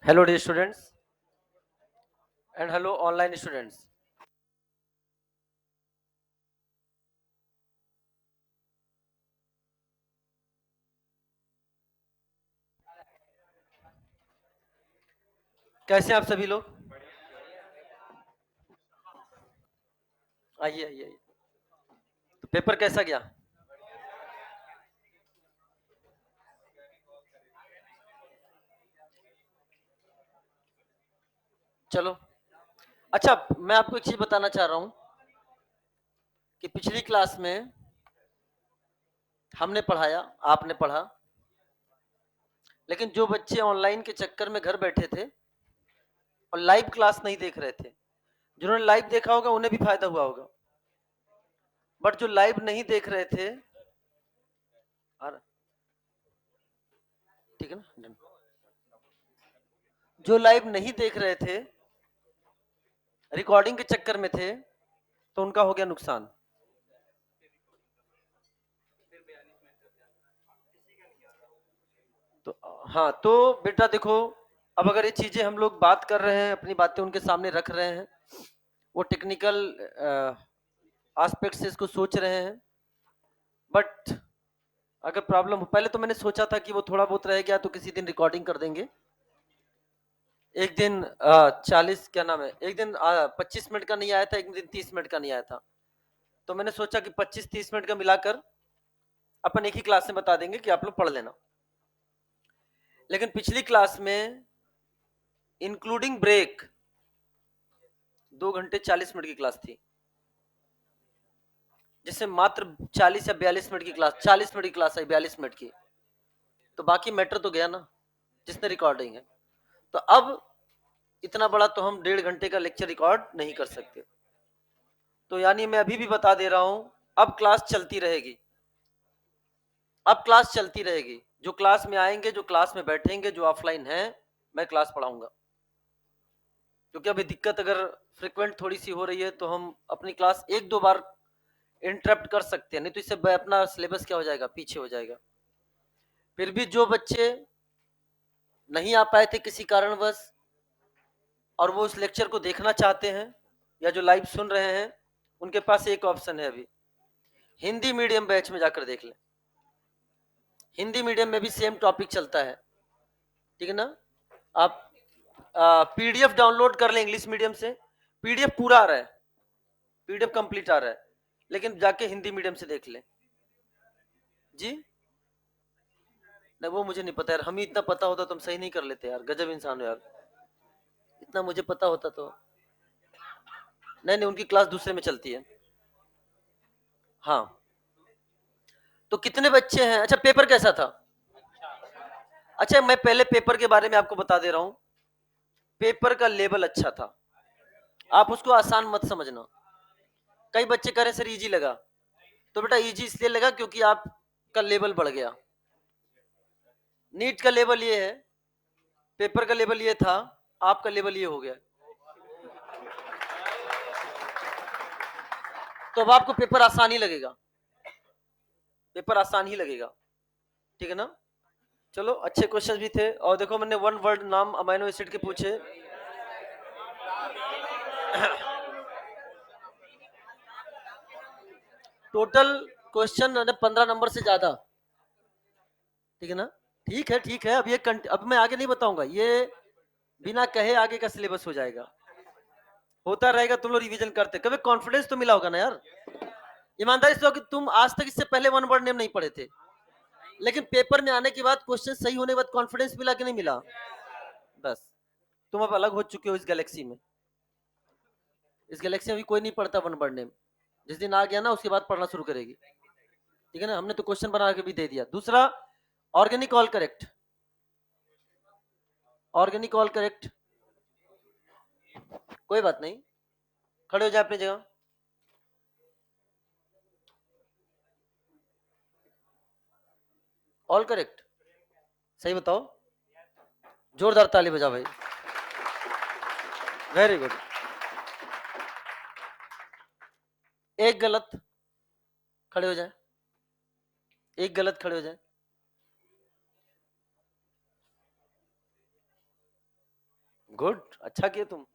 Hello dear students and hello online students. कैसे हैं आप सभी लोग? आइए आइए आइए। तो पेपर कैसा गया? चलो अच्छा, मैं आपको एक चीज बताना चाह रहा हूँ कि पिछली क्लास में हमने पढ़ाया, आपने पढ़ा, लेकिन जो बच्चे ऑनलाइन के चक्कर में घर बैठे थे और लाइव क्लास नहीं देख रहे थे, जिन्होंने लाइव देखा होगा उन्हें भी फायदा हुआ होगा, बट जो लाइव नहीं देख रहे थे, और ठीक है ना, जो लाइव नहीं देख रहे थे, रिकॉर्डिंग के चक्कर में थे, तो उनका हो गया नुकसान। तो हाँ, तो बेटा देखो, अब अगर ये चीजें हम लोग बात कर रहे हैं, अपनी बातें उनके सामने रख रहे हैं, वो टेक्निकल एस्पेक्ट से इसको सोच रहे हैं, बट अगर प्रॉब्लम, पहले तो मैंने सोचा था कि वो थोड़ा बहुत रह गया तो किसी दिन रिकॉर्डिंग कर देंगे, एक दिन 40 क्या नाम है, एक दिन 25 मिनट का नहीं आया था, एक दिन 30 मिनट का नहीं आया था, तो मैंने सोचा कि 25-30 मिनट का मिलाकर अपन एक ही क्लास में बता देंगे कि आप लोग पढ़ लेना। लेकिन पिछली क्लास में इंक्लूडिंग ब्रेक 2 घंटे 40 मिनट की क्लास थी, जिससे मात्र 40 या 42 मिनट की क्लास, 40 मिनट की क्लास है, 42 मिनट की, तो बाकी मैटर तो गया ना, जिसने रिकॉर्डिंग है। तो अब इतना बड़ा तो हम 1.5 घंटे का लेक्चर रिकॉर्ड नहीं कर सकते, तो यानी मैं अभी भी बता दे रहा हूं, अब क्लास चलती रहेगी, अब क्लास चलती रहेगी, जो क्लास में आएंगे, जो क्लास में बैठेंगे, जो ऑफलाइन है, मैं क्लास पढ़ाऊंगा, क्योंकि अभी दिक्कत अगर फ्रिक्वेंट थोड़ी सी हो रही है तो हम अपनी क्लास एक दो बार इंटरप्ट कर सकते हैं, नहीं तो इससे अपना सिलेबस क्या हो जाएगा, पीछे हो जाएगा। फिर भी जो बच्चे नहीं आ पाए थे किसी कारणवश और वो उस लेक्चर को देखना चाहते हैं या जो लाइव सुन रहे हैं, उनके पास एक ऑप्शन है, अभी हिंदी मीडियम बैच में जाकर देख लें, हिंदी मीडियम में भी सेम टॉपिक चलता है, ठीक है ना। आप पीडीएफ डाउनलोड कर लें इंग्लिश मीडियम से, पीडीएफ पूरा आ रहा है, पीडीएफ कंप्लीट आ रहा है, लेकिन जाके हिंदी मीडियम से देख लें जी। नहीं वो मुझे नहीं पता यार, हमें इतना पता होता तो हम सही नहीं कर लेते यार, गजब इंसान हो यार, इतना मुझे पता होता तो। नहीं नहीं, उनकी क्लास दूसरे में चलती है। हाँ, तो कितने बच्चे हैं? अच्छा, पेपर कैसा था? अच्छा, मैं पहले पेपर के बारे में आपको बता दे रहा हूँ, पेपर का लेवल अच्छा था, आप उसको आसान मत समझना। कई बच्चे कह रहे सर इजी लगा, तो बेटा इजी इसलिए लगा क्योंकि आपका लेवल बढ़ गया। नीट का लेवल ये है, पेपर का लेवल ये था, आपका लेवल ये हो गया, तो अब आपको पेपर आसान ही लगेगा, पेपर आसान ही लगेगा, ठीक है ना। चलो, अच्छे क्वेश्चन भी थे, और देखो मैंने वन वर्ड नाम अमाइनो एसिड के पूछे। टोटल क्वेश्चन 15 नंबर से ज्यादा, ठीक है ना। ठीक है ठीक है, अब ये अब मैं आगे नहीं बताऊंगा, ये बिना कहे आगे का सिलेबस हो जाएगा, होता रहेगा, तुम लोग रिवीजन करते, कभी कॉन्फिडेंस तो मिला होगा ना यार, ईमानदारी से कि तुम आज तक इससे पहले वन वर्ड नेम नहीं पढ़े थे, लेकिन पेपर में आने के बाद क्वेश्चन सही होने के बाद कॉन्फिडेंस मिला कि नहीं मिला? बस, तुम अब अलग हो चुके हो इस गैलेक्सी में, इस गैलेक्सी में भी कोई नहीं पढ़ता वन वर्ड नेम, जिस दिन आ गया ना उसके बाद पढ़ना शुरू करेगी, ठीक है ना। हमने तो क्वेश्चन बना के भी दे दिया। दूसरा, organic all correct, organic all correct, कोई बात नहीं, खड़े हो जाए अपनी जगह। ऑल करेक्ट, सही बताओ, जोरदार ताली बजा भाई, वेरी गुड। एक गलत, खड़े हो जाए, एक गलत, खड़े हो जाए। गुड, अच्छा किया तुम।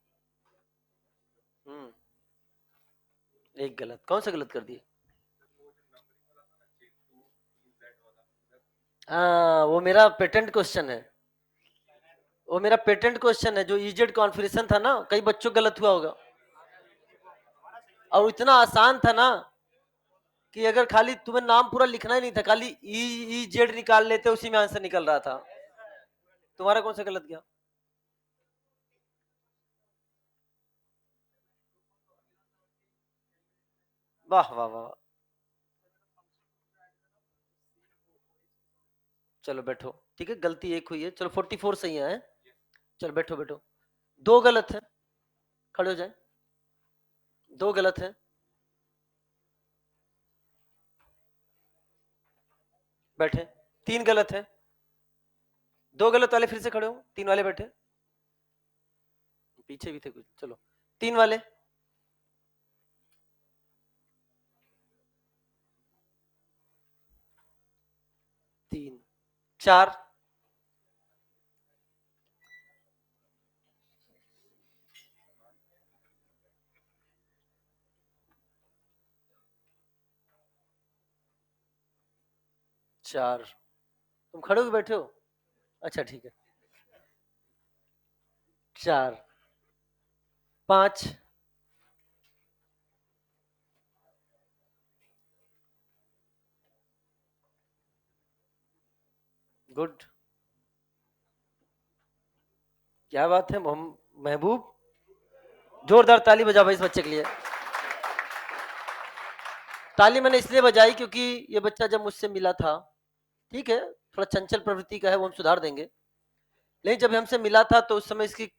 एक गलत, कौन सा गलत कर दिए? हाँ, वो मेरा पेटेंट क्वेश्चन है। वो मेरा पेटेंट क्वेश्चन है, जो इजेड कॉन्फ़िगरेशन था ना, कई बच्चों गलत हुआ होगा। और इतना आसान था ना कि अगर खाली तुम्हें नाम पूरा लिखना ही नहीं था, खाली ई ई जेड निकाल लेते, उसी में आंसर निकल रहा था। तुम्हारा कौन सा गलत गया? वाह वाह वाह। चलो बैठो, ठीक है, गलती एक हुई है, चलो 44 सही है। चलो बैठो बैठो। दो गलत है, खड़े हो जाए। दो गलत है, बैठे। तीन गलत है, दो गलत वाले फिर से खड़े हो, तीन वाले बैठे। पीछे भी थे कुछ, चलो। तीन वाले। तीन। चार। चार। तुम खड़े हो के बैठे हो? अच्छा ठीक है। चार। पांच। गुड, क्या बात है महबूब। जोरदार ताली बजा भाई इस बच्चे के लिए। ताली मैंने इसलिए बजाई क्योंकि ये बच्चा जब मुझसे मिला था, ठीक है, थोड़ा चंचल प्रवृत्ति का है, वो हम सुधार देंगे। लेकिन जब हमसे मिला था तो उस समय इसकी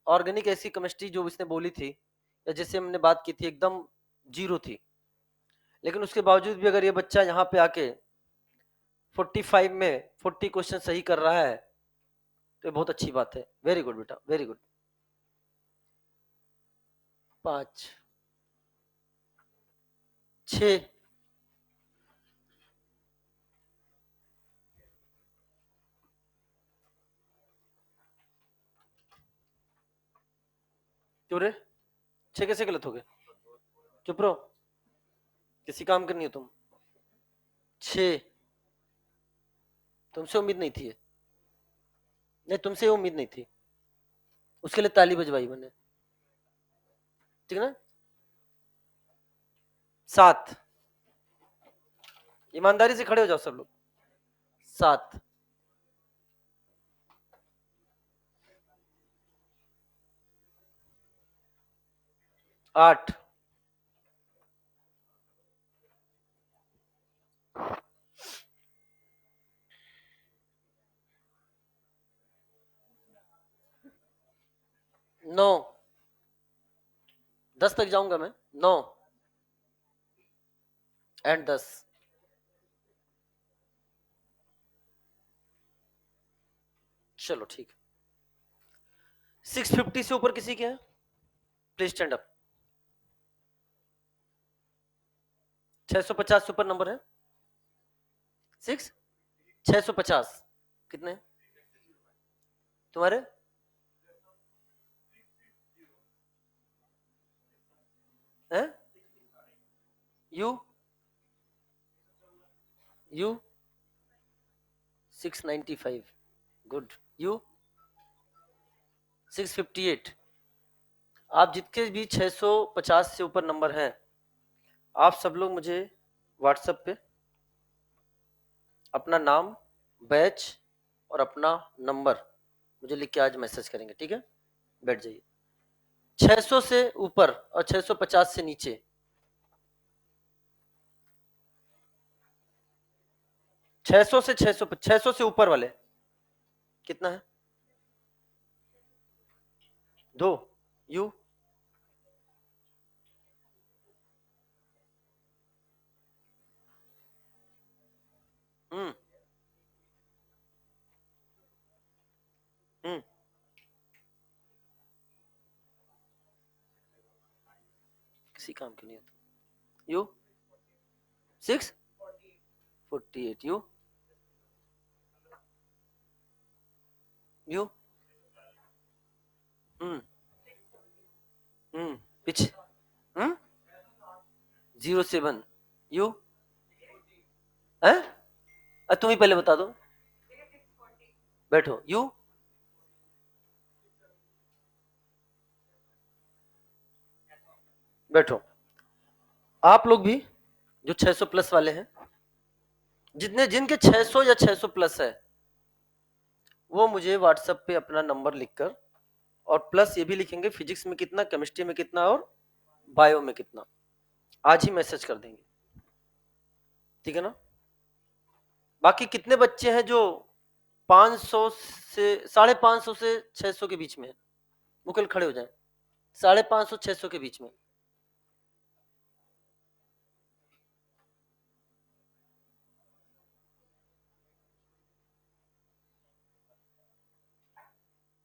ऑर्गेनिक ऐसी केमिस्ट्री जो इसने बोली थी, या जैसे हमने बात की थी, एकदम जीरो थी। लेकिन उसके बावजूद भी अगर ये बच्चा यहाँ पे आके 45 में 40 क्वेश्चन सही कर रहा है, तो ये बहुत अच्छी बात है। वेरी गुड बेटा, वेरी गुड। पांच। छ। क्यों रे? छह कैसे गलत हो गए? चुप रहो, किसी काम करनी हो तुम। छ। तुमसे उम्मीद नहीं थी ये। नहीं, तुमसे ये उम्मीद नहीं थी। उसके लिए ताली बजवाई मैंने, ठीक है ना? सात। ईमानदारी से खड़े हो जाओ सब लोग। सात। आठ। नौ। 10 तक जाऊंगा मैं। नौ। एंड 10। चलो ठीक। 650 से ऊपर किसी के हैं? Please stand up. 650 से ऊपर नंबर है? सिक्स। 650। कितने तुम्हारे? हैं? यू। यू 695। गुड। यू 658। आप जितने भी 650 से ऊपर नंबर हैं, आप सब लोग मुझे व्हाट्सएप पे अपना नाम, बैच और अपना नंबर मुझे लिख के आज मैसेज करेंगे, ठीक है? बैठ जाइए। 600 से ऊपर और 650 से नीचे। 600 से 600 से ऊपर वाले कितना है? दो। यू। हम्म। हम्म। किसी काम के नहीं है। यू 648। यू। यू पीछे 07 यू है, तुम ही पहले बता दो। बैठो यू बैठो। आप लोग भी जो 600 प्लस वाले हैं, जिनके 600 या 600 प्लस है, वो मुझे व्हाट्सएप पे अपना नंबर लिखकर, और प्लस ये भी लिखेंगे फिजिक्स में कितना, केमिस्ट्री में कितना और बायो में कितना, आज ही मैसेज कर देंगे, ठीक है ना। बाकी कितने बच्चे हैं जो 500 से 550 से 600 के बीच में है, वो कल खड़े हो जाएं, 550 600 के बीच में।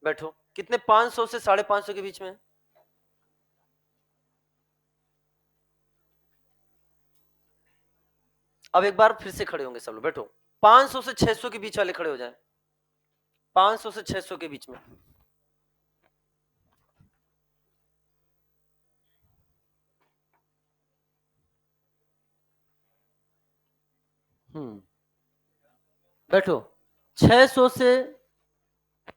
बैठो। कितने 500 से 550 के बीच में है? अब एक बार फिर से खड़े होंगे सब लोग, बैठो। 500 से 600 के बीच वाले खड़े हो जाएं, 500 से 600 के बीच में। बैठो। 600 से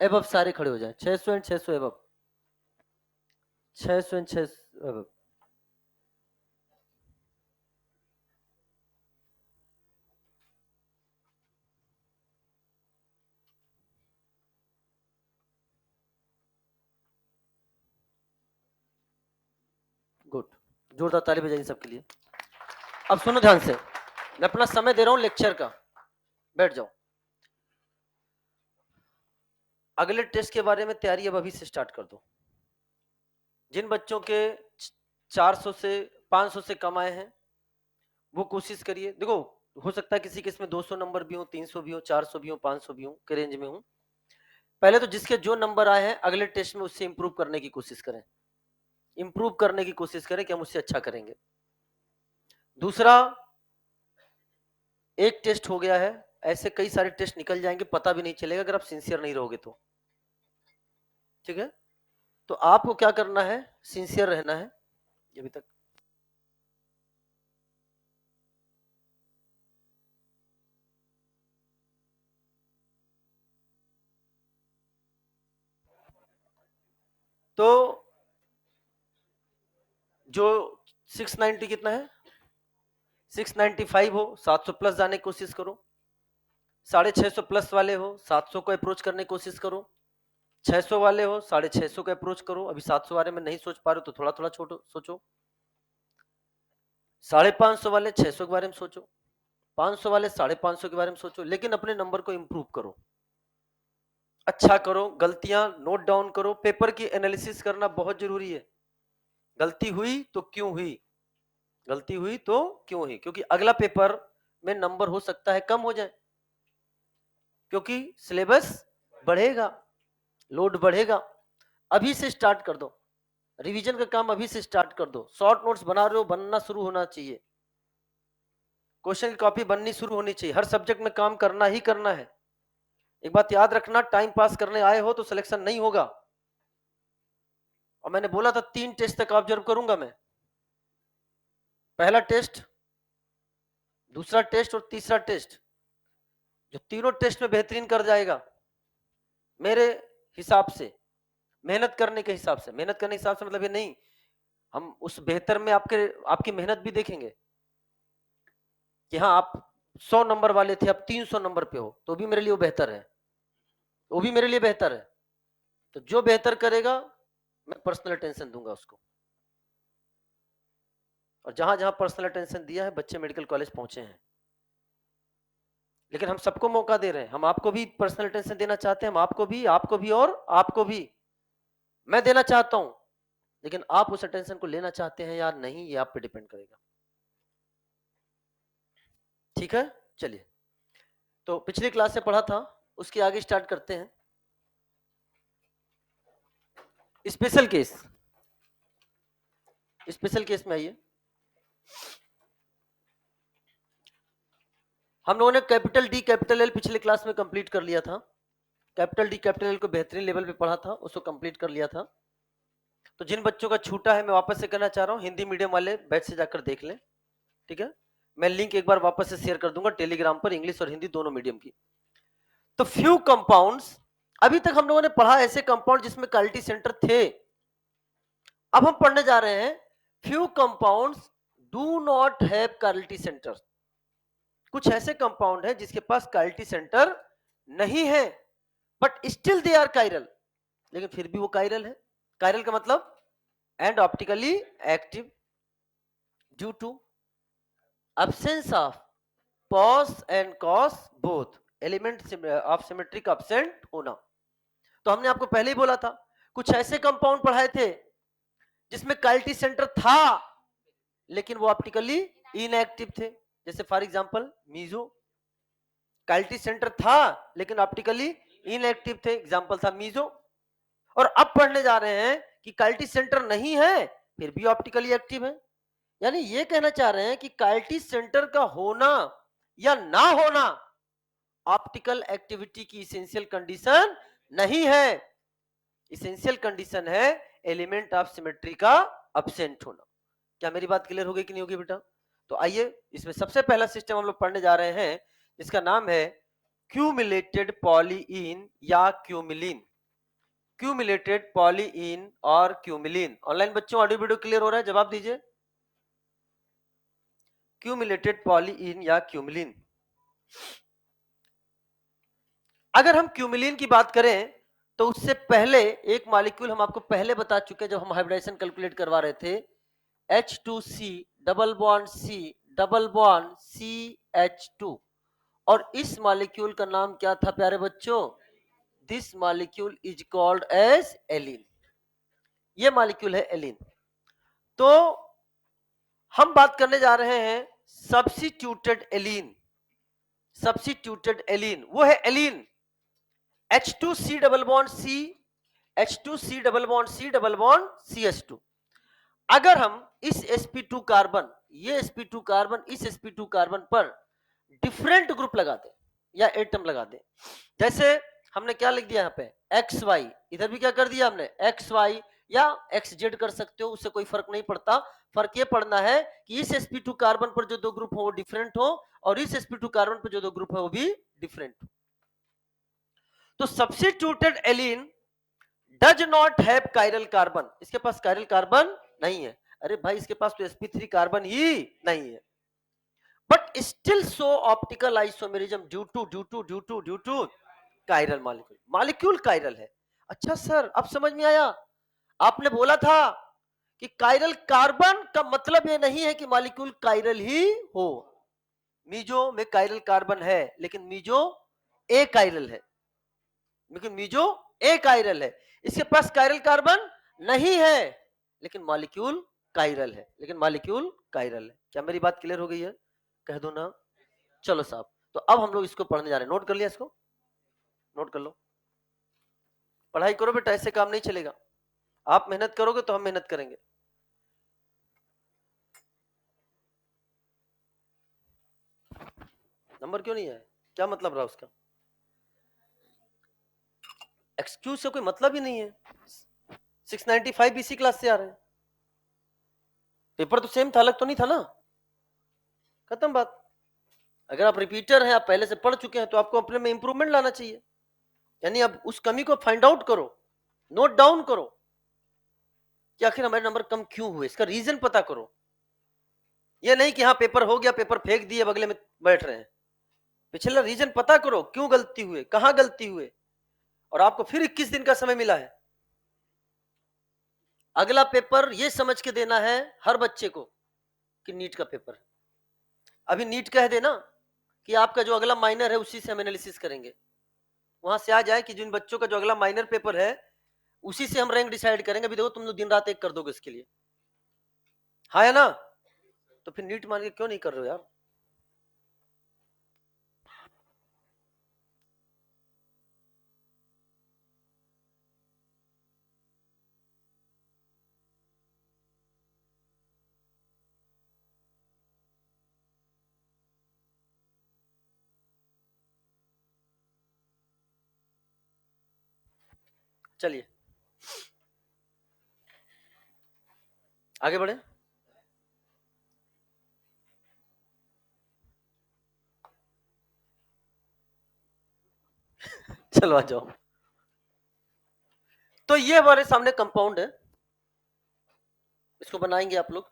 एबव सारे खड़े हो जाएं, 600 and 600 above, 600 and 600 above. Good, जोरदार ताली बजाइए सबके लिए। अब सुनो ध्यान से, मैं अपना समय दे रहा हूं लेक्चर का, बैठ जाओ। अगले टेस्ट के बारे में तैयारी अब अभी से स्टार्ट कर दो। जिन बच्चों के 400 से 500 से कम आए हैं, वो कोशिश करिए। देखो, हो सकता है किसी किस में 200 नंबर भी हो, 300 भी हो, 400 भी हो, 500 भी हो, के रेंज में हो। पहले तो जिसके जो नंबर आए हैं अगले टेस्ट में उससे इंप्रूव करने की कोशिश करें, इंप्रूव करने की कोशिश करें कि हम उससे अच्छा करेंगे। दूसरा, एक टेस्ट हो गया है, ऐसे कई सारे टेस्ट निकल जाएंगे, पता भी नहीं चलेगा अगर आप सिंसियर नहीं रहोगे तो, ठीक है। तो आपको क्या करना है, सिंसियर रहना है। अभी तक तो जो 690 कितना है, 695 हो, 700 प्लस जाने की कोशिश करो। 650 प्लस वाले हो, 700 को अप्रोच करने की कोशिश करो। 600 वाले हो, 650 को अप्रोच करो। अभी 700 बारे में नहीं सोच पा रहे हो तो थोड़ा थोड़ा छोटो सोचो। 550 वाले 600 के बारे में सोचो, 500 वाले 550 के बारे में सोचो, लेकिन अपने नंबर को इंप्रूव करो, अच्छा करो, गलतियां नोट डाउन करो। पेपर की एनालिसिस करना बहुत जरूरी है। गलती हुई तो क्यों हुई, गलती हुई तो क्यों हुई, क्योंकि अगला पेपर में नंबर हो सकता है कम हो जाए, क्योंकि सिलेबस बढ़ेगा, लोड बढ़ेगा। अभी से स्टार्ट कर दो, रिवीजन का काम अभी से स्टार्ट कर दो। शॉर्ट नोट्स बना रहे हो, बनना शुरू होना चाहिए, क्वेश्चन की कॉपी बननी शुरू होनी चाहिए। हर सब्जेक्ट में काम करना ही करना है। एक बात याद रखना, टाइम पास करने आए हो तो सिलेक्शन नहीं होगा। और मैंने बोला था 3 टेस्ट तक ऑब्जर्व करूंगा मैं, पहला टेस्ट, दूसरा टेस्ट और तीसरा टेस्ट। जो तीनों टेस्ट में बेहतरीन कर जाएगा मेरे हिसाब से, मेहनत करने के हिसाब से, मेहनत करने के हिसाब से मतलब ये नहीं, हम उस बेहतर में आपकी मेहनत भी देखेंगे कि हाँ आप 100 नंबर वाले थे, अब 300 नंबर पे हो, तो भी मेरे लिए वो बेहतर है, वो भी मेरे लिए बेहतर है। तो जो बेहतर करेगा मैं पर्सनल अटेंशन दूंगा उसको। और जहां जहां पर्सनल अटेंशन दिया है, बच्चे मेडिकल कॉलेज पहुंचे हैं। लेकिन हम सबको मौका दे रहे हैं, हम आपको भी पर्सनल अटेंशन देना चाहते हैं, हम आपको भी और आपको भी मैं देना चाहता हूं, लेकिन आप उस अटेंशन को लेना चाहते हैं या नहीं, ये आप पे डिपेंड करेगा, ठीक है। चलिए, तो पिछली क्लास से पढ़ा था, उसके आगे स्टार्ट करते हैं। स्पेशल केस, स्पेशल केस में आइए। हम लोगों ने कैपिटल डी कैपिटल एल पिछले क्लास में कंप्लीट कर लिया था। कैपिटल डी कैपिटल एल को बेहतरीन लेवल पे पढ़ा था, उसको कंप्लीट कर लिया था। तो जिन बच्चों का छूटा है मैं वापस से कहना चाह रहा हूँ, हिंदी मीडियम वाले बैच से जाकर देख लें, ठीक है। मैं लिंक एक बार वापस से शेयर कर दूंगा टेलीग्राम पर, इंग्लिश और हिंदी दोनों मीडियम की। तो फ्यू कंपाउंड्स, अभी तक हम लोगों ने पढ़ा ऐसे कंपाउंड जिसमें क्वालिटी सेंटर थे। अब हम पढ़ने जा रहे हैं few compounds do not have quality centre. कुछ ऐसे कंपाउंड है जिसके पास क्वालिटी सेंटर नहीं है, but still they are chiral, लेकिन फिर भी वो कायरल है। कायरल का मतलब and optically active due to absence of pos and cos both element of symmetric absent होना। तो हमने आपको पहले ही बोला था कुछ ऐसे कंपाउंड पढ़ाए थे जिसमें क्वालिटी सेंटर था लेकिन वो ऑप्टिकली इनएक्टिव थे, जैसे for example meso, quality centre था लेकिन ऑप्टिकली इनएक्टिव थे, एग्जांपल था मीजो। और अब पढ़ने जा रहे हैं कि क्वालिटी सेंटर नहीं है फिर भी ऑप्टिकली एक्टिव है, यानी ये कहना चाह रहे हैं कि क्वालिटी सेंटर का होना या ना होना ऑप्टिकल एक्टिविटी की इसेंशियल कंडीशन नहीं है। इसेंशियल कंडीशन है एलिमेंट ऑफ सिमेट्री का अब्सेंट होना। क्या मेरी बात क्लियर हो गई कि नहीं होगी बेटा? तो आइए इसमें सबसे पहला सिस्टम हम लोग पढ़ने जा रहे हैं जिसका नाम है क्यूमुलेटेड पॉलीइन या क्यूमिलीन। क्यूमुलेटेड पॉलीइन और क्यूमिलीन। ऑनलाइन बच्चों ऑडियो वीडियो क्लियर हो रहा है? जवाब दीजिए। क्यूमुलेटेड पॉलीइन या क्यूमिलीन। अगर हम क्यूमिलीन की बात करें तो उससे पहले एक मॉलिक्यूल हम आपको पहले बता चुके हैं जब हम हाइब्रिडाइजेशन कैलकुलेट करवा रहे थे, H2C double bond C double bond CH2, और इस मॉलिक्यूल का नाम क्या था प्यारे बच्चों? This molecule is called as allene. ये मॉलिक्यूल है एलिन। तो हम बात करने जा रहे हैं सब्स्टिट्यूटेड एलिन। सब्स्टिट्यूटेड एलिन वो है allene H2C double bond C, H2C double bond C double bond CH2। अगर हम इस sp2 कार्बन, ये sp2 कार्बन इस sp2 कार्बन पर डिफरेंट ग्रुप लगा दे या एटम लगा दे, जैसे हमने क्या लिख दिया यहाँ पे XY, इधर भी क्या कर दिया हमने XY या XZ कर सकते हो, उससे कोई फर्क नहीं पड़ता। फर्क ये पड़ना है कि इस sp2 कार्बन पर जो दो ग्रुप हो वो डिफरेंट हो और इस sp2 कार्बन पर जो दो ग्रुप है वो भी डिफरेंट हो। तो substituted allene does not have chiral carbon, इसके पास कायरल कार्बन नहीं है। अरे भाई इसके पास तो sp3 कार्बन ही नहीं है, but still show optical isomerism due to chiral molecule. Molecule chiral है। अच्छा सर अब समझ में आया, आपने बोला था कि कायरल कार्बन का मतलब ये नहीं है कि मॉलिक्यूल कायरल ही हो। मीजो में कायरल कार्बन है लेकिन मीजो ए कायरल है, लेकिन मीजो ए कायरल है। इसके पास कायरल कार्बन नहीं है लेकिन मॉलिक्यूल कायरल है, लेकिन मॉलिक्यूल कायरल है। क्या मेरी बात क्लियर हो गई है? कह दो ना। चलो साहब, तो अब हम लोग इसको पढ़ने जा रहे हैं। नोट कर लिया? इसको नोट कर लो, पढ़ाई करो बेटा, ऐसे काम नहीं चलेगा। आप मेहनत करोगे तो हम मेहनत करेंगे। नंबर क्यों नहीं है? क्या मतलब रहा उसका? एक्सक्यूज से कोई मतलब ही नहीं है। 695 इसी क्लास से आ रहे हैं, पेपर तो सेम था, अलग तो नहीं था ना। खत्म बात। अगर आप रिपीटर हैं, आप पहले से पढ़ चुके हैं, तो आपको अपने में इंप्रूवमेंट लाना चाहिए। यानी अब उस कमी को फाइंड आउट करो, नोट डाउन करो कि आखिर हमारे नंबर कम क्यों हुए, इसका रीजन पता करो। ये नहीं कि हाँ पेपर हो गया, पेपर फेंक दिए, बगले में बैठ रहे हैं। पिछला रीजन पता करो, क्यों गलती हुए, कहां गलती हुए। और आपको फिर 21 दिन का समय मिला है। अगला पेपर ये समझ के देना है हर बच्चे को कि नीट का पेपर है। अभी नीट कह देना कि आपका जो अगला माइनर है उसी से हम एनालिसिस करेंगे। वहां से आ जाए कि जिन बच्चों का जो अगला माइनर पेपर है उसी से हम रैंक डिसाइड करेंगे। अभी देखो तुम लोग दिन रात एक कर दोगे इसके लिए, हाँ है ना? तो फिर नीट मान के क्यों नहीं कर रहे हो यार? चलिए आगे बढ़े। चलो आ जाओ। तो ये हमारे सामने कंपाउंड है, इसको बनाएंगे आप लोग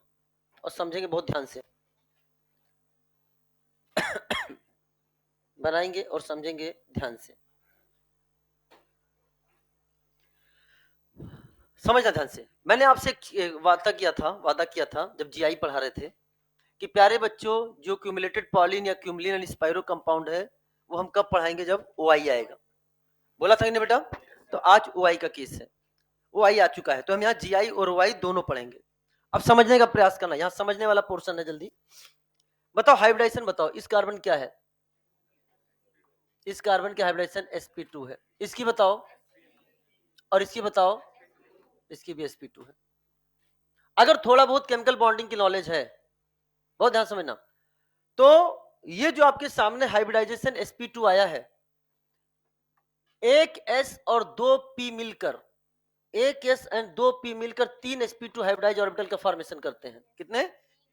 और समझेंगे बहुत ध्यान से। बनाएंगे और समझेंगे ध्यान से, समझना ध्यान से। मैंने आपसे वादा किया था जब जीआई पढ़ा रहे थे कि प्यारे बच्चों, जो क्यूमुलेटेड पॉलिन या क्यूमलिन एंड स्पाइरो कंपाउंड है वो हम कब पढ़ाएंगे, जब ओआई आएगा। बोला था कि नहीं बेटा? तो आज ओआई का केस है, ओआई आ चुका है, तो हम यहाँ जीआई और ओआई दोनों पढ़ेंगे। अब समझने का प्रयास करना, यहाँ समझने वाला पोर्शन है। जल्दी बताओ हाइब्रिडाइजेशन, बताओ इस कार्बन क्या है, इस कार्बन की हाइब्रिडाइजेशन sp2 है, इसकी बताओ, और इसकी बताओ, इसकी भी sp2 है। अगर थोड़ा बहुत केमिकल बॉन्डिंग की नॉलेज है, बहुत ध्यान समझना, तो ये जो आपके सामने हाइब्रिडाइजेशन sp2 आया है, एक s और दो p मिलकर, एक s एंड दो p मिलकर तीन sp2 हाइब्रिडाइज ऑर्बिटल का फॉर्मेशन करते हैं। कितने?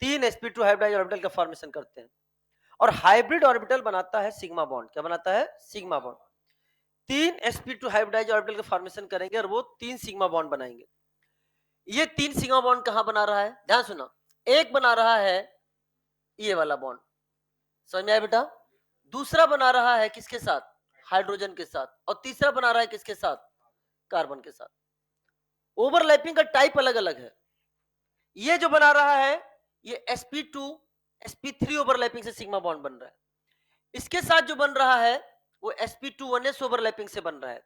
तीन sp2 हाइब्रिडाइज ऑर्बिटल का फॉर्मेशन करते हैं। और हाइब्रिड ऑर्बिटल बनाता है सिग्मा बॉन्ड। क्या बनाता है? Sigma bond. तीन sp2 हाइब्रिडाइज ऑर्बिटल का फॉर्मेशन करेंगे और वो तीन सिग्मा बॉन्ड बनाएंगे। ये तीन सिग्मा बॉन्ड कहां बना रहा है? ध्यान सुना, एक बना रहा है ये वाला बॉन्ड, समझ में आया बेटा? दूसरा बना रहा है किसके साथ? हाइड्रोजन के साथ। और तीसरा बना रहा है किसके साथ? कार्बन के साथ। ओवरलैपिंग का टाइप अलग अलग है। ये जो बना रहा है ये sp2 sp3 ओवरलैपिंग से सिग्मा बॉन्ड बन रहा है। इसके साथ जो बन रहा है वो sp2 1s ओवरलैपिंग से बन रहा है।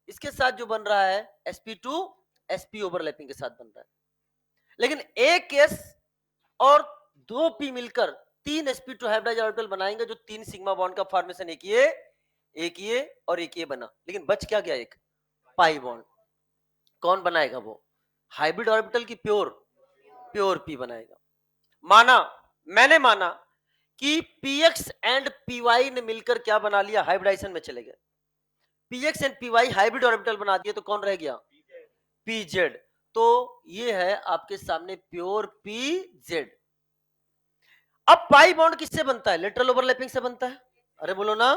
इसके साथ जो बन रहा है sp2 sp ओवरलैपिंग के साथ बन रहा है। लेकिन एक s और दो p मिलकर तीन sp2 हाइब्रिडाइज ऑर्बिटल बनाएंगे, जो तीन सिग्मा बॉन्ड का फॉर्मेशन एक ये और एक ये बना। लेकिन बच क्या गया? एक पाई बॉन्ड। कौन बनाएगा वो? हाइब्रिड ऑर्बिटल की प्योर p बनाएगा। मैंने माना कि px एंड py ने मिलकर क्या बना लिया? हाइब्रिडाइजेशन में चले गए। px and py hybrid orbital बना दिए, तो कौन रह गया? pz। तो ये है आपके सामने प्योर pz। अब पाई बॉन्ड किससे बनता है? लेटरल ओवरलैपिंग से बनता है। अरे बोलो ना।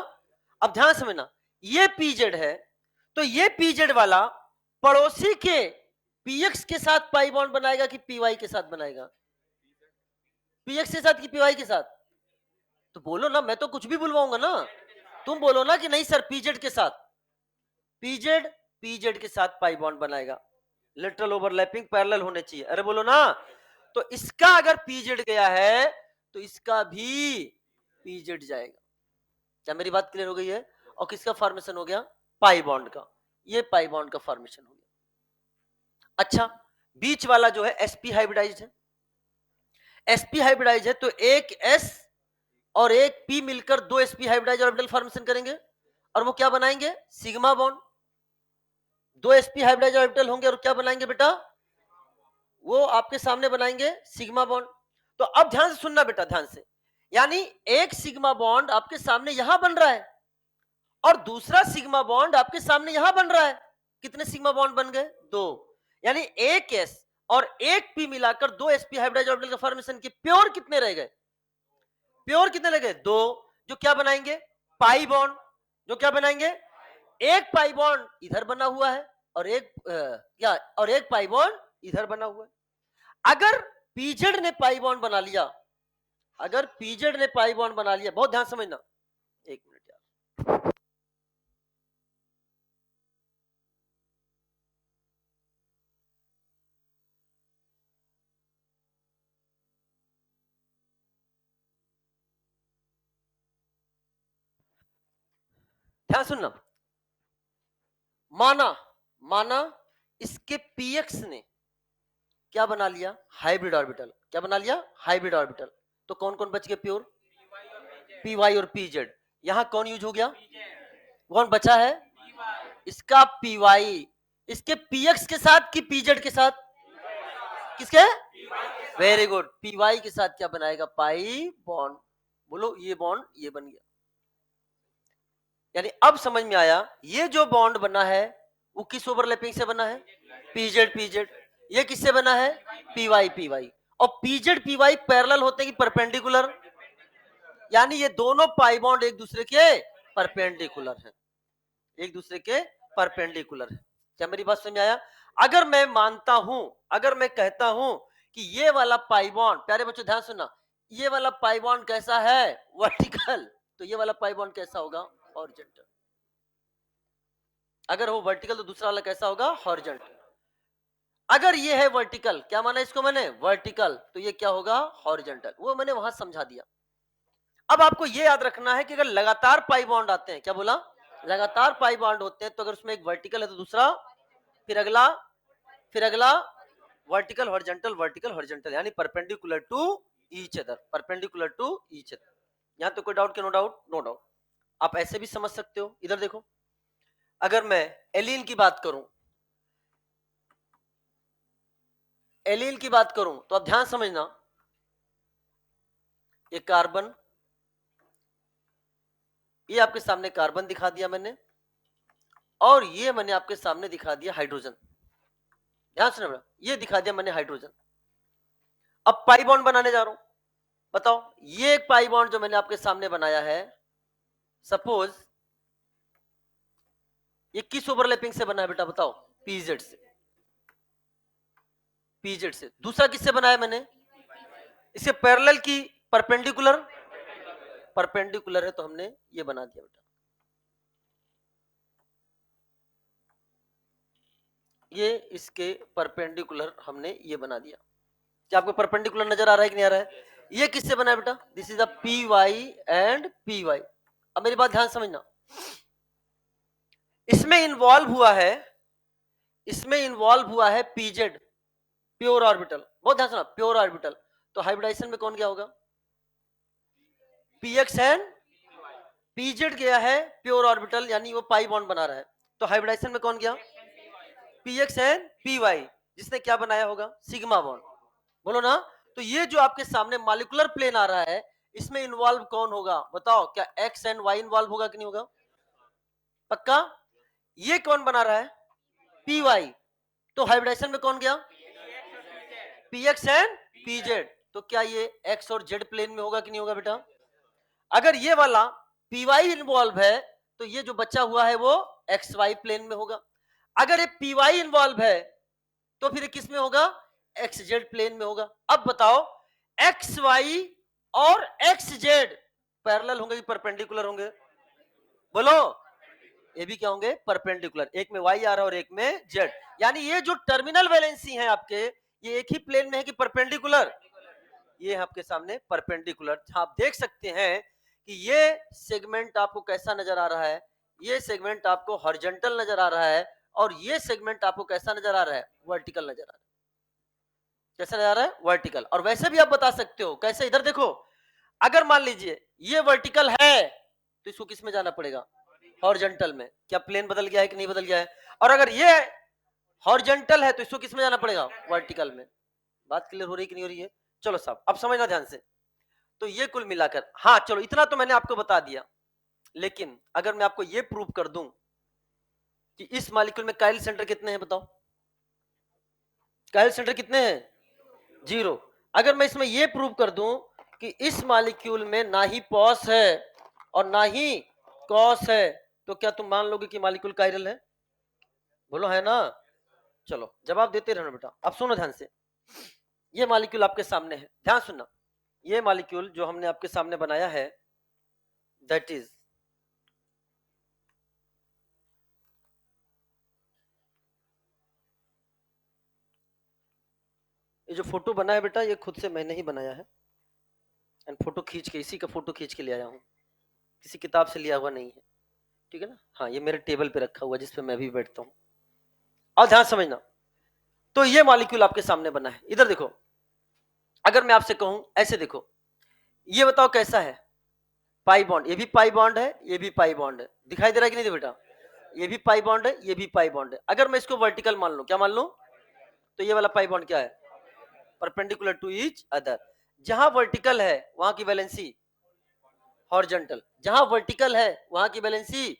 अब ध्यान समझना, ये pz है, तो ये pz वाला पड़ोसी के px के साथ पाई बॉन्ड बनाएगा कि py के साथ बनाएगा? px के साथ कि py के साथ? तो बोलो ना, मैं तो कुछ भी बुलवाऊंगा ना। तुम बोलो ना कि नहीं सर pz के साथ। pz के साथ पाई बॉन्ड बनाएगा। लेटरल ओवरलैपिंग पैरेलल होने चाहिए। अरे बोलो ना। तो इसका अगर pz गया है तो इसका भी pz जाएगा। क्या मेरी बात क्लियर हो गई है? और किसका फॉर्मेशन हो गया? पाई बॉन्ड का। ये पाई बॉन्ड का फॉर्मेशन हो गया। अच्छा, बीच वाला जो है sp हाइब्रिडाइज्ड है, sp हाइब्रिडाइज्ड है, तो एक s और एक p मिलकर दो sp हाइब्रिडाइज्ड ऑर्बिटल फॉर्मेशन करेंगे और वो क्या बनाएंगे? Sigma bond. दो sp हाइब्रिडाइज्ड ऑर्बिटल होंगे और क्या बनाएंगे बेटा? वो आपके सामने बनाएंगे सिग्मा बॉन्ड। तो अब ध्यान से सुनना बेटा, ध्यान से। यानी एक सिग्मा बॉन्ड आपके सामने यहां बन रहा है और दूसरा सिग्मा बॉन्ड आपके सामने यहां बन रहा है। कितने सिग्मा बॉन्ड बन गए? दो। यानी एक s और एक p मिलाकर दो sp हाइब्रिडाइज्ड ऑर्बिटल का फॉर्मेशन के प्योर कितने रह गए? प्योर कितने रह गए? दो। जो क्या बनाएंगे? Pi bond. जो क्या बनाएंगे? एक पाई बॉन्ड इधर बना हुआ है और एक पाई बॉन्ड इधर बना हुआ है। अगर pz ने पाई बॉन्ड बना लिया, अगर pz ने पाई बॉन्ड बना लिया, बहुत ध्यान समझना, एक मिनट यार। ध्यान सुनना। माना इसके px ने क्या बना लिया? Hybrid orbital. क्या बना लिया? Hybrid orbital. तो कौन कौन बच गए प्योर? py और pz। यहां कौन यूज हो गया? कौन बचा है? इसका py। इसके px के साथ कि pz के साथ? किसके? Very good. py के साथ क्या बनाएगा? Pi bond. बोलो ये बॉन्ड ये बन गया। यानी अब समझ में आया, ये जो बॉन्ड बना है वो किस ओवरलैपिंग से बना है? pz। ये किससे बना है? पी वाई, और पीजेड पी वाई पैरेलल होते हैं कि परपेंडिकुलर, यानी ये दोनों पाई बॉन्ड एक दूसरे के परपेंडिकुलर हैं, एक दूसरे के परपेंडिकुलर है। क्या मेरी बात समझ में आया? अगर मैं मानता हूं, अगर मैं कहता हूं कि ये वाला पाई बॉन्ड, प्यारे बच्चों ध्यान सुनना, ये वाला पाई बॉन्ड कैसा है? वर्टिकल, तो ये वाला पाई बॉन्ड कैसा होगा? हॉरिजॉन्टल। अगर वो वर्टिकल तो दूसरा वाला कैसा होगा? हॉरिजॉन्टल। अगर ये है वर्टिकल, क्या माना इसको मैंने? वर्टिकल, तो ये क्या होगा? हॉरिजॉन्टल। वो मैंने वहां समझा दिया। अब आपको ये याद रखना है कि अगर लगातार पाई बॉन्ड आते हैं, क्या बोला? लगातार पाई बॉन्ड होते हैं, तो अगर उसमें एक वर्टिकल है तो दूसरा, फिर अगला, फिर अगला, वर्टिकल हॉरिजॉन्टल, वर्टिकल हॉरिजॉन्टल, यानी perpendicular to each other, perpendicular to each other. यहां तो कोई डाउट कि नो डाउट? No doubt. आप ऐसे भी समझ सकते हो। इधर देखो, अगर मैं एलीन की बात करूं, एलीन की बात करूं, तो आप ध्यान समझना, ये कार्बन, ये आपके सामने कार्बन दिखा दिया मैंने, और ये मैंने आपके सामने दिखा दिया हाइड्रोजन। ध्यान से ना, ये दिखा दिया मैंने हाइड्रोजन। अब पाई बॉन्ड बनाने जा रहा हूं, बताओ, ये एक पाई बॉन्ड जो मैंने आपके सामने बनाया है, सपोज ये किस ओवरलैपिंग से बना है बेटा? बताओ। पीजेड से, पीजेड से। दूसरा किससे बनाया मैंने? इसके पैरेलल की परपेंडिकुलर, परपेंडिकुलर है तो हमने ये बना दिया बेटा, ये इसके परपेंडिकुलर हमने ये बना दिया। क्या आपको परपेंडिकुलर नजर आ रहा है कि नहीं आ रहा है? ये किससे बना है बेटा? This is a P Y and P Y. अब मेरी बात ध्यान समझना, इसमें इन्वॉल्व हुआ है, इसमें इन्वॉल्व हुआ है पीजेड, प्योर ऑर्बिटल। बहुत ध्यान सुना, प्योर ऑर्बिटल। तो हाइब्रिडाइजेशन में कौन गया होगा? पीएक्स एंड पीजेड गया है प्योर ऑर्बिटल, यानी वो पाई बॉन्ड बना रहा है। तो हाइब्रिडाइजेशन में कौन गया? पीएक्स एंड पी वाई, जिसने क्या बनाया होगा? Sigma bond. बोलो ना। तो ये जो आपके सामने मॉलिक्यूलर प्लेन आ रहा है, इसमें इन्वॉल्व कौन होगा? बताओ, क्या एक्स एंड वाई इन्वॉल्व होगा कि नहीं होगा? पक्का? ये कौन बना रहा है? P Y. तो हाइब्रिडाइजेशन में कौन गया? Px and PZ. तो क्या ये एक्स और जेड प्लेन में होगा कि नहीं होगा बेटा? अगर ये वाला पीवाई इन्वॉल्व है, तो ये जो बचा हुआ है वो एक्स वाई प्लेन में होगा। अगर ये पीवाई इन्वॉल्व है, तो फिर किस में होगा? एक्स जेड प्लेन में होगा। अब बताओ, एक्स वाई और एक्स जेड पैरेलल होंगे कि परपेंडिकुलर होंगे? बोलो। ये भी क्या होंगे? परपेंडिकुलर। एक में वाई आ रहा है और एक में जेड, यानी ये जो टर्मिनल वैलेंसी है आपके, ये एक ही प्लेन में है कि परपेंडिकुलर? ये आपके सामने परपेंडिकुलर। आप देख सकते हैं कि ये सेगमेंट आपको कैसा नजर आ रहा है? ये सेगमेंट आपको हॉरिजॉन्टल नजर आ रहा है, और ये सेगमेंट आपको कैसा नजर आ रहा है? वर्टिकल नजर आ रहा है। कैसा नजर आ रहा है? वर्टिकल। और वैसे भी आप बता सकते हो कैसे, इधर देखो, अगर मान लीजिए ये वर्टिकल है, तो इसको किस में जाना पड़ेगा? हॉरिजॉन्टल में। क्या प्लेन बदल गया है कि नहीं बदल गया है? और अगर ये हॉरिजॉन्टल है, तो इसको किस में जाना पड़ेगा? वर्टिकल में। बात क्लियर हो रही कि नहीं हो रही है? चलो साहब, अब समझना ध्यान से। तो ये कुल मिलाकर, हाँ चलो, इतना तो मैंने आपको बता दिया, लेकिन अगर मैं आपको ये प्रूव कर दूं कि इस मॉलिक्यूल में काइल सेंटर कितने हैं, बताओ। काइल सेंटर कितने हैं? 0। अगर मैं इसमें ये प्रूव कर दूं कि इस मॉलिक्यूल में ना ही पॉस है और ना ही कॉस है, तो क्या तुम मान लोगे कि मॉलिक्यूल कायरल है? बोलो है ना? चलो जवाब देते रहना बेटा। अब सुनो ध्यान से, ये मॉलिक्यूल आपके सामने है, ध्यान सुनना। ये मॉलिक्यूल जो हमने आपके सामने बनाया है, दैट इज ये जो फोटो बना है बेटा, ये खुद से मैंने ही बनाया है, एंड फोटो खींच के, इसी का फोटो खींच के ले आया हूँ, किसी किताब से लिया हुआ नहीं है, ठीक है ना? हाँ, ये मेरे टेबल पे रखा हुआ जिस पे मैं भी बैठता हूँ। और ध्यान समझना, तो ये मॉलिक्यूल आपके सामने बना है। इधर देखो, अगर मैं आपसे कहूं ऐसे देखो, ये बताओ कैसा है? Pi bond. ये भी पाई बॉन्ड है, ये भी पाई बॉन्ड है, दिखाई दे रहा है कि नहीं बेटा? ये भी पाई बॉन्ड है, ये भी पाई बॉन्ड है। अगर मैं इसको वर्टिकल मान लूं, क्या मान लूं? तो ये वाला पाई बॉन्ड क्या है? Perpendicular to each other. जहां वर्टिकल है वहां की वैलेंसी हॉरिजॉन्टल, जहां वर्टिकल है वहां की वैलेंसी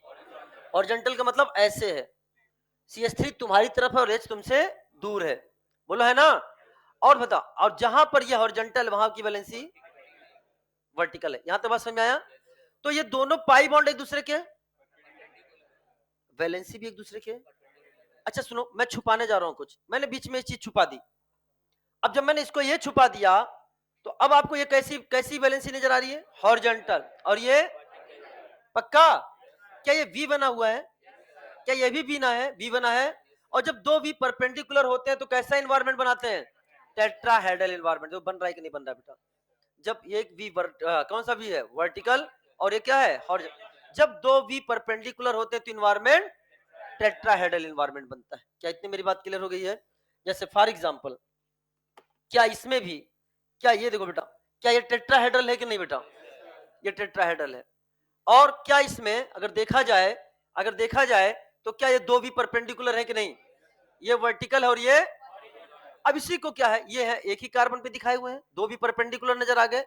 हॉरिजॉन्टल। का मतलब ऐसे है, CH3 तुम्हारी तरफ है और H तुमसे दूर है। बोलो है ना? और बता, और जहां पर ये हॉरिजॉन्टल वहां की वैलेंसी वर्टिकल है। यहां तक बात समझ में आया? तो ये दोनों पाई बॉन्ड एक दूसरे के, वैलेंसी भी एक दूसरे के। अच्छा सुनो, मैं छुपाने जा रहा हूं कुछ, मैंने बीच में ये चीज छुपा दी। अब जब मैंने इसको ये छुपा दिया तो अब आपको ये कैसी कैसी वैलेंसी नजर आ रही है? हॉरिजॉन्टल। और ये पक्का? क्या ये वी बना हुआ है? क्या ये भी वी ना है? वी बना है। और जब दो वी परपेंडिकुलर होते हैं तो कैसा इन्वायरमेंट बनाते हैं? Tetrahedral environment. जो बन रहा है कि नहीं बन रहा है बेटा? जब एक वी कौन सा वी है? वर्टिकल। और ये क्या है? हॉरिजॉन्टल। जब दो वी परपेंडिकुलर होते हैं तो इन्वायरमेंट टेट्राहेड्रल इन्वायरमेंट बनता है। क्या इतनी मेरी बात क्लियर हो गई है? जैसे फॉर एग्जांपल, क्या इसमें भी, क्या ये देखो बेटा, क्या ये टेट्राहेड्रल है कि नहीं बेटा? ये टेट्राहेड्रल है। और क्या इसमें अगर देखा जाए, अगर देखा जाए तो क्या ये दो भी परपेंडिकुलर है कि नहीं? ये वर्टिकल है और ये, अब इसी को क्या है, ये है एक ही कार्बन पे दिखाए हुए हैं, दो भी परपेंडिकुलर नजर आ गए।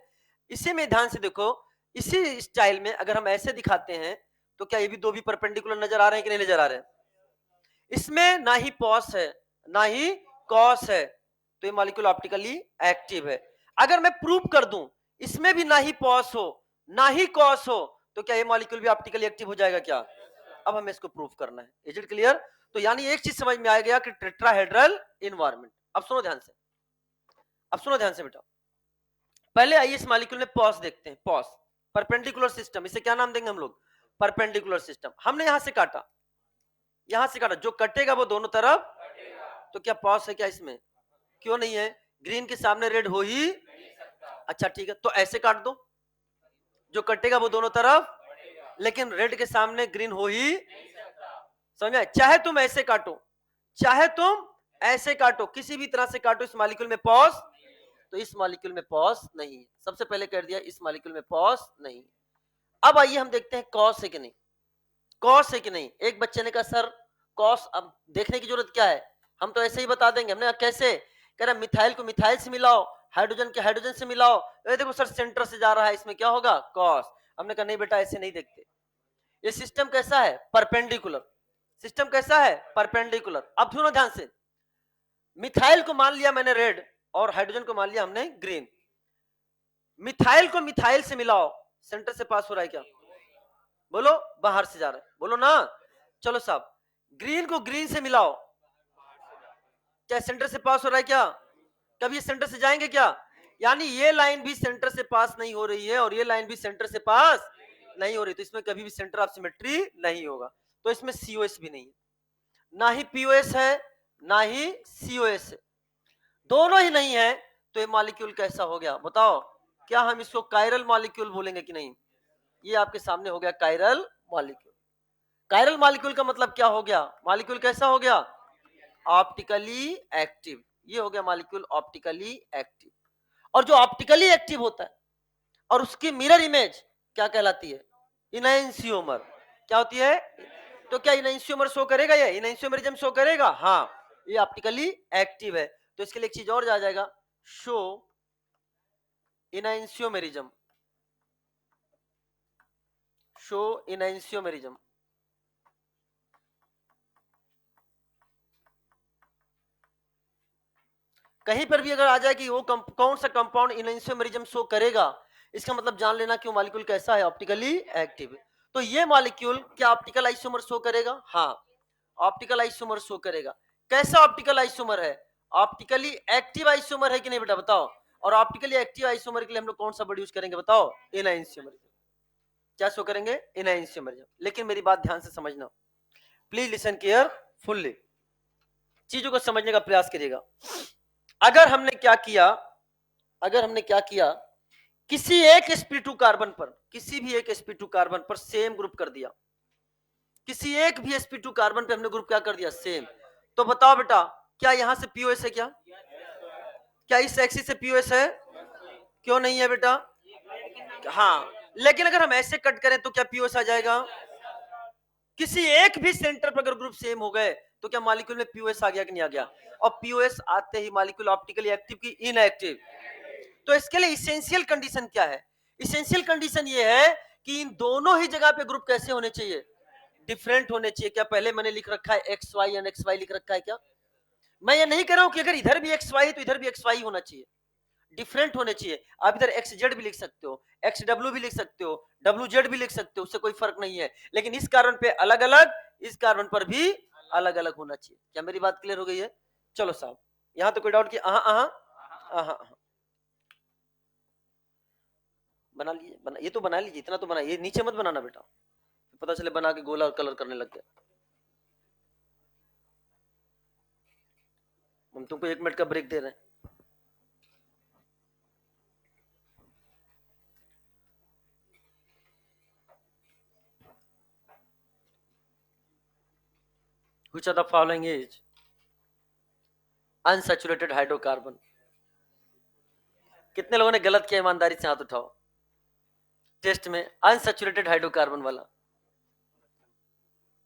इसी में ध्यान से देखो, इसी स्टाइल में अगर हम ऐसे दिखाते हैं तो क्या ये भी दो भी परपेंडिकुलर नजर आ रहे हैं कि नहीं नजर आ रहे हैं? इसमें ना ही पॉस है ना ही कॉस है, तो ये मॉलिक्यूल ऑप्टिकली एक्टिव है। अगर मैं प्रूव कर दूं इसमें भी ना ही पॉस हो ना ही कॉस हो, तो क्या ये मॉलिक्यूल भी ऑप्टिकली एक्टिव हो जाएगा क्या? अब हमें इसको प्रूव करना है। Is it clear? तो यानी एक चीज समझ में आ गया कि टेट्राहेड्रल इन्वायरमेंट। अब सुनो ध्यान से, अब सुनो ध्यान से बेटा, पहले आइए इस मॉलिक्यूल में पॉस देखते हैं। पॉस, परपेंडिकुलर सिस्टम, इसे क्या नाम देंगे हम लोग? Perpendicular system. हमने यहां से काटा, यहां से काटा, जो कटेगा वो दोनों तरफ, तो क्या पॉस है क्या इसमें? क्यों नहीं है? ग्रीन के सामने रेड हो ही, अच्छा ठीक है, तो ऐसे काट दो, जो कटेगा वो दोनों तरफ, लेकिन रेड के सामने ग्रीन हो ही, समझ में? चाहे तुम ऐसे काटो चाहे तुम ऐसे काटो, किसी भी तरह से काटो, इस मॉलिक्यूल में पॉस, तो इस मॉलिक्यूल में पॉस नहीं है। सबसे पहले कर दिया इस मॉलिक्यूल में पॉस नहीं। अब आइए हम देखते हैं कॉस है कि नहीं, कॉस है कि नहीं। एक बच्चे ने कहा सर कॉस, अब देखने की जरूरत क्या है, हम तो ऐसे ही बता देंगे। हमने कहा कैसे? कह रहा मिथाइल को मिथाइल से मिलाओ, हाइड्रोजन के हाइड्रोजन से मिलाओ, ये देखो सर सेंटर से जा रहा है, इसमें क्या होगा? कॉस। हमने कहा नहीं बेटा ऐसे नहीं देखते, ये सिस्टम कैसा है? परपेंडिकुलर। सिस्टम कैसा है? परपेंडिकुलर। अब सुनो ध्यान से, मिथाइल को मान लिया मैंने रेड और हाइड्रोजन को मान लिया हमने ग्रीन। मिथाइल को मिथाइल से मिलाओ, सेंटर से पास हो रहा है क्या? बोलो, बाहर से जा रहा है, बोलो ना। चलो साहब, ग्रीन को ग्रीन से मिलाओ, क्या सेंटर से पास हो रहा है क्या? कभी सेंटर से जाएंगे क्या? यानी ये लाइन भी सेंटर से पास नहीं हो रही है और ये लाइन भी सेंटर से पास नहीं हो रही, तो इसमें कभी भी सेंटर ऑफ सिमेट्री नहीं होगा। तो इसमें सीओएस भी नहीं है, ना ही पीओएस है ना ही सीओएस है, दोनों ही नहीं है। तो ये मॉलिक्यूल कैसा हो गया बताओ? क्या हम इसको कायरल मॉलिक्यूल बोलेंगे कि नहीं? ये आपके सामने हो गया कायरल मॉलिक्यूल। कायरल मॉलिक्यूल का मतलब क्या हो गया? मॉलिक्यूल कैसा हो गया? Optically active. ये हो गया मॉलिक्यूल ऑप्टिकली एक्टिव। और जो ऑप्टिकली एक्टिव होता है और उसकी मिरर इमेज क्या कहलाती है? इनैंसियोमर। क्या होती है? तो क्या इनैंसियोमर शो करेगा? ये इनैंसियोमरिज्म शो करेगा, हाँ, ये ऑप्टिकली एक्टिव है। तो इसके लिए एक चीज और आ जाएगा, शो इनैंसियोमरिज्म, शो इनैंसियोमरिज्म। कहीं पर भी अगर आ जाए कि वो कौन सा कंपाउंड इनैंसियोमरिज्म शो करेगा, इसका मतलब जान लेना कि वो मॉलिक्यूल कैसा है? Optically active. तो ये मॉलिक्यूल क्या ऑप्टिकल आइसोमर शो करेगा? हाँ, ऑप्टिकल आइसोमर शो करेगा। कैसा ऑप्टिकल आइसोमर है? ऑप्टिकली एक्टिव आइसोमर है कि नहीं बेटा बताओ? और ऑप्टिकली एक्टिव आइसोमर के लिए हम लोग कौन सा वर्ड यूज करेंगे बताओ? इनैंसियोमरिज्म। क्या शो करेंगे? इनैंसियोमरिज्म। लेकिन मेरी बात ध्यान से समझना, प्लीज लिसन केयरफुल्ली, चीजों को समझने का प्रयास करिएगा। अगर हमने क्या किया, अगर हमने क्या किया, किसी एक sp2 कार्बन पर, किसी भी एक sp2 कार्बन पर सेम ग्रुप कर दिया, किसी एक भी sp2 कार्बन पे हमने ग्रुप क्या कर दिया? सेम। तो बताओ बेटा, क्या यहां से पीओएस है क्या? क्या इस एक्सिस से पीओएस है? क्यों नहीं है बेटा? हाँ, लेकिन अगर हम ऐसे कट करें तो क्या पीओएस आ जाएगा? किसी एक भी सेंटर पर अगर ग्रुप सेम हो गए तो क्या मॉलिक्यूल में पीओएस आ गया कि नहीं आ गया? और पीओएस आते ही मॉलिक्यूल ऑप्टिकली एक्टिव की इनएक्टिव। तो इसके लिए इसेंशियल कंडीशन क्या है? इसेंशियल कंडीशन ये है कि इन दोनों ही जगह पे ग्रुप कैसे होने चाहिए? डिफरेंट होने चाहिए। क्या पहले मैंने लिख रखा है X Y and X Y लिख रखा है क्या? मैं ये नहीं कह रहा हूं कि अगर इधर भी एक्स वाई तो इधर भी एक्स वाई होना चाहिए, डिफरेंट होने चाहिए। आप इधर एक्स जेड भी लिख सकते हो, एक्स डब्ल्यू भी लिख सकते हो, डब्ल्यू जेड भी लिख सकते हो, उससे कोई फर्क नहीं है, लेकिन इस कारण पे अलग अलग, इस कारण पर भी अलग अलग होना चाहिए। क्या मेरी बात क्लियर हो गई है? चलो साहब, यहां तो कोई डाउट? कि बना लीजिए, ये तो बना लीजिए, इतना तो बना, ये नीचे मत बनाना बेटा, पता चले बना के गोला कलर करने लग गया। हम तुमको 1 मिनट का ब्रेक दे रहे हैं। Which of the following is unsaturated hydrocarbon? कितने लोगों ने गलत किया? ईमानदारी से हाथ उठाओ। टेस्ट में अनसैचुरेटेड हाइड्रोकार्बन वाला।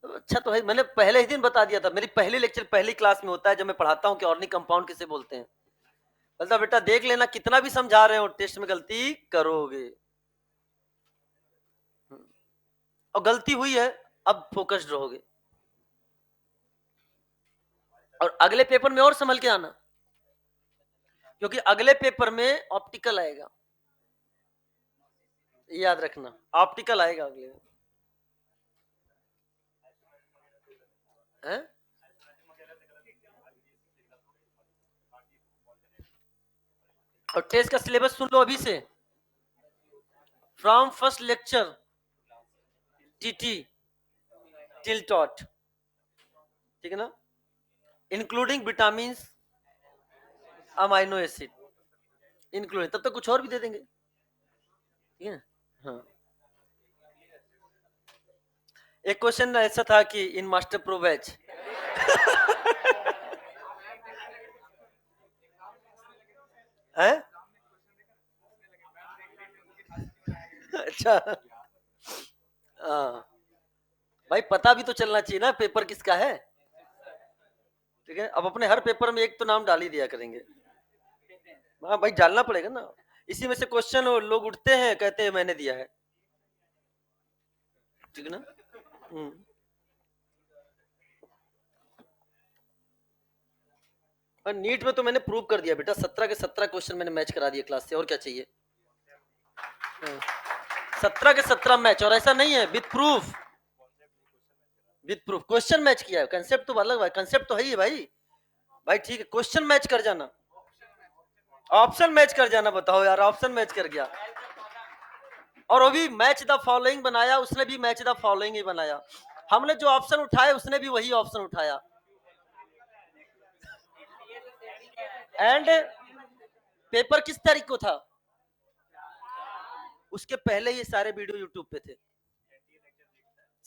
अच्छा तो है, मैंने पहले ही दिन बता दिया था, मेरी पहली लेक्चर पहली क्लास में होता है जब मैं पढ़ाता हूँ कि ऑर्गेनिक कंपाउंड किसे बोलते हैं। बोलता बेटा देख लेना, कितना भी समझा रहे हो टेस्ट में गलती करोगे, और गलती हुई है अब फोकस्ड रहोगे, और अगले पेपर में और संभल के आना, क्योंकि अगले पेपर में ऑप्टिकल आएगा, याद रखना, ऑप्टिकल आएगा अगले में। है? और टेस्ट का सिलेबस सुन लो अभी से, from first lecture TT till taught, ठीक है ना, including vitamin, amino acid including, तब तक कुछ और भी दे देंगे, ठीक है। हाँ, एक क्वेश्चन ऐसा था कि इन मास्टर प्रो बैच है? अच्छा, हाँ भाई, पता भी तो चलना चाहिए ना पेपर किसका है, ठीक है। अब अपने हर पेपर में एक तो नाम डाल ही दिया करेंगे। हाँ भाई, डालना पड़ेगा ना, इसी में से क्वेश्चन लोग उठते हैं, कहते हैं मैंने दिया है, ठीक है ना। और नीट में तो मैंने प्रूव कर दिया बेटा, 17 के 17 क्वेश्चन मैंने मैच करा दिए क्लास से, और क्या चाहिए। 17 के 17 मैच, और ऐसा नहीं है, with proof, with proof question match किया है, कंसेप्ट तो अलग है, कंसेप्ट तो है ही भाई, भाई ठीक है, क्वेश्चन मैच कर जाना, ऑप्शन मैच कर जाना, बताओ यार, ऑप्शन मैच कर गया, और वो भी मैच द फॉलोइंग बनाया, उसने भी मैच द फॉलोइंग ही बनाया, हमने जो ऑप्शन उठाए उसने भी वही ऑप्शन उठाया, एंड पेपर किस तारीख को था, उसके पहले ये सारे वीडियो यूट्यूब पे थे,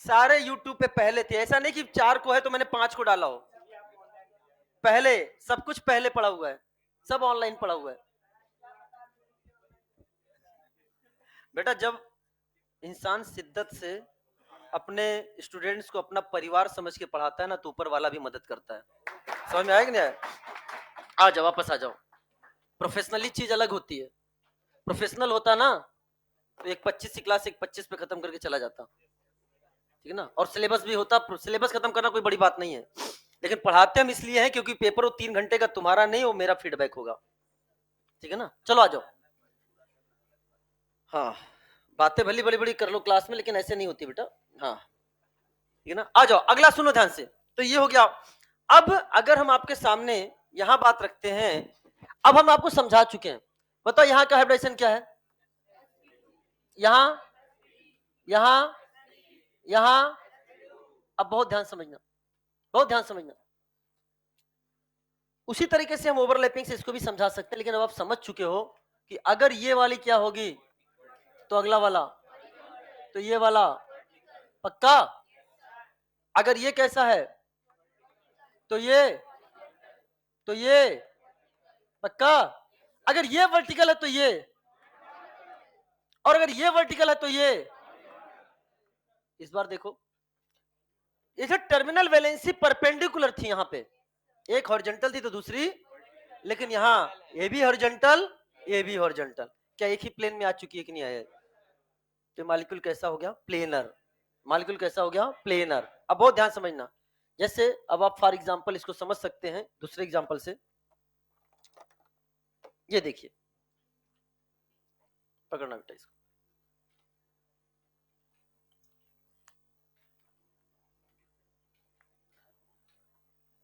सारे यूट्यूब पे पहले थे, ऐसा नहीं कि 4 को है तो मैंने 5 को डाला हो, पहले सब कुछ पहले पड़ा हुआ है, सब ऑनलाइन पड़ा हुआ है बेटा। जब इंसान शिद्दत से अपने स्टूडेंट्स को अपना परिवार समझ के पढ़ाता है ना, तो ऊपर वाला भी मदद करता है, समझ में आया कि नहीं आया? आ जाओ, वापस आ जाओ। प्रोफेशनली चीज अलग होती है, प्रोफेशनल होता ना तो एक 25 की क्लास एक 25 पे खत्म करके चला जाता, ठीक है ना, और सिलेबस भी होता, सिलेबस खत्म करना कोई बड़ी बात नहीं है, लेकिन पढ़ाते हम इसलिए हैं क्योंकि पेपर वो 3 घंटे का तुम्हारा नहीं, वो मेरा फीडबैक होगा, ठीक है ना। चलो आ जाओ। हाँ, बातें भली बड़ी बड़ी कर लो क्लास में, लेकिन ऐसे नहीं होती बेटा। हाँ, ठीक है ना, आ जाओ, अगला सुनो ध्यान से। तो ये हो गया। अब अगर हम आपके सामने यहां बात रखते हैं, अब हम आपको समझा चुके हैं, बताओ यहाँ का हाइब्रिडेशन क्या है, यहां, यहां, यहां, अब बहुत ध्यान समझना, बहुत ध्यान समझना, उसी तरीके से हम ओवरलैपिंग से इसको भी समझा सकते हैं, लेकिन अब आप समझ चुके हो कि अगर ये वाली क्या होगी तो अगला वाला, तो ये वाला, पक्का। अगर ये कैसा है तो ये, तो ये, पक्का। अगर ये वर्टिकल है तो ये, और अगर ये वर्टिकल है तो ये। इस बार देखो, ये टर्मिनल वैलेंसी परपेंडिकुलर थी, यहां पे एक हॉरिजॉन्टल थी तो दूसरी, लेकिन यहां ये भी हॉरिजॉन्टल, ये भी हॉरिजॉन्टल, क्या एक ही प्लेन में आ चुकी है कि नहीं आया? तो मॉलिक्यूल कैसा हो गया? प्लेनर। मॉलिक्यूल कैसा हो गया? प्लेनर। अब बहुत ध्यान समझना, जैसे अब आप फॉर एग्जांपल इसको समझ सकते हैं दूसरे एग्जांपल से। ये देखिए, पकड़ना बेटा इसको।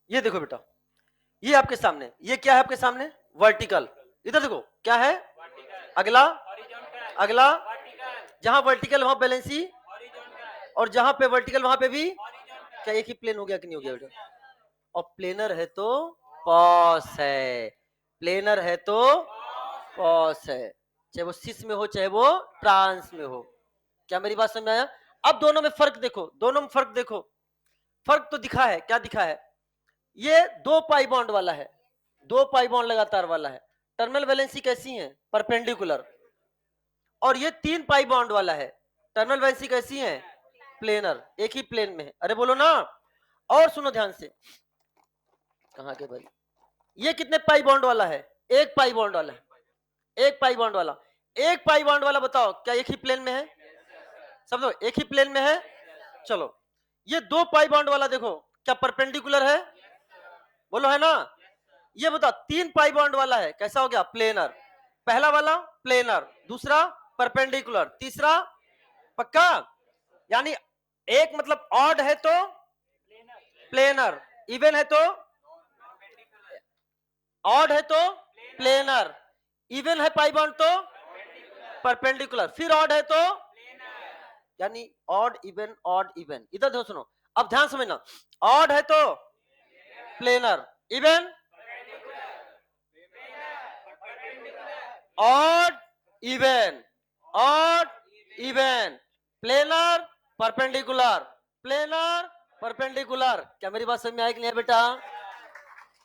ये देखो बेटा, ये आपके सामने, ये क्या है आपके सामने? वर्टिकल। इधर देखो क्या है? अगला, अगला, जहां वर्टिकल वहां बैलेंसी, और जहां पे वर्टिकल वहां पे भी क्या एक ही प्लेन हो गया कि नहीं हो गया बेटा? और प्लेनर है तो पॉस है, प्लेनर है तो पॉस है, चाहे वो सिस में हो चाहे वो ट्रांस में हो। क्या मेरी बात समझ में आया? अब दोनों में फर्क देखो, दोनों में फर्क देखो। फर्क तो दिखा है, क्या दिखा है? ये 2 पाई बॉन्ड वाला है, 2 पाई बॉन्ड लगातार वाला है, टर्मिनल वैलेंसी कैसी है? परपेंडिकुलर। और ये 3 पाई बॉन्ड वाला है, टर्मिनल वैलेंसी कैसी है? प्लेनर, एक ही प्लेन में है। अरे बोलो ना। और सुनो ध्यान से, कहां के भाई, ये कितने पाई बॉन्ड वाला है? 1 पाई बॉन्ड वाला है, 1 पाई बॉन्ड वाला। 1 पाई बॉन्ड वाला बताओ क्या एक ही प्लेन में है? सब लोग एक ही प्लेन में है। चलो, ये 2 पाई बॉन्ड वाला देखो, क्या परपेंडिकुलर है? बोलो है ना। ये बताओ 3 पाई बॉन्ड वाला है, कैसा हो गया? प्लेनर। पहला वाला प्लेनर, दूसरा परपेंडिकुलर, तीसरा पक्का। यानी एक मतलब ऑड है तो प्लेनर, इवन है तो ऑड है तो प्लेनर, इवन है पाई बॉन्ड तो परपेंडिकुलर, फिर ऑड है तो यानी ऑड इवन ऑड इवन। इधर देखो सुनो, अब ध्यान समझना, ऑड है तो planar, even odd even, odd even, planar perpendicular, planar perpendicular. क्या मेरी बात समझ में आई कि नहीं बेटा?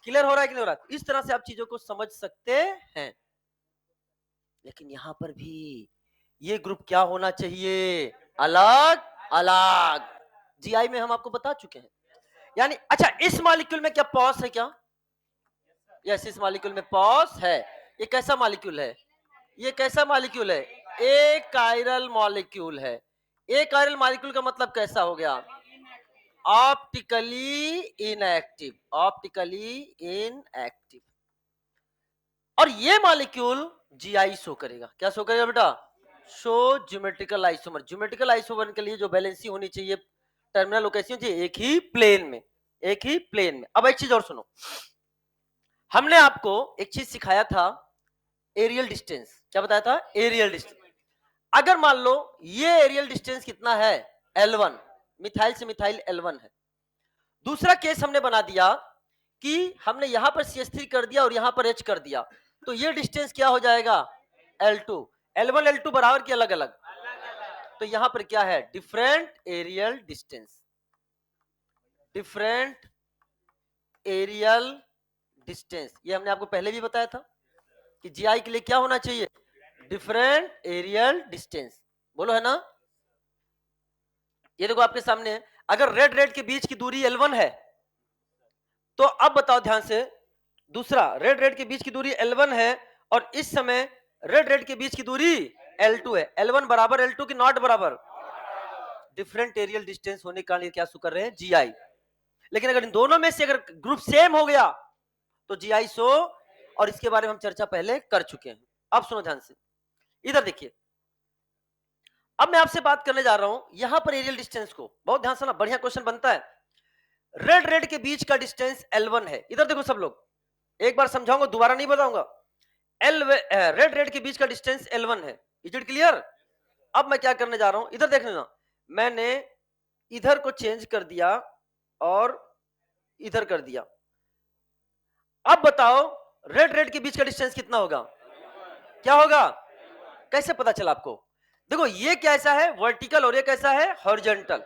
क्लियर हो रहा है कि नहीं हो रहा है? इस तरह से आप चीजों को समझ सकते हैं। लेकिन यहां पर भी ये ग्रुप क्या होना चाहिए? अलग अलग। जीआई में हम आपको बता चुके हैं। यानी अच्छा, इस मॉलिक्यूल में क्या पॉस है क्या? यस, इस मॉलिक्यूल में पॉस है। ये कैसा मॉलिक्यूल है? ये कैसा मॉलिक्यूल है? एक कायरल मॉलिक्यूल है। एक कायरल मॉलिक्यूल का मतलब कैसा हो गया? Optically inactive, optically inactive. और ये मॉलिक्यूल जीआई शो करेगा। क्या शो करेगा बेटा? Show geometrical isomer. Geometrical isomer के लिए जो बैलेंसी होनी चाहिए, टर्मिनल लोकेशन चाहिए एक ही प्लेन में, एक ही प्लेन में। अब एक चीज और सुनो, हमने आपको एक चीज सिखाया था, एरियल डिस्टेंस। क्या बताया था? Aerial distance. अगर मान लो ये एरियल डिस्टेंस कितना है? L1, मिथाइल से मिथाइल L1 है। दूसरा केस हमने बना दिया कि हमने यहां पर CH3 कर दिया और यहां पर H कर दिया, तो ये डिस्टेंस क्या हो जाएगा? L2। L1 L2 बराबर की अलग अलग? तो यहां पर क्या है? Different aerial distance, different aerial distance. ये हमने आपको पहले भी बताया था कि जीआई के लिए क्या होना चाहिए? Different aerial distance. बोलो है ना। ये देखो आपके सामने है, अगर रेड रेड के बीच की दूरी L1 है, तो अब बताओ ध्यान से, दूसरा रेड रेड के बीच की दूरी L1 है और इस समय रेड रेड के बीच की दूरी L2 है। L1 बराबर L2 की नॉट बराबर? डिफरेंट एरियल डिस्टेंस होने के कारण क्या शो कर रहे हैं? जीआई। लेकिन अगर इन दोनों में से अगर ग्रुप सेम हो गया तो जीआई शो, और इसके बारे में हम चर्चा पहले कर चुके हैं। अब सुनो ध्यान से, इधर देखिए, अब मैं आपसे बात करने जा रहा हूं यहां पर एरियल डिस्टेंस को, बहुत ध्यान से ना, बढ़िया क्वेश्चन बनता है। रेड रेड के बीच का डिस्टेंस L1 है। इधर देखो सब लोग, एक बार समझाऊंगा, दोबारा नहीं बताऊंगा। रेड रेड के बीच का डिस्टेंस L1 है। Is it clear? अब मैं क्या करने जा रहा हूं, इधर देख लेना, मैंने इधर को चेंज कर दिया और इधर कर दिया। अब बताओ रेड रेड के बीच का डिस्टेंस कितना होगा? क्या होगा? कैसे पता चला आपको? देखो ये कैसा है? वर्टिकल, और ये कैसा है? हॉरिजॉन्टल।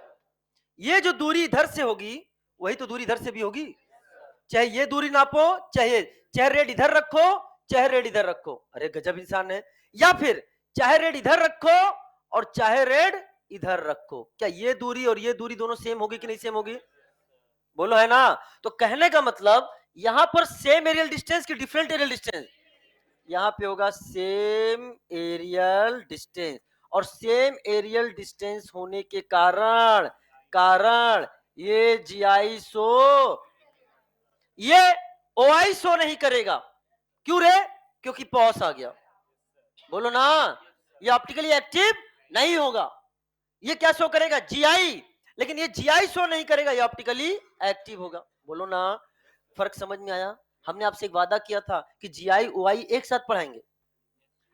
ये जो दूरी इधर से होगी वही तो दूरी इधर से भी होगी। चाहे ये दूरी नापो, चाहे रेड इधर रखो, चाहे रेड इधर रखो। अरे गजब इंसान है। या फिर चाहे रेड इधर रखो और चाहे रेड इधर रखो, क्या ये दूरी और ये दूरी दोनों सेम होगी कि नहीं सेम होगी? बोलो है ना। तो कहने का मतलब यहां पर सेम एरियल डिस्टेंस की डिफरेंट एरियल डिस्टेंस? यहां पे होगा सेम एरियल डिस्टेंस। और सेम एरियल डिस्टेंस होने के कारण ये जीआई शो, ये ओआई शो नहीं करेगा। क्यों रे? क्योंकि पॉस आ गया। बोलो ना, ये ऑप्टिकली एक्टिव नहीं होगा। ये क्या शो करेगा? जीआई। लेकिन ये जीआई शो नहीं करेगा, ये ऑप्टिकली एक्टिव होगा। बोलो ना, फर्क समझ में आया? हमने आपसे एक वादा किया था कि जीआई ओआई एक साथ पढ़ाएंगे।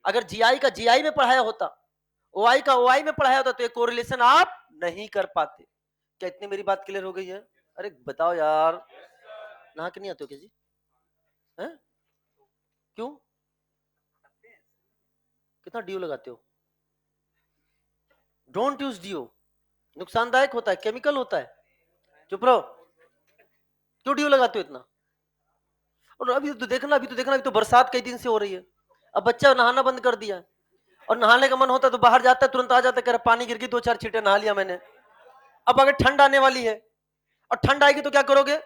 अगर जीआई का जीआई में पढ़ाया होता, ओआई का ओआई में पढ़ाया होता, तो ये कोरिलेशन आप नहीं कर पाते। क्या इतनी मेरी बात क्लियर हो गई है? अरे बताओ यार, नहा के नहीं आते हो क्या जी? हैं? क्यों? कितना डीओ लगाते हो? डोंट यूज डीओ, नुकसानदायक होता है, केमिकल होता है। चुप रहो। क्यों डीओ लगाते हो इतना? और अभी तो देखना, अभी तो बरसात कई दिन से हो रही है। अब बच्चा नहाना बंद कर दिया है, और नहाने का मन होता है तो बाहर जाता है, तुरंत आ जाता है, कह रहा पानी गिर गई, 2-4 छींटे नहा लिया मैंने। अब अगर ठंड आने वाली है और ठंड आएगी तो क्या करोगे?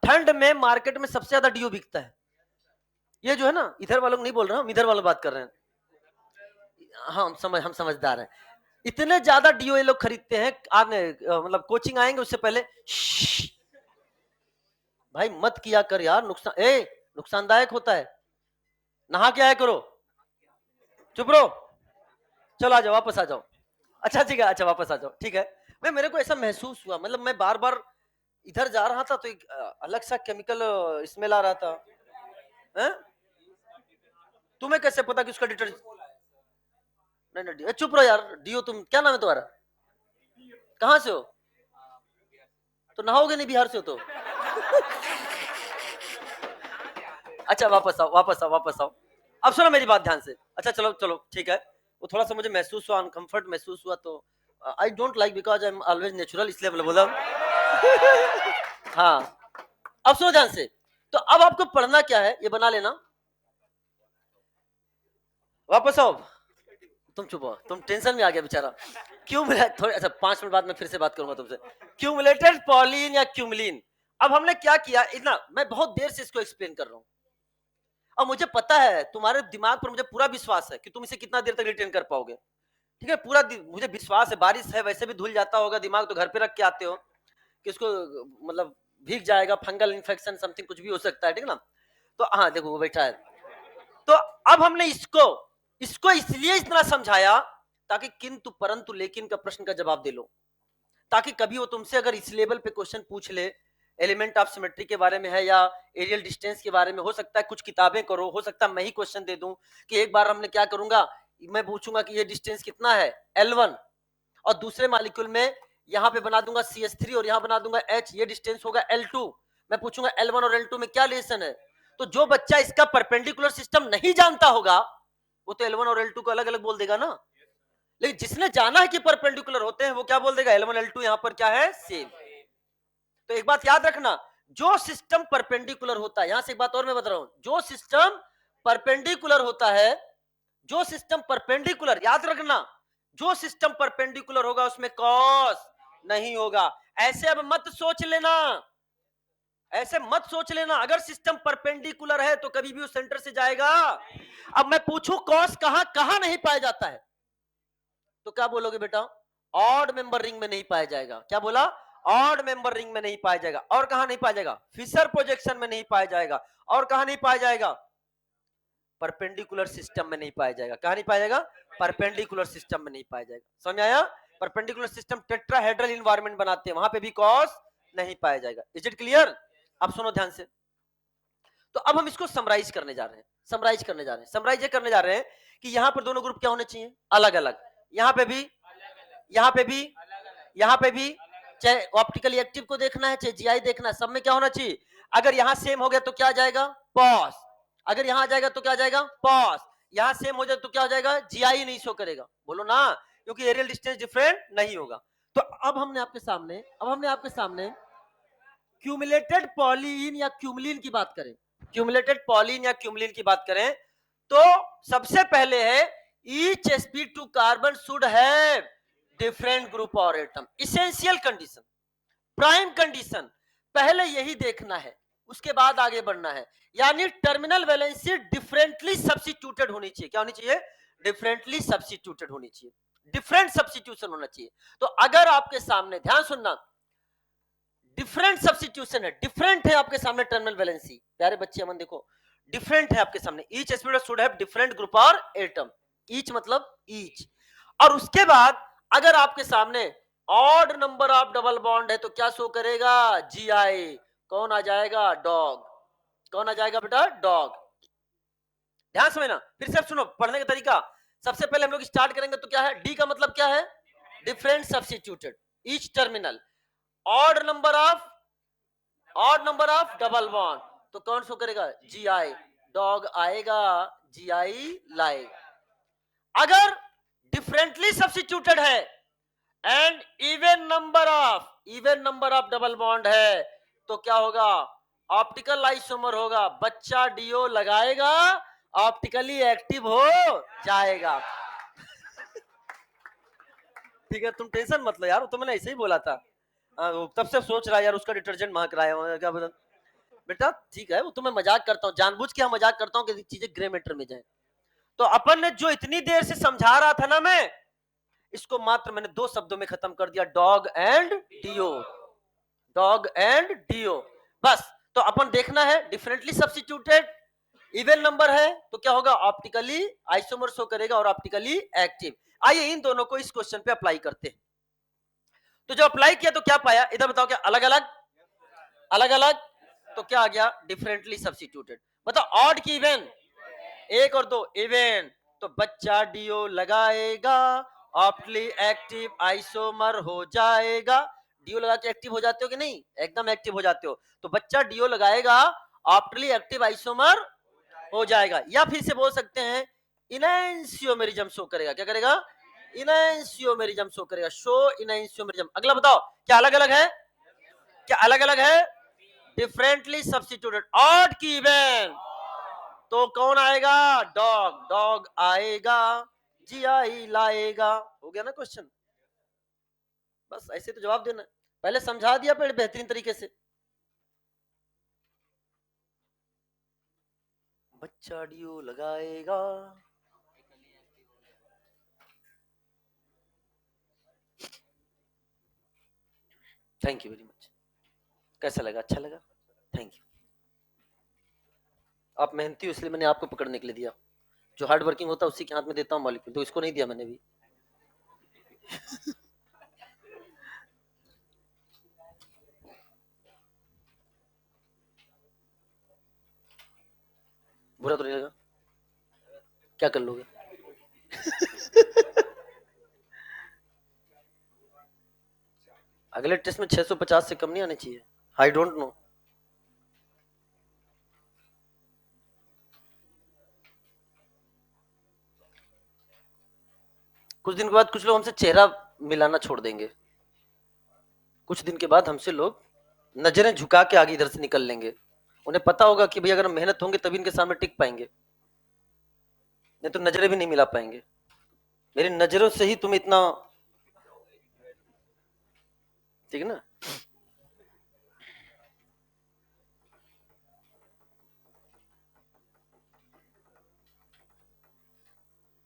ठंड में मार्केट में सबसे ज्यादा डीओ बिकता है। ये जो है ना, इधर वालों को नहीं बोल रहा हूं, इधर वालों बात कर रहे हैं। हाँ, हम समझदार हैं। इतने ज्यादा डीओ ये लोग खरीदते हैं, आने मतलब कोचिंग आएंगे उससे पहले भाई मत किया कर यार, नुकसानदायक होता है, नहा के आया करो। चुप रहो, चलो आ जाओ, वापस आ जाओ। अच्छा ठीक है, अच्छा वापस आ जाओ, ठीक है। मैं मेरे को ऐसा महसूस हुआ, मतलब मैं बार बार इधर जा रहा था तो एक अलग सा केमिकल स्मेल आ रहा था। हैं? तुम्हें कैसे पता कि उसका डिटर्जेंट? नहीं नहीं, चुप रहो यार। डीओ, तुम क्या नाम है तुम्हारा? कहाँ से हो? तो नहाओगे नहीं, बिहार से हो तो? अच्छा वापस आओ, वापस आओ, वापस आओ। अब सुनो मेरी बात ध्यान से। अच्छा चलो चलो ठीक है। वो थोड़ा सा मुझे महसूस हुआ, अनकंफर्ट महसूस हुआ, तो I don't like because I am always natural, इसलिए बोला। हाँ, अब सुनो ध्यान से। तो अब आपको पढ़ना क्या है ये बना लेना। वापस आओ। तुम चुप हो, तुम टेंशन में आ गया बेचारा। थोड़े अच्छा 5 मिनट बाद मैं फिर से बात करूंगा तुमसे। क्यूमुलेटेड पॉलीन या क्यूमलिन। अब हमने क्या किया, इतना मैं बहुत देर से इसको एक्सप्लेन कर रहा हूं, और मुझे पता है तुम्हारे दिमाग पर मुझे पूरा विश्वास है कि तुम इसे कितना देर तक रिटेन कर पाओगे। ठीक है, पूरा मुझे विश्वास है। बारिश है, वैसे भी धुल जाता होगा दिमाग, तो घर पे रख के आते हो कि इसको मतलब भीग जाएगा, फंगल इन्फेक्शन समथिंग कुछ भी हो सकता है, ठीक है ना। तो हाँ देखो वो बैठा है। तो अब हमने इसको इसको इसलिए इतना समझाया ताकि किंतु परंतु लेकिन का प्रश्न का जवाब दे लो, ताकि कभी वो तुमसे अगर इस लेवल पे क्वेश्चन पूछ ले, एलिमेंट ऑफ सिमेट्री के बारे में है या एरियल डिस्टेंस के बारे में, हो सकता है कुछ किताबें करो, हो सकता है मैं ही क्वेश्चन दे दूं कि एक बार हमने क्या करूंगा, मैं पूछूंगा कि ये डिस्टेंस कितना है L1, और दूसरे मॉलिक्यूल में यहाँ पे बना दूंगा CH3 और यहाँ बना दूंगा H, ये डिस्टेंस होगा L2। मैं पूछूंगा L1 और L2 में क्या रिलेशन है। तो जो बच्चा इसका परपेंडिकुलर सिस्टम नहीं जानता होगा वो तो L1 और L2 को अलग अलग बोल देगा ना। लेकिन जिसने जाना है कि परपेंडिकुलर होते हैं वो क्या बोल देगा, L1 L2 यहाँ पर क्या है, सेम। तो एक बात याद रखना, जो सिस्टम परपेंडिकुलर होता है, यहां से एक बात और मैं बता रहा हूं, जो सिस्टम परपेंडिकुलर होता है, जो सिस्टम परपेंडिकुलर, याद रखना, जो सिस्टम परपेंडिकुलर होगा उसमें कॉस नहीं होगा। ऐसे अब मत सोच लेना, ऐसे मत सोच लेना अगर सिस्टम परपेंडिकुलर है तो कभी भी उस सेंटर से जाएगा। अब मैं पूछूं कॉस कहां कहां नहीं पाया जाता है, तो क्या बोलोगे बेटा, ऑड मेंबर रिंग में नहीं पाया जाएगा। क्या बोला, ऑड मेंबर रिंग में नहीं पाया जाएगा। और कहां नहीं पाया जाएगा, फिशर प्रोजेक्शन में नहीं पाया जाएगा। और कहां नहीं पाया जाएगा, परपेंडिकुलर सिस्टम में नहीं पाया जाएगा। कहां नहीं पाया जाएगा, परपेंडिकुलर सिस्टम में नहीं पाया जाएगा। समझ आया? परपेंडिकुलर सिस्टम टेट्राहेड्रल इन्वायरमेंट बनाते हैं, वहां पे भी कॉस नहीं पाया जाएगा। Is it clear? अब सुनो ध्यान से। तो अब हम इसको समराइज करने जा रहे हैं, समराइज ये करने जा रहे हैं कि यहां पर दोनों ग्रुप क्या होने चाहिए, अलग अलग। यहां पे भी, यहां पे भी, यहां पे भी, चाहे ऑप्टिकली एक्टिव को देखना है चाहे जीआई देखना है, सब में क्या होना चाहिए। अगर यहां सेम हो गया तो क्या जाएगा, पॉज। अगर यहां जाएगा तो क्या जाएगा, पॉज। यहां सेम हो जाए तो क्या हो जाएगा, जीआई नहीं शो करेगा। बोलो ना, क्योंकि एरियल डिस्टेंस डिफरेंट नहीं होगा। तो अब हमने आपके सामने क्यूमुलेटेड पॉलीन या क्यूमलिन की बात करें, क्यूमुलेटेड पॉलीन या क्यूमलिन की बात करें, तो सबसे पहले है each sp2 carbon should have different group और atom. Essential condition, prime condition, पहले यही देखना है, उसके बाद आगे बढ़ना है। यानी टर्मिनल वैलेंसी डिफरेंटली सब्स्टिट्यूटेड होनी चाहिए। क्या होनी चाहिए, डिफरेंटली सब्स्टिट्यूटेड होनी चाहिए, डिफरेंट सब्स्टिट्यूशन होना चाहिए। तो अगर आपके सामने, ध्यान सुनना, डिफरेंट सब्स्टिट्यूशन है, डिफरेंट है आपके सामने टर्मिनल वैलेंसी। प्यारे बच्चे अमन देखो, डिफरेंट है आपके सामने, each sp2 should have different group और एटम, ईच मतलब ईच। और उसके बाद अगर आपके सामने odd number of double bond है तो क्या शो करेगा, GI। कौन आ जाएगा, डॉग। कौन आ जाएगा बेटा, डॉग। ध्यान समझना, फिर से सुनो पढ़ने का तरीका। सबसे पहले हम लोग स्टार्ट करेंगे तो क्या है, डी का मतलब क्या है, different substituted, each terminal. Odd number of double bond, तो कौन शो करेगा, GI। डॉग आएगा, GI लाएगा। अगर डिफरेंटली सब्स्टिट्यूटेड है and even number of double bond है तो क्या होगा, ऑप्टिकल आइसोमर होगा, बच्चा डीओ लगाएगा, ऑप्टिकली एक्टिव हो जाएगा। ठीक है, तुम टेंशन मत लो यार, तो मैंने ऐसे ही बोला था। वो तब से सोच रहा है यार उसका डिटर्जेंट महक रहा है, क्या बता बेटा। ठीक है, वो तो मैं मजाक करता हूँ, जानबूझ के मजाक करता हूँ कि चीजें ग्रे मैटर में जाए। तो अपन ने जो इतनी देर से समझा रहा था ना मैं, इसको मात्र मैंने 2 शब्दों में खत्म कर दिया, dog and DO. Dog and DO, बस। तो अपन देखना है डिफरेंटली सब्स्टिट्यूटेड, इवन नंबर है तो क्या होगा, ऑप्टिकली आइसोमर शो करेगा और ऑप्टिकली एक्टिव। आइए इन दोनों को इस क्वेश्चन पे अप्लाई करते हैं। तो जब अप्लाई किया तो क्या पाया, इधर बताओ, क्या अलग अलग, अलग अलग, तो क्या आ गया, डिफरेंटली सब्स्टिट्यूटेड। बताओ ऑड की इवन, 1 और 2 इवन, तो बच्चा डीओ लगाएगा, ऑप्टली एक्टिव आइसोमर हो जाएगा। डीओ लगा के एक्टिव हो जाते हो कि नहीं, एकदम एक्टिव हो जाते हो। तो बच्चा डीओ लगाएगा, ऑप्टली एक्टिव आइसोमर हो जाएगा। या फिर से बोल सकते हैं, इनैंसियोमेरिज्म शो करेगा। क्या करेगा, इनैंसियोमेरिज्म शो करेगा, शो इनैंसियोमेरिज्म। अगला बताओ, क्या अलग अलग है, क्या अलग अलग है, डिफरेंटली सब्स्टिट्यूटेड। ऑड की इवन, तो कौन आएगा, डॉग। डॉग आएगा, GI लाएगा। हो गया ना क्वेश्चन, बस ऐसे तो जवाब देना। पहले समझा दिया पहले बेहतरीन तरीके से। बच्चा डीओ लगाएगा, थैंक यू वेरी मच। कैसा लगा, अच्छा लगा, थैंक यू। आप मेहनती हो इसलिए मैंने आपको पकड़ने के लिए दिया, जो हार्ड वर्किंग होता है उसी के हाथ में देता हूँ मॉलिक्यूल, तो इसको नहीं दिया मैंने भी। बुरा तो नहीं लगा, क्या कर लोगे। अगले टेस्ट में 650 से कम नहीं आने चाहिए, आई डोंट नो। कुछ दिन के बाद कुछ लोग हमसे चेहरा मिलाना छोड़ देंगे, कुछ दिन के बाद हमसे लोग नजरें झुका के आगे इधर से निकल लेंगे। उन्हें पता होगा कि भाई अगर हम मेहनत होंगे तभी इनके सामने टिक पाएंगे, नहीं तो नजरें भी नहीं मिला पाएंगे। मेरी नजरों से ही तुम इतना, ठीक है ना।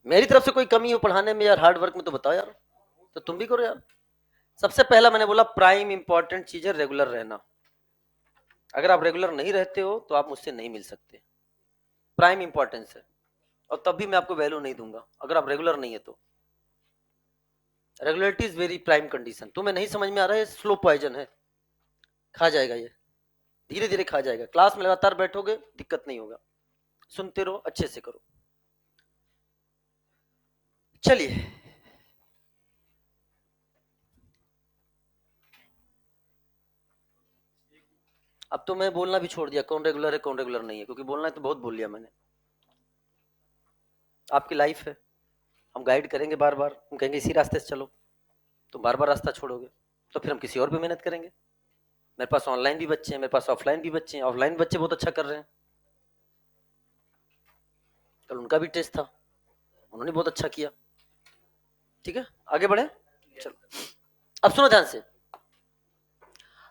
मेरी तरफ से कोई कमी हो पढ़ाने में यार, हार्ड वर्क में, तो बताओ यार, तो तुम भी करो यार। सबसे पहला मैंने बोला प्राइम इंपॉर्टेंट चीज है रेगुलर रहना। अगर आप रेगुलर नहीं रहते हो तो आप मुझसे नहीं मिल सकते, प्राइम इंपॉर्टेंस है। और तब भी मैं आपको वैल्यू नहीं दूंगा अगर आप रेगुलर नहीं है तो। Regularity is very prime condition. तुम्हें नहीं समझ में आ रहा है, स्लो पॉइजन है, खा जाएगा ये, धीरे धीरे खा जाएगा। क्लास में लगातार बैठोगे दिक्कत नहीं होगा, सुनते रहो, अच्छे से करो। चलिए, अब तो मैं बोलना भी छोड़ दिया कौन रेगुलर है कौन रेगुलर नहीं है, क्योंकि बोलना है तो बहुत बोल लिया मैंने। आपकी लाइफ है, हम गाइड करेंगे बार बार, हम कहेंगे इसी रास्ते से चलो, तुम बार बार रास्ता छोड़ोगे, तो फिर हम किसी और पे मेहनत करेंगे। मेरे पास ऑनलाइन भी बच्चे हैं, मेरे पास ऑफलाइन भी बच्चे हैं, ऑफलाइन बच्चे बहुत अच्छा कर रहे हैं, कल उनका भी टेस्ट था, उन्होंने बहुत अच्छा किया। ठीक है, आगे बढ़े, चलो। अब सुनो ध्यान से,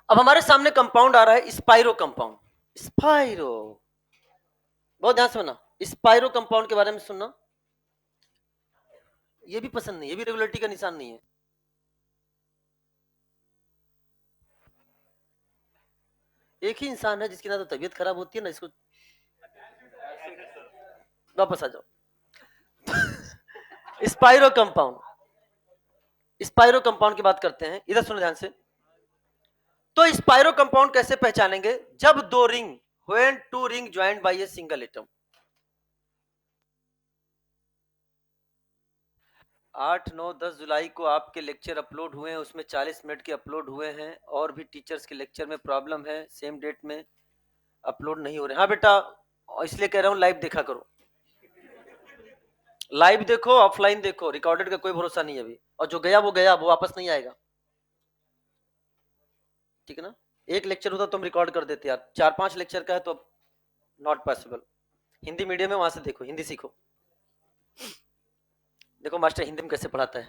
अब हमारे सामने कंपाउंड आ रहा है स्पाइरो कंपाउंड। स्पाइरो, बहुत ध्यान से सुनना, स्पाइरो कंपाउंड के बारे में सुनना। ये भी पसंद नहीं, ये भी रेगुलरिटी का निशान नहीं है। एक ही इंसान है जिसकी ना तो तबीयत खराब होती है ना इसको। वापस आ जाओ। स्पाइरो कंपाउंड, स्पाइरो कंपाउंड की बात करते हैं, इधर सुनो ध्यान से। तो स्पाइरो कंपाउंड कैसे पहचानेंगे? जब दो ring, when two ring joined by a single atom. 8, 9, 10 जुलाई को आपके लेक्चर अपलोड हुए हैं, उसमें 40 मिनट के अपलोड हुए हैं, और भी टीचर्स के लेक्चर में प्रॉब्लम है, सेम डेट में अपलोड नहीं हो रहे। हाँ बेटा, इसलिए कह रहा हूं लाइव देखा करो, लाइव देखो, ऑफलाइन देखो, रिकॉर्डेड का कोई भरोसा नहीं है अभी, और जो गया वो गया, वो वापस नहीं आएगा, ठीक है ना। एक लेक्चर होता तो हम रिकॉर्ड कर देते यार, 4-5 लेक्चर का है तो नॉट पॉसिबल। हिंदी मीडियम है, वहां से देखो, हिंदी सीखो, देखो मास्टर हिंदी में कैसे पढ़ाता है,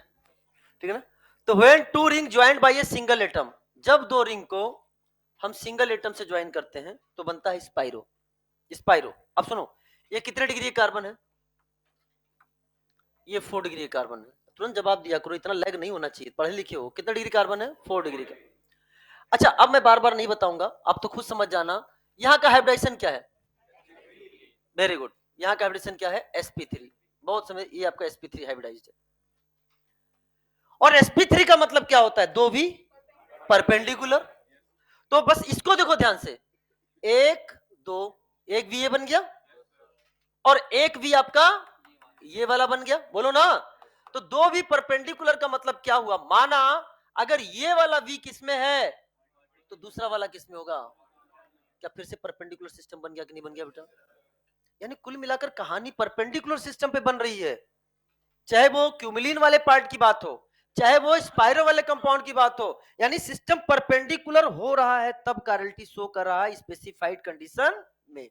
ठीक है ना। तो when two ring joined by a single atom, जब दो रिंग को हम सिंगल एटम से ज्वाइन करते हैं तो बनता है स्पाइरो। स्पाइरो, अब सुनो, ये कितने डिग्री कार्बन है? ये 4 डिग्री कार्बन है। तुरंत जवाब दिया करो, इतना लैग नहीं होना चाहिए, पढ़े लिखे हो। कितना डिग्री कार्बन है? 4 डिग्री का। अच्छा, अब मैं बार बार नहीं बताऊंगा, आप तो खुद समझ जाना। यहाँ का हाइब्रिडेशन क्या है? वेरी गुड, यहाँ का हाइब्रिडेशन क्या है? sp3। बहुत समय, ये आपका sp3 हाइब्रिडाइज्ड है। और sp3 का मतलब क्या होता है? दो भी परपेंडिकुलर। तो बस इसको देखो ध्यान से, एक, दो, एक भी ये बन गया, और एक भी आपका ये वाला बन गया, बोलो ना। तो दो भी परपेंडिकुलर का मतलब क्या हुआ? माना अगर ये वाला वी किसमें है तो दूसरा वाला किसमें होगा? क्या फिर से परपेंडिकुलर सिस्टम बन गया कि नहीं बन गया बेटा? यानी कुल मिलाकर कहानी परपेंडिकुलर सिस्टम पे बन रही है, चाहे वो क्यूमिलीन वाले पार्ट की बात हो, चाहे वो स्पाइरो वाले कंपाउंड की बात हो, यानी सिस्टम परपेंडिकुलर हो रहा है, तब कैरलिटी शो कर रहा है स्पेसिफाइड कंडीशन में।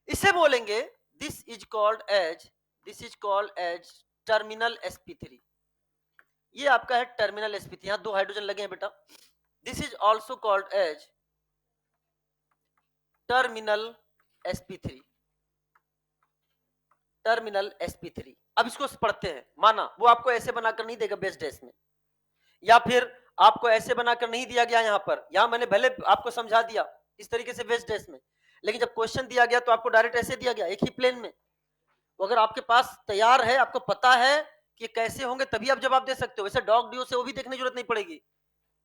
इसे बोलेंगे, this is called as, this is called as terminal sp3। ये आपका है टर्मिनल sp3, यहां दो हाइड्रोजन लगे हैं बेटा। This is also called as terminal sp3, terminal sp3। अब इसको पढ़ते हैं। माना वो आपको ऐसे बनाकर नहीं देगा बेस डेस में, या फिर आपको ऐसे बनाकर नहीं दिया गया यहाँ पर, यहाँ मैंने भले आपको समझा दिया इस तरीके से बेस डेस में, लेकिन जब क्वेश्चन दिया गया तो आपको डायरेक्ट ऐसे दिया गया, एक ही प्लेन में। वो अगर आपके पास तैयार है, आपको पता है कि कैसे होंगे, तभी आप जवाब दे सकते हो। वैसे डॉग ड्यू से वो भी देखने की जरूरत नहीं पड़ेगी,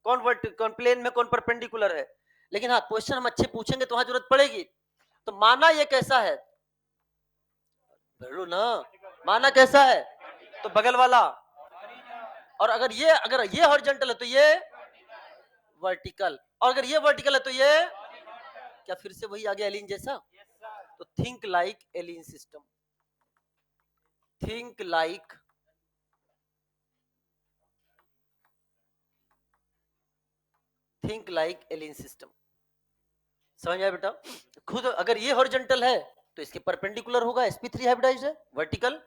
कौन प्लेन में कौन परपेंडिकुलर है। लेकिन हाँ, क्वेश्चन हम अच्छे पूछेंगे तो वहां जरूरत पड़ेगी। तो माना ये कैसा है, बोलो ना, माना कैसा है? तो बगल वाला, और अगर ये हॉरिजॉन्टल है तो ये वर्टिकल, और अगर ये वर्टिकल है तो ये क्या फिर से वही आ गया एलिन जैसा? तो think like allene system, think like allene system. समझ आया बेटा? खुद अगर ये हॉरिजॉन्टल है तो इसके परपेंडिकुलर होगा, sp3 हाइब्रिडाइज्ड है। वर्टिकल,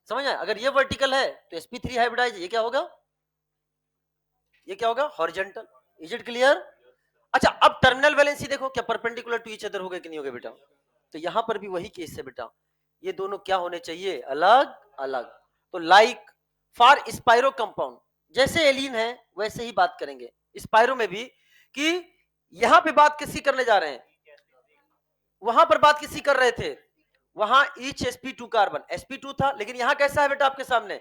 समझ आया? अगर ये वर्टिकल है तो sp3 हाइब्रिडाइज्ड, ये क्या होगा? ये क्या होगा? हॉरिजॉन्टल। Is it clear? अच्छा, अब टर्मिनल वैलेंसी देखो, क्या परपेंडिकुलर टू ईच अदर होगा कि नहीं होगा बेटा? तो यहां पर भी वही केस है बेटा, ये दोनों क्या होने चाहिए? अलग अलग। तो लाइक फॉर स्पाइरो कंपाउंड, जैसे एलिन है वैसे ही बात करेंगे स्पाइरो में भी, कि यहां पे बात किसकी करने जा रहे हैं? वहां पर बात किसकी कर रहे थे? वहां ईच sp2 कार्बन, sp2 था, लेकिन यहां कैसा है बेटा आपके सामने?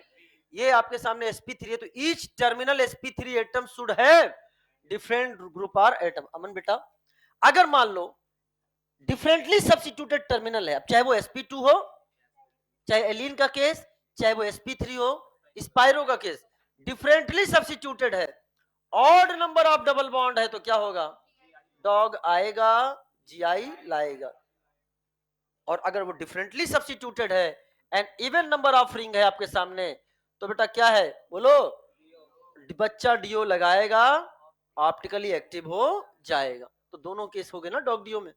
ये आपके सामने sp3 है, तो each terminal sp3 atom should have different group or atom. Aman बेटा, अगर मान लो डिफरेंटली सब्स्टिट्यूटेड टर्मिनल है, अब चाहे वो sp2 हो, चाहे एलिन का केस, चाहे वो sp3 हो, स्पाइरो का केस, डिफरेंटली सब्स्टिट्यूटेड है, odd number of double bond है, तो क्या होगा? डॉग आएगा, जीआई लाएगा। और अगर वो डिफरेंटली सब्स्टिट्यूटेड है and even number of ring है आपके सामने, तो बेटा क्या है बोलो? बच्चा डीओ लगाएगा, ऑप्टिकली एक्टिव हो जाएगा। तो दोनों केस हो गए ना डॉग डीओ में।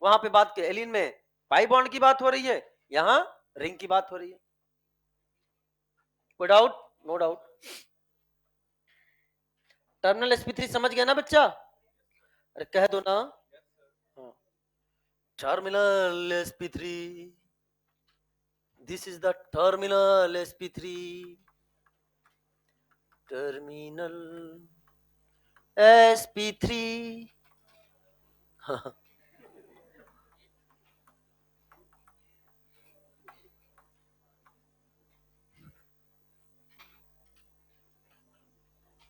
वहां पे बात एलिन में पाई बॉन्ड की बात हो रही है, यहां रिंग की बात हो रही है। कोई doubt? No doubt. Terminal sp3 समझ गया ना बच्चा? अरे कह दो ना। Terminal sp3, this is the terminal sp3, terminal sp3,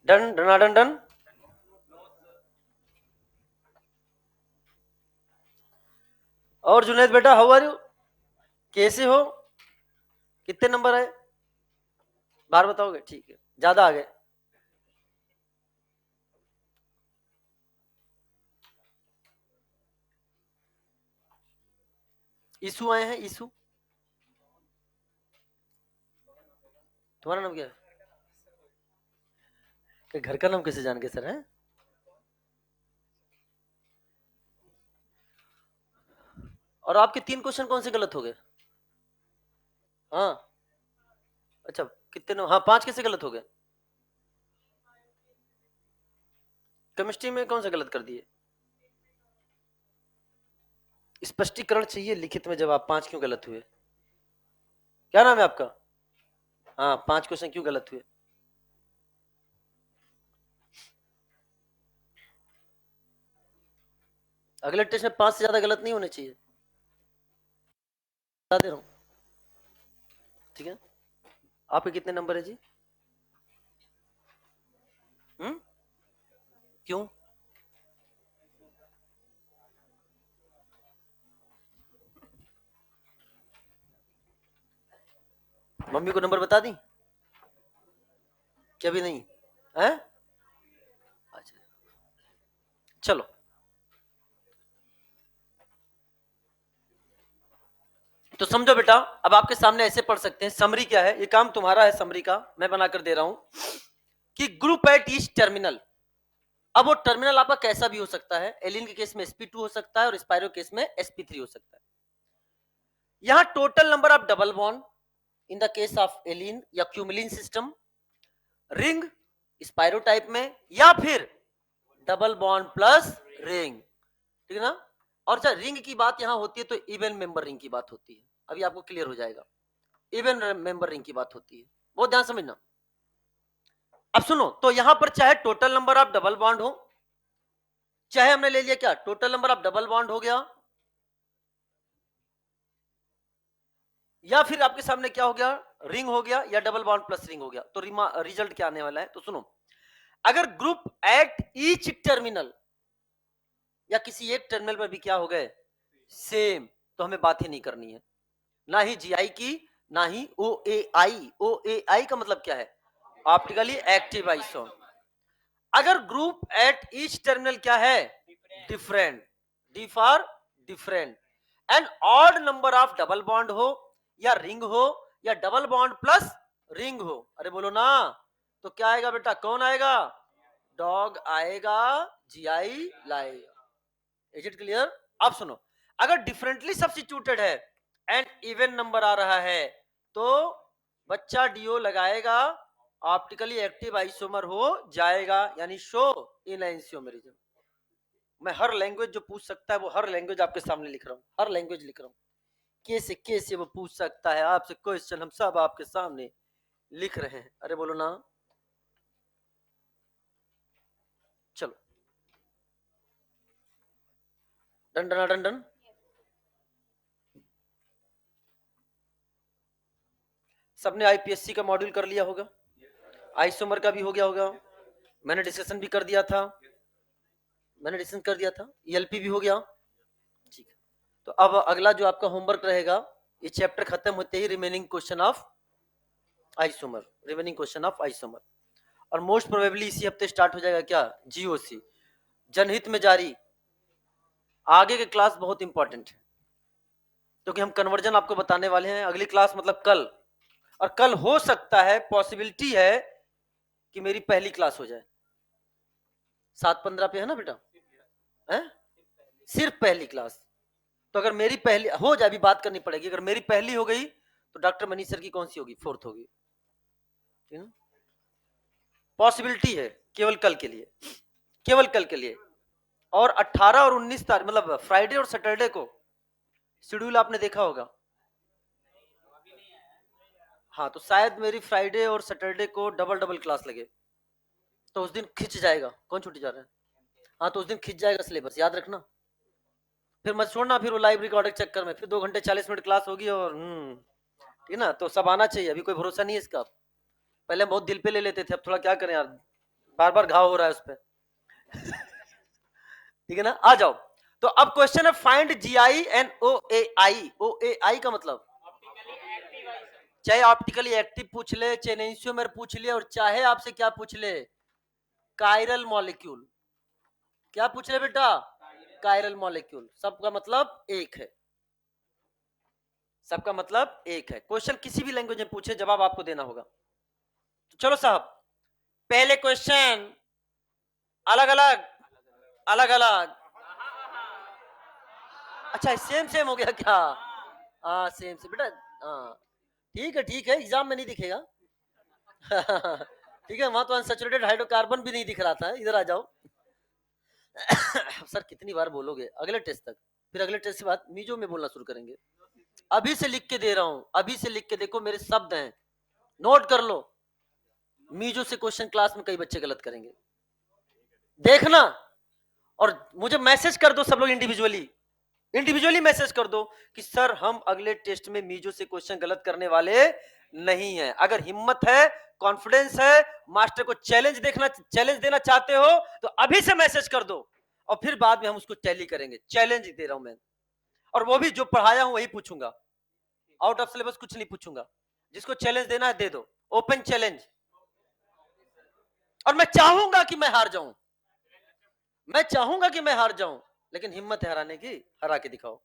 done done done. और जुनेद बेटा, हाउ आर यू, कैसे हो, कितने नंबर है, बाहर बताओगे, ठीक है, ज्यादा आ गए। ईसु आए हैं, ईसु, तुम्हारा नाम क्या है, कि घर का नाम कैसे जान के सर है। और आपके 3 क्वेश्चन कौन से गलत हो गए। हाँ अच्छा, कितने, हाँ 5 कैसे गलत हो गए। केमिस्ट्री में कौन सा गलत कर दिए, स्पष्टीकरण चाहिए लिखित में, जवाब 5 क्यों गलत हुए। क्या नाम है आपका, हाँ 5 क्वेश्चन क्यों गलत हुए। अगले टेस्ट में 5 से ज्यादा गलत नहीं होने चाहिए, बता दे रहा हूँ, ठीक है। आपके कितने नंबर है जी, क्यों, मम्मी को नंबर बता दी, क्या भी नहीं है, अच्छा चलो। तो समझो बेटा, अब आपके सामने ऐसे पढ़ सकते हैं, समरी क्या है, ये काम तुम्हारा है, समरी का मैं बनाकर दे रहा हूं कि ग्रुप एट ईच टर्मिनल। अब वो टर्मिनल आपका कैसा भी हो सकता है, एलिन के केस में sp2 हो सकता है और स्पायरो केस में sp3 हो सकता है। यहां total number of double bond in the case of allene या cumulene system, ring spiro type में, या फिर डबल बॉन्ड प्लस रिंग, ठीक है ना। और जब रिंग की बात यहां होती है तो इवन मेंबर रिंग की बात होती है, अभी आपको क्लियर हो जाएगा, इवन मेंबर रिंग की बात होती है, बहुत ध्यान समझना। अब सुनो, तो यहां पर चाहे total number of double bond हो, चाहे हमने ले लिया क्या, total number of double bond हो गया, या फिर आपके सामने क्या हो गया, रिंग हो गया, या डबल बॉन्ड प्लस रिंग हो गया, तो रिजल्ट क्या आने वाला है, तो सुनो, अगर ग्रुप एट ईच टर्मिनल या किसी एक टर्मिनल पर भी क्या हो गए सेम, तो हमें बात ही नहीं करनी है, ना ही जीआई की, ना ही ओ ए आई। ओ ए आई का मतलब क्या है, ऑप्टिकली एक्टिव आइसोन। अगर ग्रुप एट ईच टर्मिनल क्या है, different, D for different, and odd number of double bond हो, या रिंग हो, या डबल बॉन्ड प्लस रिंग हो, अरे बोलो ना, तो क्या आएगा बेटा, कौन आएगा, डॉग आएगा, जीआई लाएगा। Is it clear. अब सुनो, अगर डिफरेंटली सब्स्टिट्यूटेड है एंड इवन नंबर आ रहा है, तो बच्चा डीओ लगाएगा, ऑप्टिकली एक्टिव आइसोमर हो जाएगा, यानी शो इन आइसोमरिज्म। मैं हर लैंग्वेज जो पूछ सकता है वो हर लैंग्वेज आपके सामने लिख रहा हूँ, हर लैंग्वेज लिख रहा हूँ, कैसे कैसे वो पूछ सकता है आपसे क्वेश्चन, हम सब आपके सामने लिख रहे हैं, अरे बोलो ना। चलो डन डन डन डन। सबने आईपीएससी का मॉड्यूल कर लिया होगा, आइसोमर का भी हो गया होगा, मैंने डिस्कशन भी कर दिया था, मैंने डिस्कशन कर दिया था, ईएलपी भी हो गया, ठीक है। तो अब अगला जो आपका होमवर्क रहेगा, ये चैप्टर खत्म होते ही remaining question of isomer, remaining question of isomer, और मोस्ट प्रोबेबली इसी हफ्ते स्टार्ट हो जाएगा क्या, जीओसी, जनहित में जारी। आगे के क्लास बहुत इंपॉर्टेंट है, क्योंकि हम कन्वर्जन आपको बताने वाले हैं अगली क्लास, मतलब कल, और कल हो सकता है, पॉसिबिलिटी है कि मेरी पहली क्लास हो जाए, 7:15 पे है ना बेटा, है सिर्फ पहली क्लास। तो अगर मेरी पहली हो जाए, अभी बात करनी पड़ेगी, अगर मेरी पहली हो गई तो डॉक्टर मनीष सर की कौन सी होगी, फोर्थ होगी, ठीक है। पॉसिबिलिटी है, केवल कल के लिए, केवल कल के लिए। और 18 और 19 तारीख, मतलब फ्राइडे और सैटरडे को शेड्यूल आपने देखा होगा, हाँ, तो शायद मेरी फ्राइडे और सैटरडे को डबल डबल क्लास लगे, तो उस दिन खिंच जाएगा, कौन छुट्टी जा रहा है, हाँ, तो उस दिन खिंच जाएगा सिलेबस, याद रखना, फिर मत छोड़ना, फिर वो लाइव रिकॉर्ड के चक्कर में फिर 2 घंटे 40 मिनट क्लास होगी और ठीक है ना। तो सब आना चाहिए, अभी कोई भरोसा नहीं है इसका। पहले हम बहुत दिल पे ले लेते थे, अब थोड़ा क्या करें यार, बार बार घाव हो रहा है उस पर। ठीक है ना, आ जाओ। तो अब क्वेश्चन है फाइंड जीआई एंड ओ ए आई। ओ ए आई का मतलब चाहे ऑप्टिकली एक्टिव पूछ ले, चाहे एनेंशियोमर पूछ ले, और चाहे आपसे क्या पूछ ले, कायरल मॉलिक्यूल। क्या पूछ ले बेटा, कायरल मॉलिक्यूल। सबका मतलब एक है, सबका मतलब एक है। क्वेश्चन किसी भी लैंग्वेज में पूछे, जवाब आपको देना होगा। तो चलो साहब, पहले क्वेश्चन अलग अलग, अलग अलग। अच्छा सेम सेम हो गया क्या? हाँ सेम से बेटा, हाँ ठीक है ठीक है, एग्जाम में नहीं दिखेगा। ठीक है, वहां तो अनसैचुरेटेड हाइड्रोकार्बन भी नहीं दिख रहा था, इधर आ जाओ। सर कितनी बार बोलोगे अगले टेस्ट तक, फिर अगले टेस्ट के बाद मीजो में बोलना शुरू करेंगे। अभी से लिख के दे रहा हूं, अभी से लिख के देखो, मेरे शब्द हैं, नोट कर लो। मीजो से क्वेश्चन क्लास में कई बच्चे गलत करेंगे, देखना। और मुझे मैसेज कर दो सब लोग, इंडिविजुअली इंडिविजुअली मैसेज कर दो कि सर हम अगले टेस्ट में मीजो से क्वेश्चन गलत करने वाले नहीं है। अगर हिम्मत है, कॉन्फिडेंस है, मास्टर को चैलेंज देना चाहते हो, तो अभी से मैसेज कर दो, और फिर बाद में हम उसको टैली करेंगे। चैलेंज दे रहा हूं मैं, और वो भी जो पढ़ाया हूं वही पूछूंगा, आउट ऑफ सिलेबस कुछ नहीं पूछूंगा। जिसको चैलेंज देना है दे दो, ओपन चैलेंज। और मैं चाहूंगा कि मैं हार जाऊं, मैं चाहूंगा कि मैं हार जाऊं, लेकिन हिम्मत है हराने की, हरा के दिखाओ।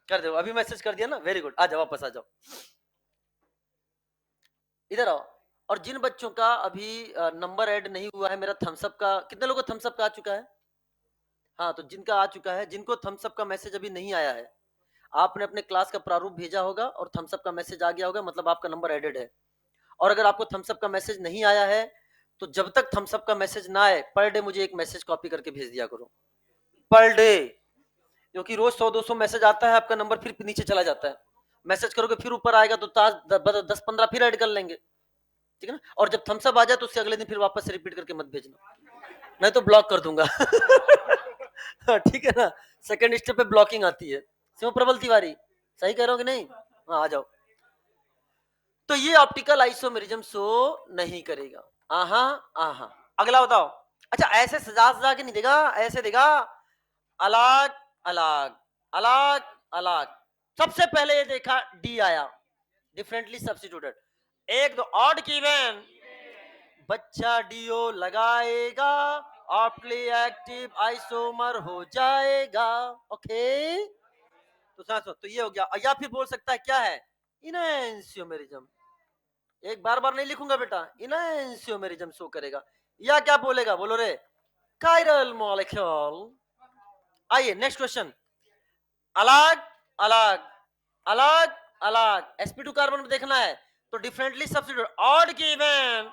कर दो, अभी मैसेज कर दिया ना, वेरी गुड, आ जाओ, वापस आ जाओ, इधर आओ। और जिन बच्चों का अभी नंबर ऐड नहीं हुआ है, मेरा थम्सअप का, कितने लोगों को थम्सअप का आ चुका है? हाँ, तो जिनका आ चुका है, जिनको थम्सअप का मैसेज अभी नहीं आया है, आपने अपने क्लास का प्रारूप भेजा होगा और थम्सअप का मैसेज आ गया होगा, मतलब आपका नंबर एडेड है। और अगर आपको थम्सअप का मैसेज नहीं आया है, तो जब तक थम्सअप का मैसेज ना आए, पर डे मुझे एक मैसेज कॉपी करके भेज दिया करो, पर डे। क्योंकि रोज 100-200 मैसेज आता है, आपका नंबर फिर नीचे चला जाता है। मैसेज करोगे फिर ऊपर आएगा, तो 10-15 फिर ऐड कर लेंगे, ठीक है ना। और जब थम्सअप आ जाए तो उससे अगले दिन फिर वापस से रिपीट करके मत भेजना, मैं तो ब्लॉक कर दूंगा। ठीक है ना, सेकंड स्टेप पे ब्लॉकिंग आती है। शिव प्रबल तिवारी, सही कह रहा हूँ कि नहीं? हाँ आ जाओ। तो ये ऑप्टिकल आइसोमेरिज्म शो नहीं करेगा। आहा, आहा। अगला बताओ। अच्छा ऐसे सजा सजा के नहीं देगा, ऐसे देगा, अलग अलग, अलग अलग। सबसे पहले ये देखा, डी आया, डिफरेंटली सब्स्टिट्यूटेड। एक दो ऑड की इवन, बच्चा डीओ लगाएगा, ऑप्टली एक्टिव आइसोमर हो जाएगा। ओके, तो सुनो, तो ये हो गया। या फिर बोल सकता है क्या है, इनएंशियोमेरिज्म। एक बार बार नहीं लिखूंगा बेटा, इनएंशियोमेरिज्म शो करेगा। या क्या बोलेगा, बोलो रे, कायरल मॉलिक्यूल। आइए नेक्स्ट क्वेश्चन, अलग अलग, अलग अलग। sp2 कार्बन में देखना है, तो differently substitute, odd given,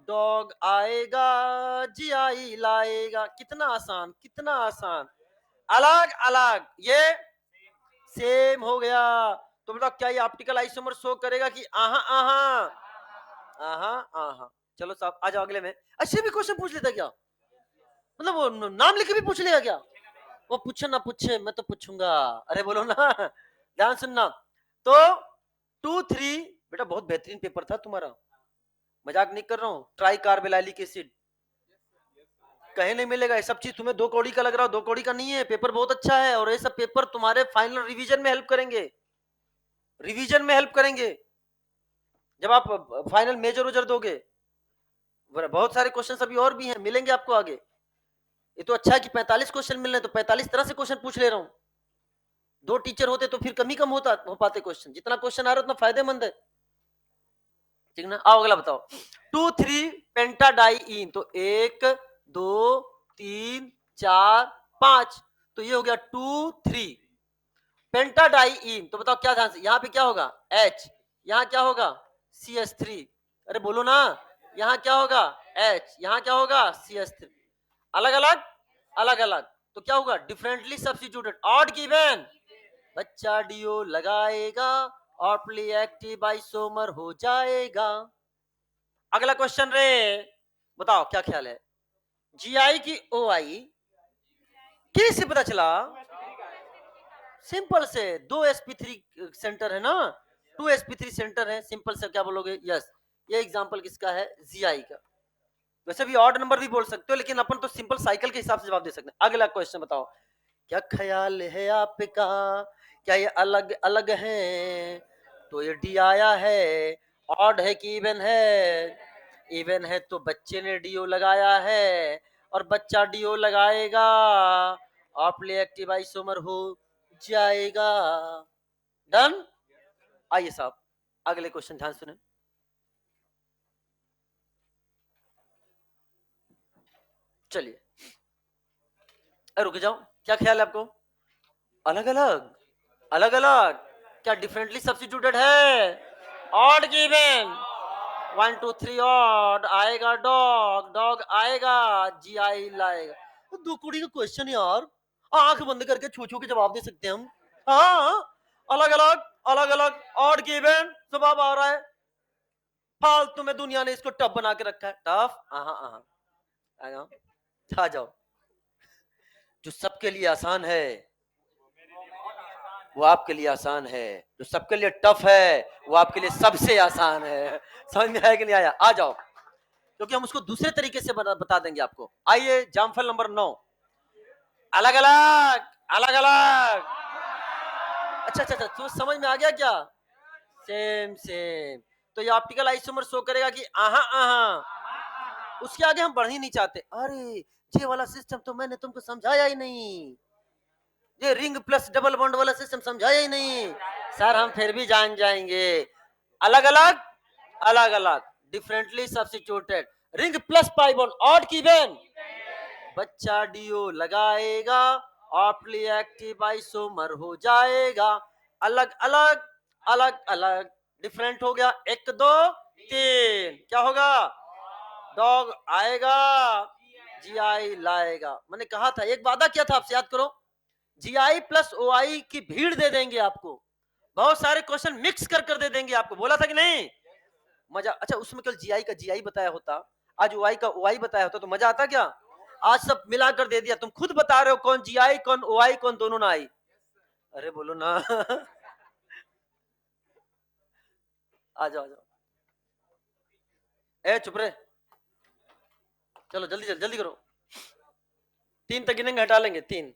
dog आएगा, जीआई लाएगा। कितना आसान, कितना आसान। अलग अलग, ये सेम हो गया। तो बताओ क्या ये ऑप्टिकल आइसोमर शो करेगा कि आहा आहा, आहा आहा। चलो साहब आ जाओ अगले में। अच्छे भी क्वेश्चन पूछ लेता क्या, मतलब वो नाम लिख के भी पूछ लेगा क्या? वो पूछे ना पूछे, मैं तो पूछूंगा। अरे बोलो ना, ध्यान सुनना। तो 2-3 बेटा, बहुत बेहतरीन पेपर था तुम्हारा, मजाक नहीं कर रहा हूँ। ट्राई कार्बेलाइलिक एसिड कहीं नहीं मिलेगा, ये सब चीज तुम्हें 2 कौड़ी का लग रहा हो, 2 कौड़ी का नहीं है। पेपर बहुत अच्छा है, और ये सब पेपर तुम्हारे फाइनल रिवीजन में हेल्प करेंगे, रिवीजन में हेल्प करेंगे जब आप फाइनल मेजर उजर दोगे। बहुत सारे क्वेश्चन अभी और भी हैं, मिलेंगे आपको आगे। ये तो अच्छा है कि 45 क्वेश्चन मिल रहे हैं, तो 45 तरह से क्वेश्चन पूछ ले रहा हूँ। 2 टीचर होते तो फिर कम ही कम हो पाते क्वेश्चन, जितना क्वेश्चन आ रहा है उतना फायदेमंद है, ठीक ना। आओ अगला बताओ, 2-3 पेंटाडाइइन। तो 1 2 3 4 5, तो ये हो गया 2-3 पेंटाडाइइन। तो बताओ क्या ध्यान से, यहाँ पे क्या होगा, H, यहाँ क्या होगा, CH3। अरे बोलो ना, यहाँ क्या होगा, H, यहाँ क्या होगा, CH3। अलग अलग, अलग अलग, तो क्या होगा, डिफरेंटली सब्स्टिट्यूटेड, ऑड गिवन, बच्चा डीओ लगाएगा, ऑप्टली एक्टिव आइसोमर हो जाएगा। अगला क्वेश्चन रे, बताओ क्या ख्याल है, जीआई की ओआई कैसे पता चला? सिंपल से 2sp3 सेंटर है ना, 2sp3 सेंटर है, सिंपल से क्या बोलोगे? यस। ये एग्जांपल किसका है? जीआई का। वैसे भी ऑड नंबर भी बोल सकते हो, लेकिन अपन तो सिंपल साइकिल के हिसाब से जवाब दे सकते हैं। अगला क्वेश्चन बताओ, क्या ख्याल है आपका, क्या ये अलग अलग है? तो ये डी आया है। ऑड है कि इवन है? इवन है तो बच्चे ने डीओ लगाया है, और बच्चा डीओ लगाएगा, ऑफली एक्टिव आइसोमर हो जाएगा। डन। आइए साहब, अगले क्वेश्चन ध्यान सुने। चलिए, रुक जाओ, क्या ख्याल है आपको? अलग अलग, अलग अलग, क्या डिफरेंटली सब्स्टिट्यूटेड है? ऑड गिवन, 1 2 3 ऑड आएगा, डॉग डॉग आएगा, जी आई लाएगा। तो दो कुड़ी का क्वेश्चन यार, आंख बंद करके छू छू के जवाब दे सकते हैं हम। हाँ, अलग अलग, अलग अलग, ऑड गिवन, जवाब आ रहा है। फालतू में दुनिया ने इसको टफ बना के रखा है। टफ, आ जाओ, आ जाओ। जो सबके लिए आसान है वो आपके लिए आसान है, जो सबके लिए टफ है वो आपके लिए सबसे आसान है। समझ में आया कि नहीं आया? आ जाओ, क्योंकि हम उसको दूसरे तरीके से बता देंगे आपको। आइए, एग्जाम्पल नंबर 9, अलग अलग, अलग अलग। अच्छा अच्छा अच्छा, तो समझ में आ गया क्या? Same same. तो ये ऑप्टिकल आइसोमर शो करेगा कि आहा आहा, उसके आगे हम बढ़ ही नहीं चाहते। अरे, ये वाला सिस्टम तो मैंने तुमको समझाया ही नहीं, ये रिंग प्लस डबल बॉन्ड वाला सिस्टम समझाया ही नहीं। सर हम फिर भी जान जाएंगे। अलग अलग, अलग अलग, differently substituted, ring plus pi bond, odd की बेन, बच्चा डीओ लगाएगा, ऑप्टली एक्टिव आइसोमर हो जाएगा। अलग अलग, अलग अलग, डिफरेंट हो गया। 1 2 3, क्या होगा? डॉग आएगा, जीआई लाएगा। मैंने कहा था, एक वादा किया था आपसे, याद करो, जीआई प्लस ओआई की भीड़ दे देंगे आपको, बहुत सारे क्वेश्चन मिक्स कर कर दे देंगे आपको। बोला था कि नहीं? मजा। अच्छा, उसमें कल जीआई का जीआई बताया होता, आज ओआई का ओआई बताया होता, तो मजा आता क्या? आज सब मिलाकर दे दिया। तुम खुद बता रहे हो कौन जीआई कौन ओआई कौन दोनों ना आई। अरे बोलो ना। आ जाओ, आ जाओ। ए चुप रहे, चलो जल्दी जल्दी जल्दी करो। 3 तक गिनेंगे, हटा लेंगे 3।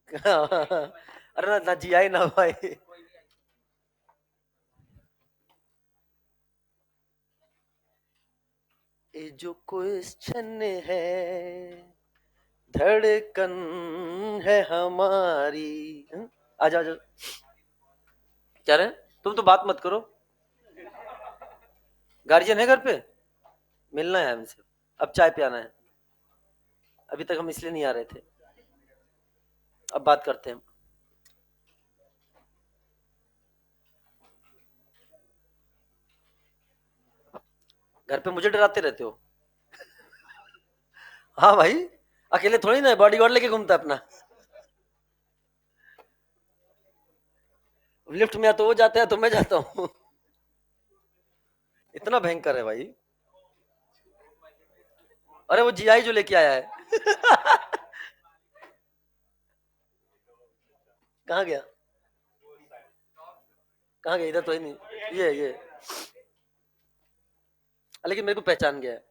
अरे ना, ना जीआई ना ओआई। ये जो क्वेश्चन है, धड़कन है हमारी। आ जाओ, क्या रहे? तुम तो बात मत करो। गार्जियन है घर पे? मिलना है हमसे, अब चाय पियाना है। अभी तक हम इसलिए नहीं आ रहे थे, अब बात करते हैं। घर पे मुझे डराते रहते हो? हाँ भाई, अकेले थोड़ी ना बॉडी गार्ड लेके घूमता अपना। लिफ्ट में या तो वो जाता है तो मैं जाता हूँ। इतना भयंकर है भाई। अरे वो जीआई जो लेके आया है। कहाँ गया? कहाँ गया? इधर तो ही नहीं। ये लेकिन मेरे को पहचान गया है,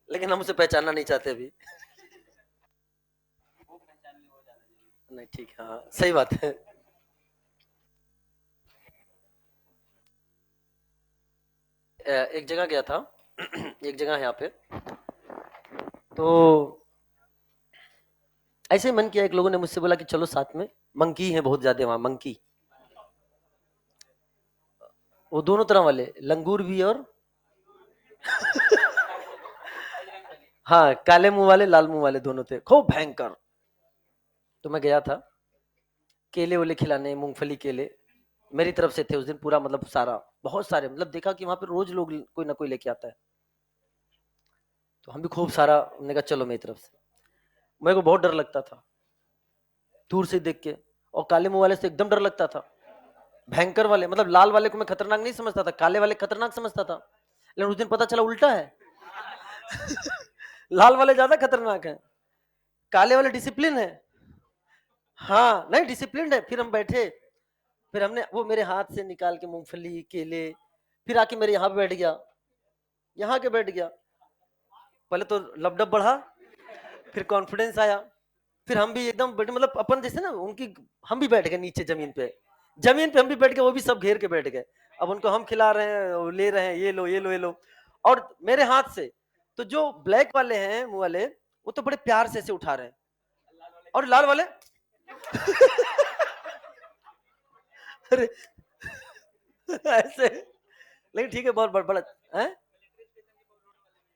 लेकिन हम उसे पहचानना नहीं चाहते अभी। नहीं ठीक है, हाँ सही बात है। एक जगह गया था। एक जगह है यहाँ पे, तो ऐसे ही मन किया, एक लोगों ने मुझसे बोला कि चलो साथ में, मंकी है बहुत ज्यादा वहां, मंकी। वो दोनों तरह वाले, लंगूर भी और हाँ, काले मुंह वाले लाल मुंह वाले दोनों थे, खूब भयंकर। तो मैं गया था, केले वेले खिलाने, मूंगफली केले मेरी तरफ से थे उस दिन पूरा, मतलब सारा, बहुत सारे, मतलब देखा कि वहां पे रोज लोग कोई ना कोई लेके आता है, तो हम भी खूब सारा, हमने कहा चलो मेरी तरफ से। मेरे को बहुत डर लगता था दूर से देख के, और काले मुंह वाले से एकदम डर लगता था, भयंकर वाले, मतलब लाल वाले को मैं खतरनाक नहीं समझता था, काले वाले खतरनाक समझता था, लेकिन उस दिन पता चला उल्टा है। लाल वाले ज्यादा खतरनाक हैं, काले वाले डिसिप्लिन है। हाँ नहीं डिसिप्लिन है। फिर हम बैठे, फिर हमने वो मेरे हाथ से निकाल के मूंगफली केले, फिर आके मेरे यहाँ पे बैठ गया, यहाँ के बैठ गया। पहले तो लबडब बढ़ा, फिर कॉन्फिडेंस आया, फिर हम भी एकदम बैठे, मतलब अपन जैसे ना उनकी, हम भी बैठ गए नीचे जमीन पे, जमीन पे हम भी बैठ गए, वो भी सब घेर के बैठ गए। अब उनको हम खिला रहे हैं, वो ले रहे हैं, ये लो ये लो ये लो, और मेरे हाथ से। तो जो ब्लैक वाले हैं मुंह वाले, वो तो बड़े प्यार से ऐसे उठा रहे हैं, और लाल वाले अरे ऐसे। लेकिन ठीक है, बहुत बड़ा है,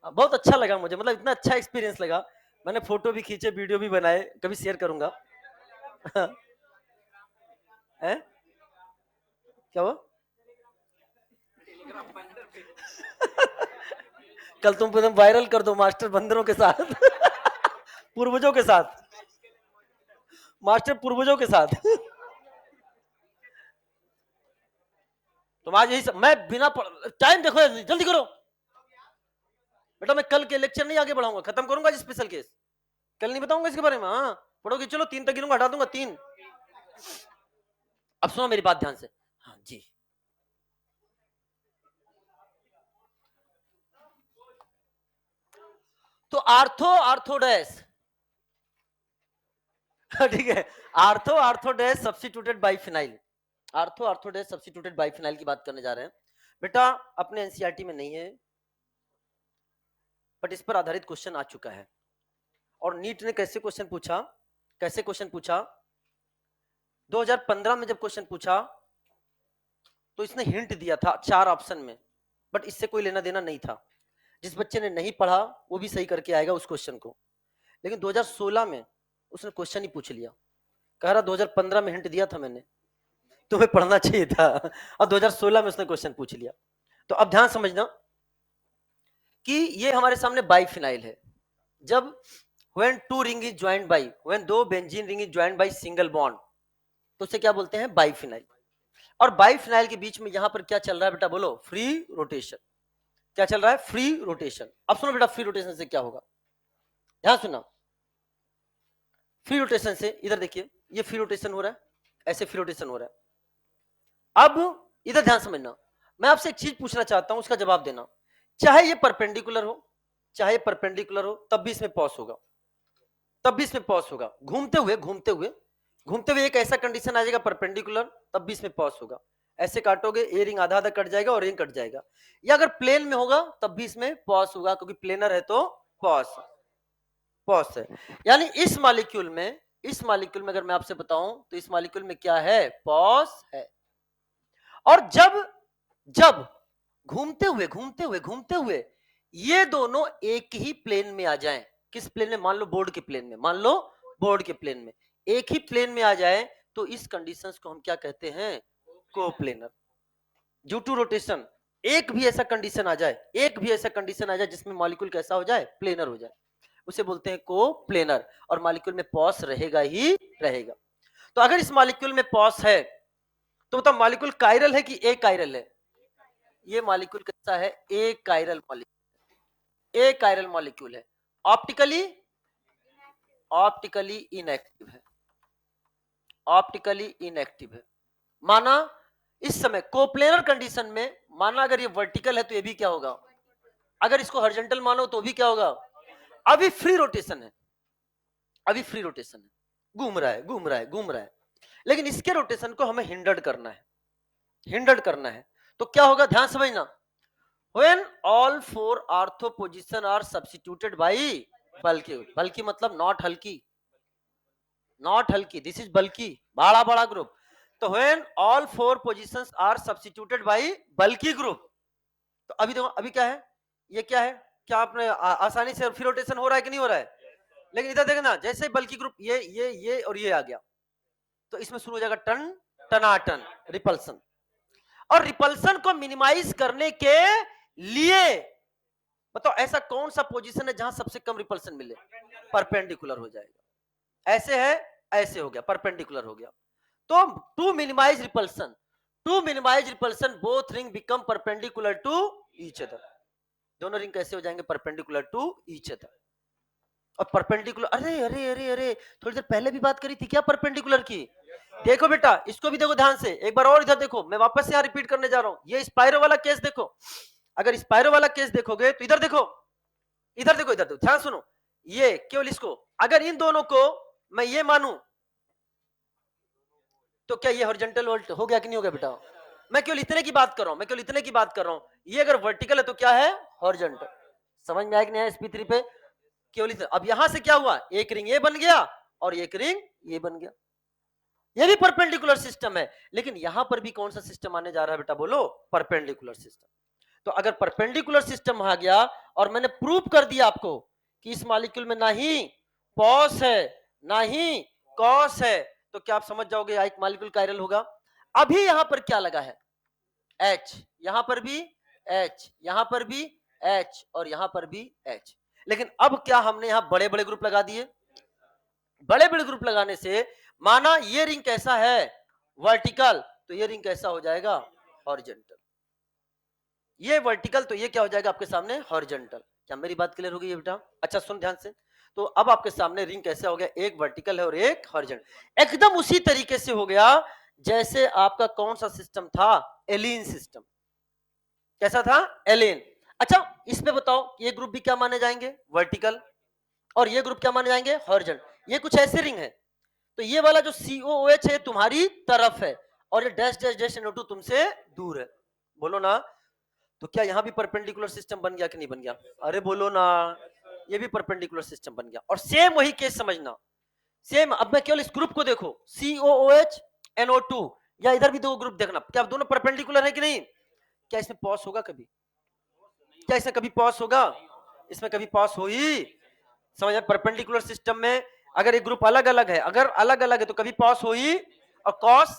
बहुत अच्छा लगा मुझे, मतलब इतना अच्छा एक्सपीरियंस लगा। मैंने फोटो भी खींचे, वीडियो भी बनाए, कभी शेयर करूंगा। है क्या हुआ? कल तुम एकदम वायरल कर दो मास्टर बंदरों के साथ पूर्वजों के साथ, मास्टर पूर्वजों के साथ तुम आज यही सब, मैं बिना टाइम देखो, जल्दी करो बेटा, मैं कल के लेक्चर नहीं आगे बढ़ाऊंगा, खत्म करूंगा आज स्पेशल केस, कल नहीं बताऊंगा इसके बारे में। हाँ पढ़ोगे, चलो 3 तक गिनूंगा, हटा दूंगा 3। अब सुनो मेरी बात ध्यान से। हाँ जी, तो आर्थो आर्थोडेस ठीक है, ortho ortho dash substituted by phenyl, ortho ortho dash substituted by phenyl की बात करने जा रहे हैं बेटा। अपने एनसीईआरटी में नहीं है, बट इस पर आधारित क्वेश्चन आ चुका है। और नीट ने कैसे क्वेश्चन पूछा, कैसे क्वेश्चन पूछा, 2015 में जब क्वेश्चन पूछा तो इसने हिंट दिया था 4 ऑप्शन में, बट इससे कोई लेना देना नहीं था। जिस बच्चे ने नहीं पढ़ा वो भी सही करके आएगा उस क्वेश्चन को। लेकिन 2016 में उसने क्वेश्चन ही पूछ लिया, कह रहा 2015 में हिंट दिया था मैंने, तुम्हें पढ़ना चाहिए था, और 2016 में उसने क्वेश्चन पूछ लिया। तो अब ध्यान समझना कि ये हमारे सामने बाइफिनाइल है। जब when two ring is joined by, when दो benzene ring is joined by single bond, तो उसे क्या बोलते हैं? बाइफिनाइल। और बाइफिनाइल के बीच में यहां पर क्या चल रहा है बेटा, बोलो? Free rotation. क्या चल रहा है? Free rotation. अब सुनो बेटा, फ्री रोटेशन से क्या होगा, ध्यान सुना। फ्री रोटेशन से, इधर देखिए, ये फ्री रोटेशन हो रहा है, ऐसे फ्री रोटेशन हो रहा है। अब इधर ध्यान समझना, मैं आपसे एक चीज पूछना चाहता हूं, उसका जवाब देना। चाहे ये परपेंडिकुलर हो, चाहे परपेंडिकुलर हो, तब भी इसमें पॉज होगा, तब भी इसमें पॉज होगा। घूमते हुए घूमते हुए घूमते हुए एक ऐसा कंडीशन आ जाएगा परपेंडिकुलर, तब भी इसमें पॉज होगा। ऐसे काटोगे, ए रिंग आधा आधा कट जाएगा और रिंग कट जाएगा। या अगर प्लेन में होगा तब भी इसमें पॉज होगा, क्योंकि प्लेनर है तो पॉज, पॉज है। यानी इस मॉलिक्यूल में, इस मॉलिक्यूल में अगर मैं आपसे बताऊं तो इस मॉलिक्यूल में क्या है? पॉज है। और जब जब घूमते हुए घूमते हुए घूमते हुए ये दोनों एक ही प्लेन में आ जाएं, किस प्लेन में? मान लो बोर्ड के प्लेन में, मान लो बोर्ड के प्लेन में, एक ही प्लेन में आ जाए, तो इस कंडीशंस को हम क्या कहते हैं? कोप्लेनर। ड्यू टू रोटेशन, एक भी ऐसा कंडीशन आ जाए, एक भी ऐसा कंडीशन आ जाए जिसमें मॉलिक्यूल कैसा हो जाए? प्लेनर हो जाए, उसे बोलते हैं कोप्लेनर। और मॉलिक्यूल में पॉस रहेगा ही रहेगा। तो अगर इस मॉलिक्यूल में पॉस है तो बताओ मॉलिक्यूल कायरल है कि ए कायरल है? ये मॉलिक्यूल कैसा है? ए कायरल मॉलिक्यूल, ए कायरल मॉलिक्यूल है। ऑप्टिकली, ऑप्टिकली इनएक्टिव है, ऑप्टिकली इनएक्टिव है। माना इस समय कोप्लेनर कंडीशन में, माना अगर ये वर्टिकल है तो ये भी क्या होगा? अगर इसको हॉरिजॉन्टल मानो तो भी क्या होगा? अभी फ्री रोटेशन है, अभी फ्री रोटेशन है, घूम रहा है घूम रहा है घूम रहा है। लेकिन इसके रोटेशन को हमें हिंडर्ड करना है, हिंडर्ड करना है। तो क्या होगा, ध्यान समझना। When all four ortho position are substituted by bulky, bulky मतलब not हल्की, not हल्की, this is bulky, बड़ा बड़ा ग्रुप। तो when all four positions are substituted by bulky group, तो अभी देखो, अभी क्या है, ये क्या है? क्या आपने आसानी से फ्री रोटेशन हो रहा है कि नहीं हो रहा है? लेकिन इधर देखना, जैसे बल्कि ग्रुप ये और ये आ गया, तो इसमें शुरू हो जाएगा टन टनाटन रिपल्सन। और रिपल्सन को मिनिमाइज करने के लिए बताओ ऐसा कौन सा पोजीशन है जहां सबसे कम रिपल्सन मिले? परपेंडिकुलर हो जाएगा। ऐसे है, ऐसे हो गया, परपेंडिकुलर हो गया। तो to minimise repulsion, to minimise repulsion both ring become perpendicular to each other. दोनों रिंग कैसे हो जाएंगे? Perpendicular to each other. और परपेंडिकुलर, अरे अरे अरे अरे, थोड़ी देर पहले भी बात करी थी क्या परपेंडिकुलर की? देखो बेटा, इसको भी देखो ध्यान से, एक बार और इधर देखो, मैं वापस यहाँ रिपीट करने जा रहा हूं। ये स्पाइरो वाला केस देखो, अगर स्पाइरो वाला केस देखोगे तो इधर देखो, इधर देखो, इधर देखो, ध्यान सुनो। ये केवल इसको, अगर इन दोनों को मैं ये मानूं तो क्या ये हॉरिजॉन्टल वोल्ट हो गया कि नहीं हो गया बेटा? मैं केवल इतने की बात कर रहा हूं, मैं केवल इतने की बात कर रहा हूं। ये अगर वर्टिकल है तो क्या है? हॉरिजॉन्टल। समझ में आया कि नहीं? sp3 पे केवल इतना। अब यहां से क्या हुआ? एक रिंग ये बन गया और एक रिंग ये बन गया। ये भी परपेंडिकुलर सिस्टम है, लेकिन यहां पर भी कौन सा सिस्टम आने जा रहा है बेटा? बोलो, परपेंडिकुलर सिस्टम। तो अगर परपेंडिकुलर सिस्टम आ गया और मैंने प्रूव कर दिया आपको कि इस मॉलिक्यूल में ना ही पॉस है ना ही कॉस है, तो क्या आप समझ जाओगे एक मॉलिक्यूल कायरल होगा? अभी यहां पर क्या लगा है? H, यहां पर भी H, यहां पर भी H और यहां पर भी H। लेकिन अब क्या हमने यहां बड़े बड़े ग्रुप लगा दिए? बड़े बड़े ग्रुप लगाने से माना ये रिंग कैसा है? वर्टिकल, तो ये रिंग कैसा हो जाएगा? हॉरिजॉन्टल। ये वर्टिकल तो ये क्या हो जाएगा आपके सामने? हॉरिजॉन्टल। क्या मेरी बात क्लियर हो गई है बेटा? अच्छा सुन ध्यान से, तो अब आपके सामने रिंग कैसा हो गया? एक वर्टिकल है और एक हॉरिजॉन्टल। एकदम उसी तरीके से हो गया जैसे आपका कौन सा सिस्टम था? Allene system. कैसा था? एलिन। अच्छा इसमें बताओ, ये ग्रुप भी क्या माने जाएंगे? वर्टिकल। और ये ग्रुप क्या माने जाएंगे? हॉरिजॉन्टल। ये कुछ ऐसे रिंग है, तो ये वाला जो COOH है तुम्हारी तरफ है और ये डैश डैश डैश NO2 तुमसे दूर है। बोलो ना, तो क्या यहां भी परपेंडिकुलर सिस्टम बन गया कि नहीं बन गया? अरे बोलो ना, ये भी परपेंडिकुलर सिस्टम बन गया। और सेम वही केस समझना, सेम। अब मैं केवल इस ग्रुप को देखो, COOH NO2, या इधर भी दो ग्रुप देखना, क्या दोनों परपेंडिकुलर है कि नहीं? क्या इसमें पॉस होगा कभी? क्या इसमें कभी पॉस होगा? इसमें कभी पॉस हो ही? समझ? परपेंडिकुलर सिस्टम में अगर एक ग्रुप अलग अलग है, अगर अलग अलग है तो कभी पॉस हो ही? और cos,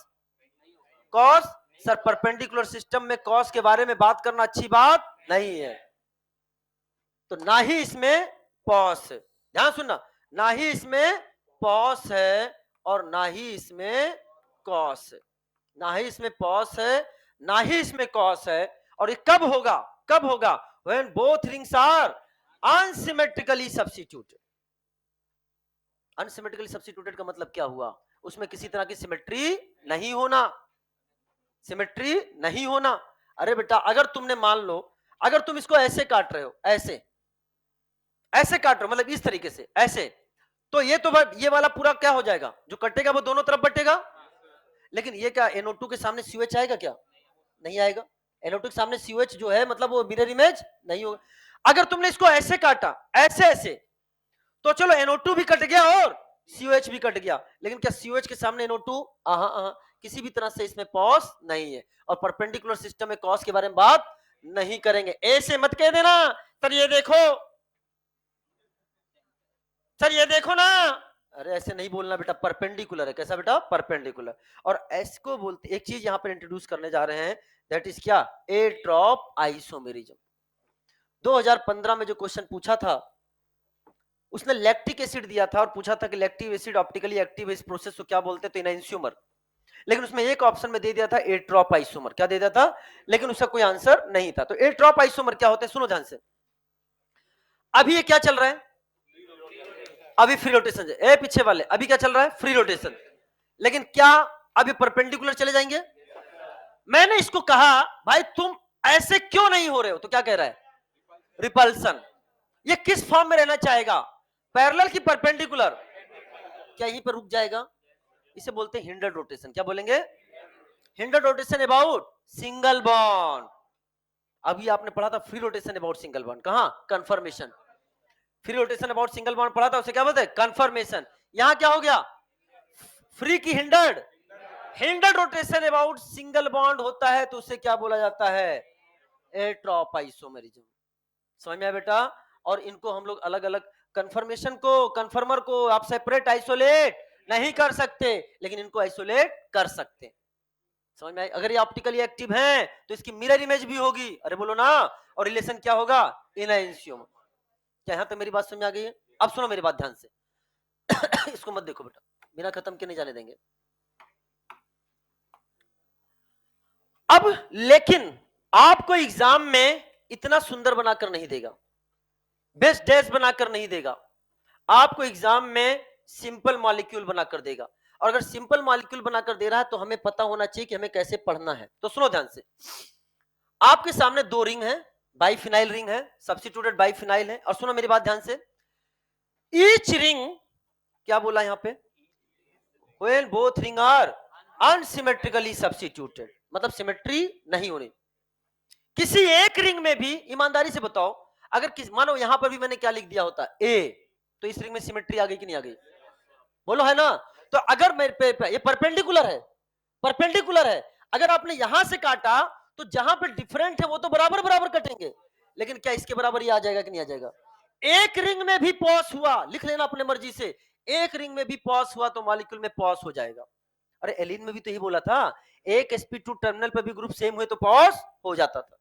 cos sir, perpendicular system में कॉस के बारे में बात करना अच्छी बात नहीं है, तो ना ही इसमें पॉस है। ध्यान सुनना, ना ही इसमें पॉस है और ना ही इसमें कॉस है। ना ही इसमें पॉस है, ना ही इसमें कॉस है। और ये कब होगा? कब होगा? when both rings are unsymmetrically substituted। Unsymmetrically substituted का मतलब क्या हुआ? उसमें किसी तरह की सिमेट्री नहीं होना, सिमेट्री नहीं होना। अरे बेटा, अगर तुमने मान लो, अगर तुम इसको ऐसे काट रहे हो, ऐसे ऐसे काट रहे हो, मतलब इस तरीके से ऐसे, तो ये तो ये वाला पूरा क्या हो जाएगा? जो कटेगा वो दोनों तरफ बटेगा। लेकिन ये क्या NO2 के सामने COH आएगा क्या? नहीं आएगा। NO2 के सामने COH जो है, मतलब वो मिरर इमेज नहीं होगा। अगर तुमने इसको ऐसे काटा, ऐसे ऐसे, तो चलो NO2 भी कट गया और COH भी कट गया, लेकिन क्या COH के सामने NO2? किसी भी तरह से इसमें पॉस नहीं है। और परपेंडिकुलर सिस्टम में कॉस के बारे में बात नहीं करेंगे। ऐसे मत कह देना सर ये देखो, सर ये देखो ना, अरे ऐसे नहीं बोलना बेटा, परपेंडिकुलर है। कैसा बेटा? परपेंडिकुलर। और ऐसे को बोलते, एक चीज यहां पर इंट्रोड्यूस करने जा रहे हैं, दैट इज क्या? एट्रॉप आइसोमेरिज्म। 2015 में जो क्वेश्चन पूछा था, उसने लैक्टिक एसिड दिया था और पूछा था कि लैक्टिक एसिड ऑप्टिकली एक्टिव है, इस प्रोसेस को क्या बोलते हैं? तो इनैंसियोमर। लेकिन उसमें एक ऑप्शन में दे दिया था एट्रॉप आइसोमर। क्या दे दिया था? लेकिन उसका कोई आंसर नहीं था। तो एट्रॉप आइसोमर क्या होते हैं? सुनो ध्यान से। अभी ये क्या चल रहा है? अभी फ्री रोटेशन है। ए पीछे वाले, अभी क्या चल रहा है? Free rotation. लेकिन क्या अभी परपेंडिकुलर चले जाएंगे? मैंने इसको कहा भाई तुम ऐसे क्यों नहीं हो रहे हो, तो क्या कह रहा है? रिपल्सन। ये किस फॉर्म में रहना चाहेगा? पैरेलल की परपेंडिकुलर? क्या यहीं पर रुक जाएगा? इसे बोलते हैं हिंडर्ड रोटेशन। क्या बोलेंगे? Hindered rotation about single bond. अभी आपने पढ़ा था free rotation about single bond, कहां? Conformation. Free rotation about single bond पढ़ा था, उसे क्या बोलते हैं? कंफर्मेशन। यहां क्या हो गया? फ्री की hindered. Hindered rotation about single bond होता है तो उसे क्या बोला जाता है? एट्रॉप आइसोमेरिज्म। समझ में आया बेटा? और इनको हम लोग अलग अलग, कंफर्मेशन को, कंफर्मर को आप सेपरेट आइसोलेट नहीं कर सकते, लेकिन इनको आइसोलेट कर सकते। समझ में? अगर ये ऑप्टिकली एक्टिव हैं तो इसकी मिरर इमेज भी होगी। अरे बोलो ना। और रिलेशन क्या होगा? इनएंशियम। क्या यहां तक मेरी बात समझ आ गई है? अब सुनो मेरी बात ध्यान से। इसको मत देखो बेटा, बिना खत्म के नहीं जाने देंगे। अब लेकिन आपको एग्जाम में इतना सुंदर बनाकर नहीं देगा, बेस्ट डैश बनाकर नहीं देगा, आपको एग्जाम में सिंपल मॉलिक्यूल बनाकर देगा। और अगर सिंपल मॉलिक्यूल बनाकर दे रहा है तो हमें पता होना चाहिए कि हमें कैसे पढ़ना है। तो सुनो ध्यान से, आपके सामने दो रिंग है, बाइफिनाइल रिंग है, सब्स्टिट्यूटेड बाइफिनाइल है। और सुनो मेरी बात ध्यान से, ईच रिंग, क्या बोला यहां पे, when both ring are unsymmetrically substituted, मतलब सिमेट्री नहीं होनी। किसी एक रिंग में भी, ईमानदारी से बताओ, अगर मानो यहां पर भी मैंने क्या लिख दिया होता ए, तो इस रिंग में सिमेट्री आ गई कि नहीं आ गई? बोलो है ना। तो अगर मेरे पे ये परपेंडिकुलर है, परपेंडिकुलर है, अगर आपने यहां से काटा तो जहां पे डिफरेंट है वो तो बराबर बराबर कटेंगे, लेकिन क्या इसके बराबर ही आ जाएगा कि नहीं आ जाएगा? एक रिंग में भी पॉस हुआ, लिख लेना अपने मर्जी से, एक रिंग में भी पॉस हुआ तो मॉलिक्यूल में पॉस हो जाएगा। अरे एलिन में भी तो यही बोला था, एक sp2 टर्मिनल पर भी ग्रुप सेम हुए तो पॉस हो जाता था।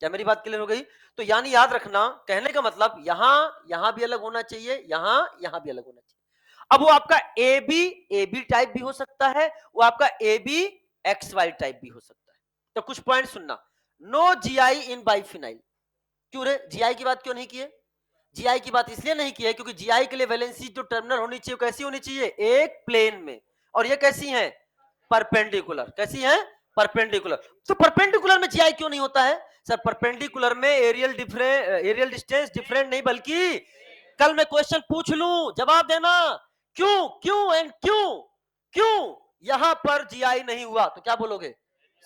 क्या मेरी बात क्लियर हो गई? तो यानी याद रखना, कहने का मतलब यहां भी अलग होना चाहिए, यहां भी अलग होना चाहिए। अब वो आपका ए बी टाइप भी हो सकता है, वो आपका A B X Y type भी हो सकता है। तो कुछ पॉइंट सुनना, नो जीआई इन बाइफिनाइल। क्यों रे, जीआई की बात क्यों नहीं की है? जीआई की बात इसलिए नहीं की है क्योंकि जीआई के लिए वैलेंसी जो टर्मिनल होनी चाहिए कैसी होनी चाहिए, एक प्लेन में, और ये कैसी है, परपेंडिकुलर। कैसी है, परपेंडिकुलर। तो परपेंडिकुलर में जीआई क्यों नहीं होता है? सर परपेंडिकुलर में एरियल डिस्टेंस डिफरेंट नहीं, बल्कि कल मैं क्वेश्चन पूछ लूं, जवाब देना, क्यों क्यों एंड क्यों, क्यों यहां पर जीआई नहीं हुआ, तो क्या बोलोगे,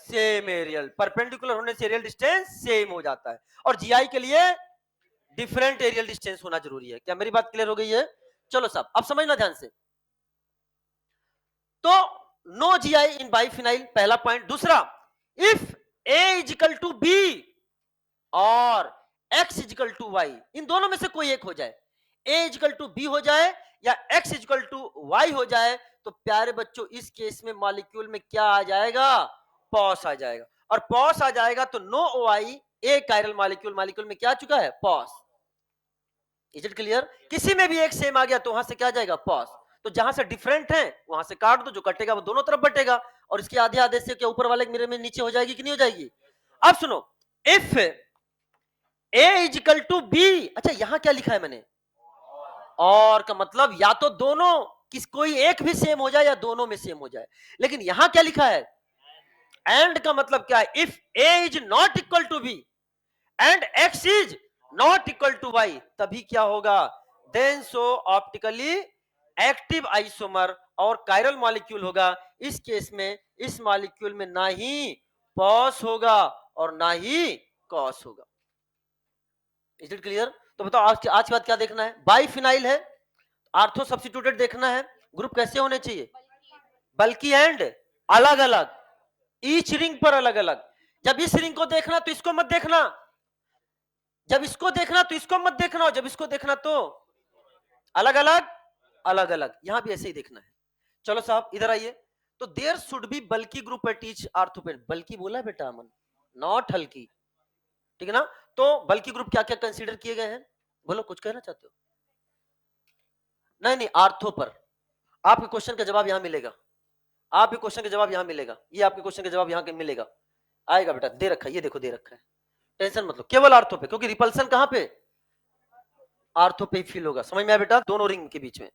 सेम एरियल। परपेंडिकुलर होने से एरियल डिस्टेंस सेम हो जाता है, और जीआई के लिए डिफरेंट एरियल डिस्टेंस होना जरूरी है। क्या मेरी बात क्लियर हो गई है? चलो साहब अब समझना ध्यान से। तो नो जीआई इन बाइफिनाइल, पहला पॉइंट। दूसरा, if A is equal to B और x इजिकल टू वाई, इन दोनों में से कोई एक हो जाए, a इजिकल टू बी हो जाए या x इजिकल टू वाई हो जाए, तो प्यारे बच्चों इस केस में मॉलिक्यूल में क्या आ जाएगा, पॉस आ जाएगा। और पॉस आ जाएगा तो नो ओ आई, ए कायरल मॉलिक्यूल में क्या आ चुका है, पॉस। Is it clear? किसी में भी एक सेम आ गया तो वहां से क्या आ जाएगा, पॉस। तो जहां से डिफरेंट है वहां से काट दो, जो कटेगा वो दोनों तरफ बटेगा, और इसके आधे आधे से क्या ऊपर वाले मेरे में नीचे हो जाएगी कि नहीं हो जाएगी? अब सुनो, if a is equal to B, अच्छा यहां क्या लिखा है मैंने, और का मतलब या तो दोनों कोई एक भी सेम हो जाए या दोनों में सेम हो जाए, लेकिन यहां क्या लिखा है, एंड का मतलब क्या है, if a is not equal to B and x is not equal to y, तभी क्या होगा, then so optically active isomer और कायरल मॉलिक्यूल होगा। इस केस में इस मॉलिक्यूल में ना ही पॉस होगा और ना ही कॉस होगा। Is it clear? तो बताओ आज के बाद क्या देखना है, बाइफिनाइल है, आर्थो सब्स्टिट्यूटेड देखना है, ग्रुप कैसे होने चाहिए, बल्कि एंड अलग अलग, ईच रिंग पर अलग अलग। जब इस रिंग को देखना तो इसको मत देखना, जब इसको देखना तो इसको मत देखना, और जब इसको देखना तो अलग अलग, अलग अलग। यहां भी ऐसे ही देखना है। चलो साहब इधर आइए। तो देयर शुड बी बल्कि ग्रुप एट ईच आर्थोपेड, बल्कि बोला है बेटा अमन, नॉट हल्की, ठीक है ना? तो बल्कि ग्रुप क्या क्या कंसीडर किए गए हैं, बोलो कुछ कहना चाहते हो? नहीं नहीं, आर्थो पर आपके क्वेश्चन का जवाब यहां मिलेगा, आपके क्वेश्चन का जवाब यहां मिलेगा, ये आपके क्वेश्चन का जवाब यहां मिलेगा, आएगा बेटा, दे रखा है, ये देखो दे रखा है, टेंशन मतलब केवल आर्थो पे, क्योंकि रिपल्सन कहां पे, आर्थो पे फील होगा। समझ में आया बेटा, दोनों रिंग के बीच में।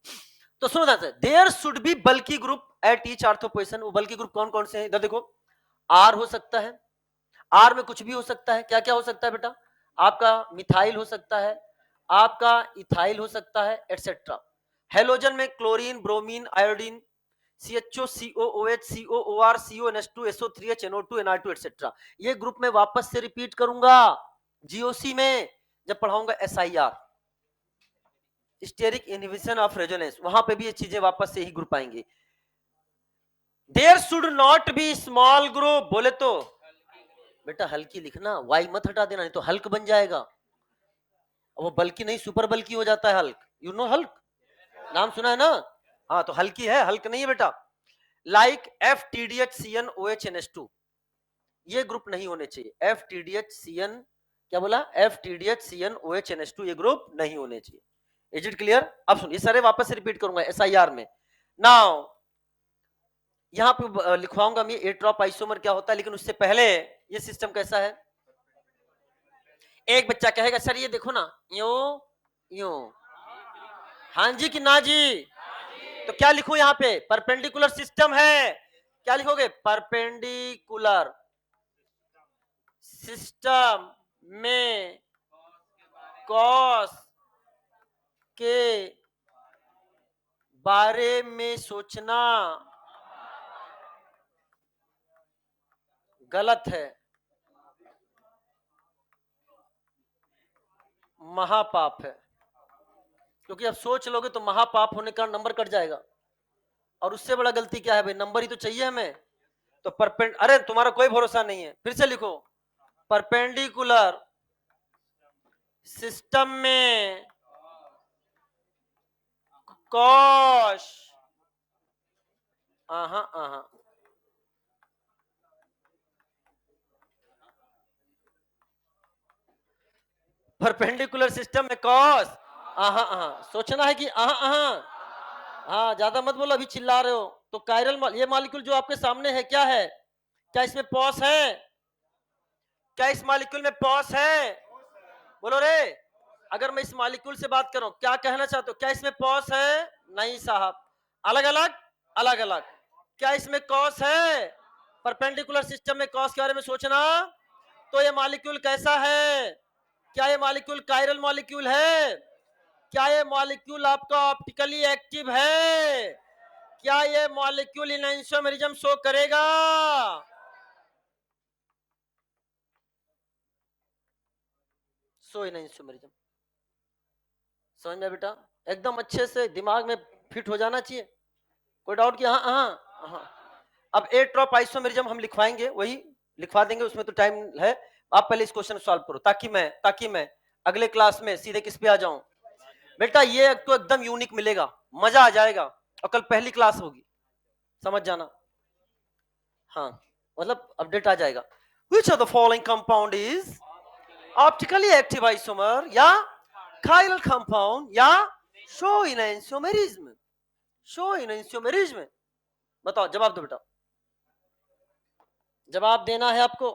तो सुनो ध्यान से, देयर शुड बी बल्कि group at each ortho position. वो बल्कि ग्रुप कौन कौन से हैं, इधर देखो, आर हो सकता है, आर में कुछ भी हो सकता है, क्या क्या हो सकता है बेटा, आपका मिथाइल हो सकता है, आपका इथाइल हो सकता है, एटसेट्रा। हेलोजन में chlorine, bromine, iodine, CHO, COOH, COOR, CONH2, SO3H, NO2, NR2 etcetera. ये ग्रुप में वापस से रिपीट करूंगा GOC में जब पढ़ाऊंगा SIR, steric inhibition of resonance, वहां पे भी ये चीजें वापस से ही ग्रुप आएंगी। There should not be small group, बोले तो बेटा हल्की लिखना, वाई मत हटा देना, नहीं तो हल्क बन जाएगा, वो बल्कि नहीं सुपर बल्कि हो जाता है हल्क, यू नो हल्क, नाम सुना है ना? हाँ तो हल्की है, हल्क नहीं है बेटा। लाइक FTDHCN OH NH2, ये ग्रुप नहीं होने चाहिए, FTDHCN, क्या बोला, FTDHCN OH NH2, ये ग्रुप नहीं होने चाहिए। Is it clear? अब सुन, ये सारे वापस से रिपीट करूंगा SIR में। नाउ यहां पे लिखवाऊंगा मैं एट्रॉप आइसोमर क्या होता है, लेकिन उससे पहले ये सिस्टम कैसा है, एक बच्चा कहेगा सर ये देखो ना, यो यो, हाँ जी कि ना जी, तो क्या लिखूं यहाँ पे? परपेंडिकुलर सिस्टम है, क्या लिखोगे? परपेंडिकुलर सिस्टम में कॉस के बारे में सोचना गलत है, महापाप है। क्योंकि अब सोच लोगे तो महापाप होने का नंबर कट जाएगा, और उससे बड़ा गलती क्या है भाई? नंबर ही तो चाहिए हमें। तो अरे तुम्हारा कोई भरोसा नहीं है, फिर से लिखो, परपेंडिकुलर सिस्टम में कॉस, आहा आहा, परपेंडिकुलर सिस्टम में कॉस, आहा आहा, सोचना है कि आहा आहा, हाँ ज्यादा मत बोलो, अभी चिल्ला रहे हो। तो कायरल ये मॉलिक्यूल जो आपके सामने है क्या है? क्या इसमें पॉस है? क्या इस मॉलिक्यूल में पॉस है? बोलो रे। अगर मैं इस मॉलिक्यूल से बात करूं, क्या कहना चाहते हो? क्या इसमें पॉस है? नहीं साहब, अलग अलग, अलग अलग। क्या इसमें कॉस है? परपेंडिकुलर सिस्टम में कॉस के बारे में सोचना। तो ये मॉलिक्यूल कैसा है? क्या ये मॉलिक्यूल कायरल मॉलिक्यूल है? क्या ये मॉलिक्यूल आपका ऑप्टिकली एक्टिव है? क्या ये मॉलिक्यूल इनएंसोमेरिज्म शो करेगा? सो इनएंसोमेरिज्म, समझ में बेटा? एकदम अच्छे से दिमाग में फिट हो जाना चाहिए, कोई डाउट? कि हाँ हाँ हाँ। अब ए ट्रॉप आइसोमेरिज्म हम लिखवाएंगे, वही लिखवा देंगे, उसमें तो टाइम है। आप पहले इस क्वेश्चन सॉल्व करो, ताकि मैं अगले क्लास में सीधे किस पे आ जाऊं। बेटा ये तो एकदम यूनिक मिलेगा, मजा आ जाएगा, और कल पहली क्लास होगी, समझ जाना। हाँ, मतलब अपडेट आ जाएगा। Which of the following compound is optically active isomer या chiral compound या show enantiomerism? show enantiomerism, बताओ, जवाब दो बेटा, जवाब देना है आपको।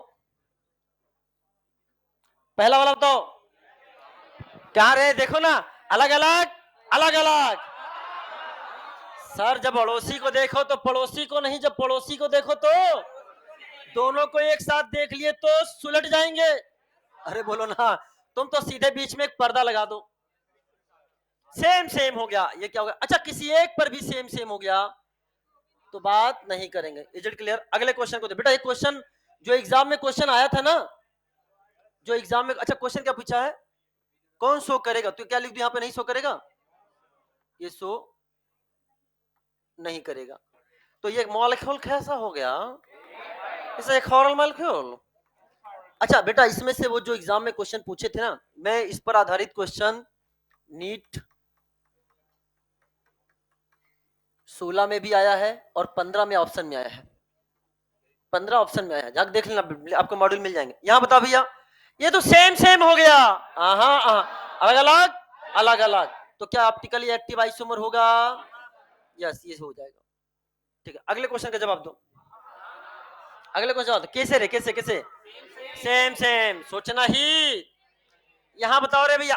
पहला वाला बताओ, क्या रहे? देखो ना, अलग अलग, अलग अलग। सर जब अड़ोसी को देखो तो पड़ोसी को नहीं, जब पड़ोसी को देखो तो दोनों को एक साथ देख लिए तो सुलट जाएंगे। अरे बोलो ना, तुम तो सीधे बीच में एक पर्दा लगा दो, सेम सेम हो गया। ये क्या हो गया? अच्छा, किसी एक पर भी सेम सेम हो गया तो बात नहीं करेंगे। Is it clear? अगले क्वेश्चन को दे बेटा। एक क्वेश्चन जो एग्जाम में क्वेश्चन आया था ना, जो एग्जाम में, अच्छा क्वेश्चन क्या पूछा है? कौन शो करेगा? तो क्या लिख दो यहाँ पे? नहीं शो करेगा, ये शो नहीं करेगा। तो ये मॉलिक्यूल कैसा हो गया? इसे एक हॉरल मॉलिक्यूल। अच्छा बेटा, इसमें से वो जो एग्जाम में क्वेश्चन पूछे थे ना, मैं इस पर आधारित क्वेश्चन नीट 16 में भी आया है और 15 में ऑप्शन में आया है। 15 ऑप्शन में आया है, जाकर देख लेना, आपको मॉड्यूल मिल जाएंगे। यहाँ बताओ भैया, ये तो सेम सेम हो गया। अलग अलग, अलग अलग। तो क्या ऑप्टिकली एक्टिव आइसोमर होगा? यस, ये हो जाएगा। ठीक है, अगले क्वेश्चन का जवाब दो। अगले क्वेश्चन जवाब दो। कैसे रे? कैसे कैसे? सेम सेम, सोचना ही। यहाँ बताओ रे भैया,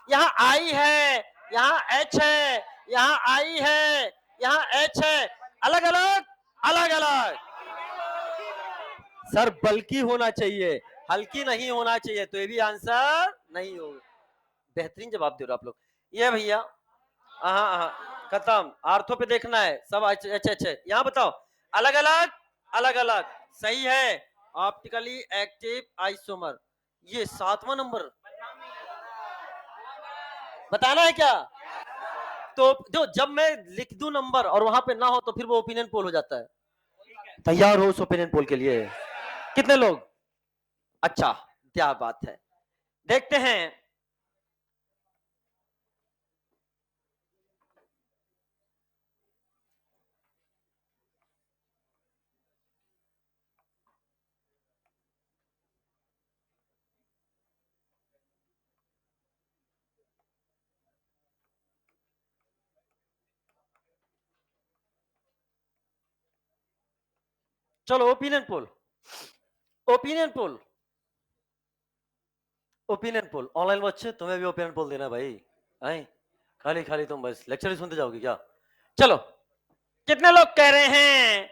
यहाँ आई है, यहाँ एच है, यहाँ आई है, यहाँ एच है, अलग अलग, अलग अलग। सर बल्कि होना चाहिए, हल्की नहीं होना चाहिए, तो ये भी आंसर नहीं होगा। बेहतरीन जवाब दे रहे हो आप लोग। ये भैया, खत्म। आर्थो पे देखना है सब। अच्छे अच्छे, यहाँ बताओ, अलग अलग, अलग अलग, सही है। ऑप्टिकली एक्टिव आइसोमर, ये 7वां नंबर बताना है क्या? तो जो जब मैं लिख दूं नंबर और वहां पे ना हो तो फिर वो ओपिनियन पोल हो जाता है। तैयार हो उस ओपिनियन पोल के लिए? कितने लोग? अच्छा, क्या बात है, देखते हैं। चलो opinion poll, opinion poll, opinion poll online बच्चे, तुम्हें भी ओपिनियन पोल देना भाई। आई खाली खाली तुम बस लेक्चर ही सुनते जाओगे क्या? चलो, कितने लोग कह रहे हैं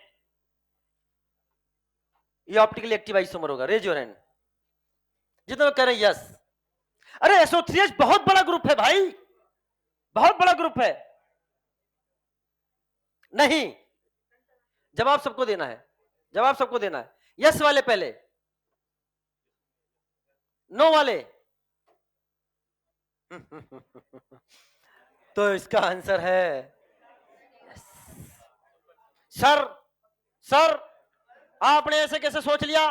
ये ऑप्टिकली एक्टिव आइसोमर होगा? Raise your hand. जितने लोग कह रहे हैं यस। अरे SO3H बहुत बड़ा ग्रुप है भाई, बहुत बड़ा ग्रुप है। नहीं, जवाब सबको देना है, जवाब सबको देना है। यस वाले पहले, नो वाले। तो इसका आंसर है सर। सर आपने ऐसे कैसे सोच लिया?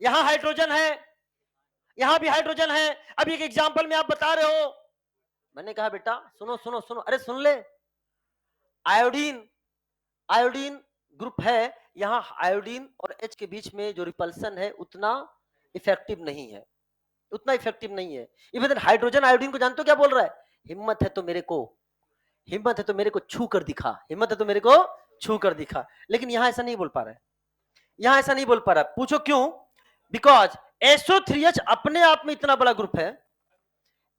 यहां हाइड्रोजन है, यहां भी हाइड्रोजन है। अब एक एग्जांपल में आप बता रहे हो, मैंने कहा बेटा सुनो सुनो सुनो, अरे सुन ले। आयोडीन, आयोडीन ग्रुप है, यहां आयोडीन और H के बीच में जो रिपल्सन है उतना इफेक्टिव नहीं है, उतना इफेक्टिव नहीं है। इवन हाइड्रोजन आयोडीन को जानते हो क्या बोल रहा है? हिम्मत है तो मेरे को, हिम्मत है तो मेरे को छू कर दिखा, हिम्मत है तो मेरे को छू कर दिखा। लेकिन यहां ऐसा नहीं बोल पा रहा है, यहां ऐसा नहीं बोल पा रहा है। पूछो क्यों? बिकॉज SO3H अपने आप में इतना बड़ा ग्रुप है।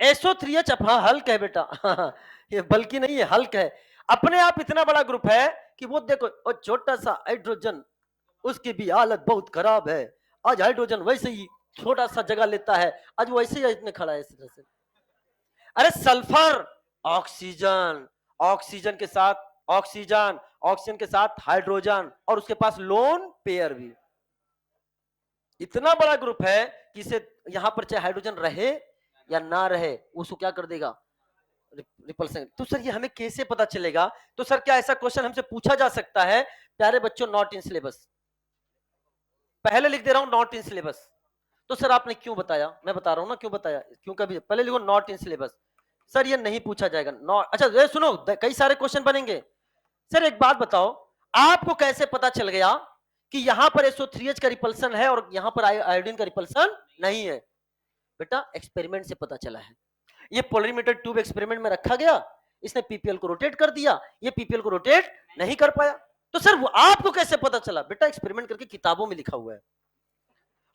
SO3H हल्क है बेटा ये बल्कि नहीं है, हल्क है। अपने आप इतना बड़ा ग्रुप है कि वो देखो, वो छोटा सा हाइड्रोजन, उसकी भी हालत बहुत खराब है। आज हाइड्रोजन वैसे ही छोटा सा जगह लेता है, आज वो वैसे ही इतने खड़ा है इस तरह से। अरे सल्फर, ऑक्सीजन, ऑक्सीजन के साथ ऑक्सीजन, ऑक्सीजन के साथ हाइड्रोजन, और उसके पास लोन पेयर भी। इतना बड़ा ग्रुप है कि इसे यहां पर चाहे हाइड्रोजन रहे या ना रहे, उसको क्या कर देगा? रिपल्सन। तो सर ये हमें कैसे पता चलेगा? तो सर क्या ऐसा क्वेश्चन हमसे पूछा जा सकता है? प्यारे बच्चों, नॉट इन सिलेबस, पहले लिख दे रहा हूं नॉट इन सिलेबस। तो सर आपने क्यों बताया? मैं बता रहा हूं ना क्यों बताया, क्यों कभी पहले लिखो नॉट इन सिलेबस। सर ये नहीं पूछा जाएगा, नॉट। अच्छा ये सुनो, कई सारे क्वेश्चन बनेंगे। सर एक बात बताओ, आपको कैसे पता चल गया कि यहां पर SO3H का रिपल्सन है और यहां पर आयोडीन का रिपल्सन नहीं है? बेटा एक्सपेरिमेंट से पता चला है। ये पोलरीमीटर ट्यूब एक्सपेरिमेंट में रखा गया, इसने PPL को रोटेट कर दिया, ये PPL को रोटेट नहीं कर पाया। तो सर वो आपको कैसे पता चला? बेटा एक्सपेरिमेंट करके किताबों में लिखा हुआ है,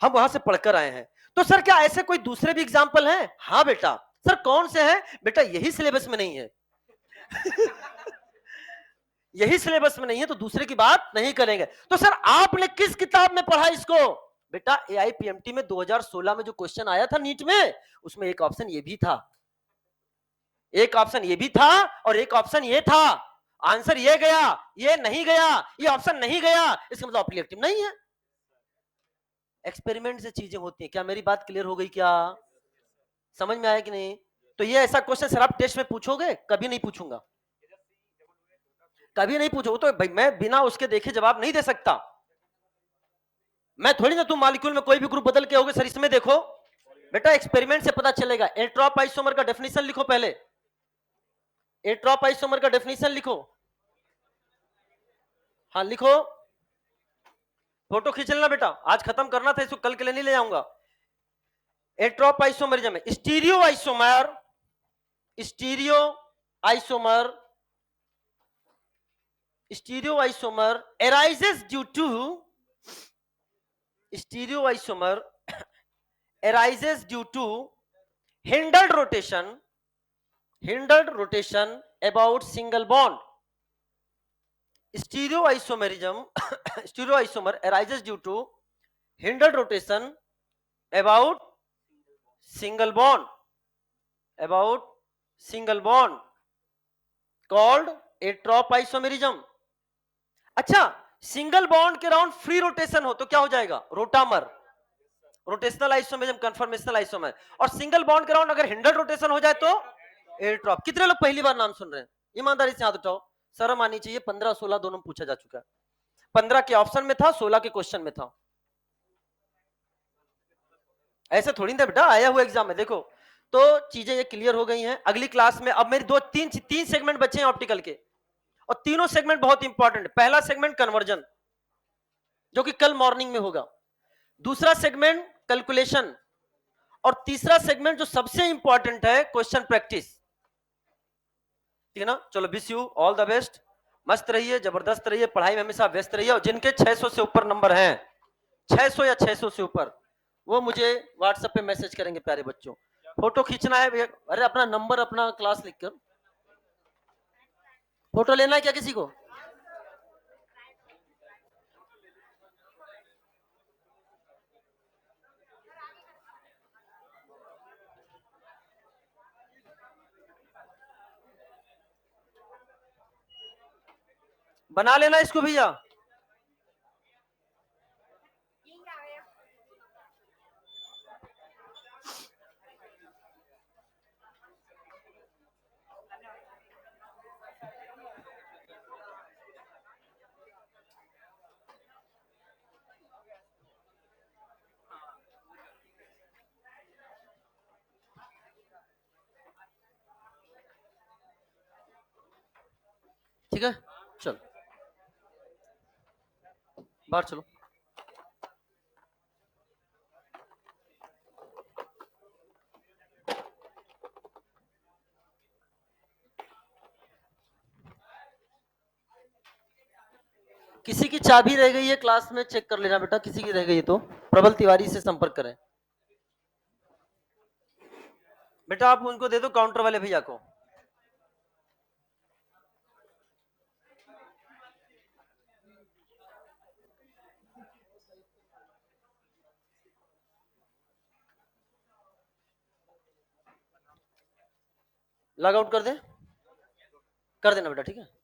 हम वहां से पढ़कर आए हैं। तो सर क्या ऐसे कोई दूसरे भी एग्जाम्पल हैं? हाँ बेटा। सर कौन से हैं? बेटा यही सिलेबस में नहीं है यही सिलेबस में नहीं है तो दूसरे की बात नहीं करेंगे। तो सर आपने किस किताब में पढ़ा इसको? बेटा AIPMT में 2016 में जो क्वेश्चन आया था नीट में, उसमें एक ऑप्शन ये भी था, एक ऑप्शन ये भी था और एक ऑप्शन ये था। आंसर ये गया, ये नहीं गया, ये ऑप्शन नहीं गया, इसका मतलब ऑब्जेक्टिव नहीं है। एक्सपेरिमेंट से चीजें होती हैं। क्या मेरी बात क्लियर हो गई? क्या समझ में आया कि नहीं? तो ये ऐसा क्वेश्चन सर आप टेस्ट में पूछोगे? कभी नहीं पूछूंगा, कभी नहीं पूछोगे। तो भाई मैं बिना उसके देखे जवाब नहीं दे सकता। मैं थोड़ी ना तुम मॉलिक्यूल में कोई भी ग्रुप बदल के होगे सर इसमें देखो। बेटा एक्सपेरिमेंट से पता चलेगा। एट्रॉप आइसोमर का डेफिनेशन लिखो पहले, एट्रॉप आइसोमर का डेफिनेशन लिखो। हाँ लिखो, फोटो खींच लेना बेटा, आज खत्म करना था इसको, कल के लिए नहीं ले जाऊंगा। एट्रॉप आइसोमरिज्म में stereo isomer, stereo isomer, stereo isomer arises due to, stereo isomer arises due to hindered rotation, hindered rotation about single bond. Stereoisomerism stereoisomer arises due to hindered rotation about single bond, about single bond called एट्रोपाइसोमेरिज्म। अच्छा, single bond के round free rotation हो तो क्या हो जाएगा? Rotamer, rotational isomerism, conformational isomer. और single bond के round अगर हिंडर रोटेशन हो जाए तो एट्रोप। कितने लोग पहली बार नाम सुन रहे हैं? ईमानदारी से हाथ उठाओ, शर्म आनी चाहिए। 15-16 दोनों में पूछा जा चुका है, 15 के ऑप्शन में था, 16 के क्वेश्चन में था। ऐसे थोड़ी ना बेटा, आया हुआ एग्जाम में देखो। तो चीजें ये क्लियर हो गई हैं। अगली क्लास में अब मेरी तीन सेगमेंट बचे हैं ऑप्टिकल के, और तीनों सेगमेंट बहुत इंपॉर्टेंट। पहला सेगमेंट कन्वर्जन, जो कि कल मॉर्निंग में होगा। दूसरा सेगमेंट कैलकुलेशन, और तीसरा सेगमेंट जो सबसे इंपॉर्टेंट है क्वेश्चन प्रैक्टिस। ठीक है ना? चलो, wish you all the best. मस्त रहिए, जबरदस्त रहिए, पढ़ाई में हमेशा व्यस्त रहिए। और जिनके 600 से ऊपर नंबर हैं, 600 या 600 से ऊपर, वो मुझे व्हाट्सएप पे मैसेज करेंगे प्यारे बच्चों। फोटो खींचना है भैया, अरे अपना नंबर अपना क्लास लिख कर फोटो लेना है क्या किसी को? बना लेना इसको भैया। ठीक है, चलो बाहर चलो। किसी की चाबी रह गई है क्लास में, चेक कर लेना बेटा, किसी की रह गई है तो प्रबल तिवारी से संपर्क करें। बेटा आप उनको दे दो, काउंटर वाले भैया को। लॉग आउट कर दे, कर देना बेटा, ठीक है।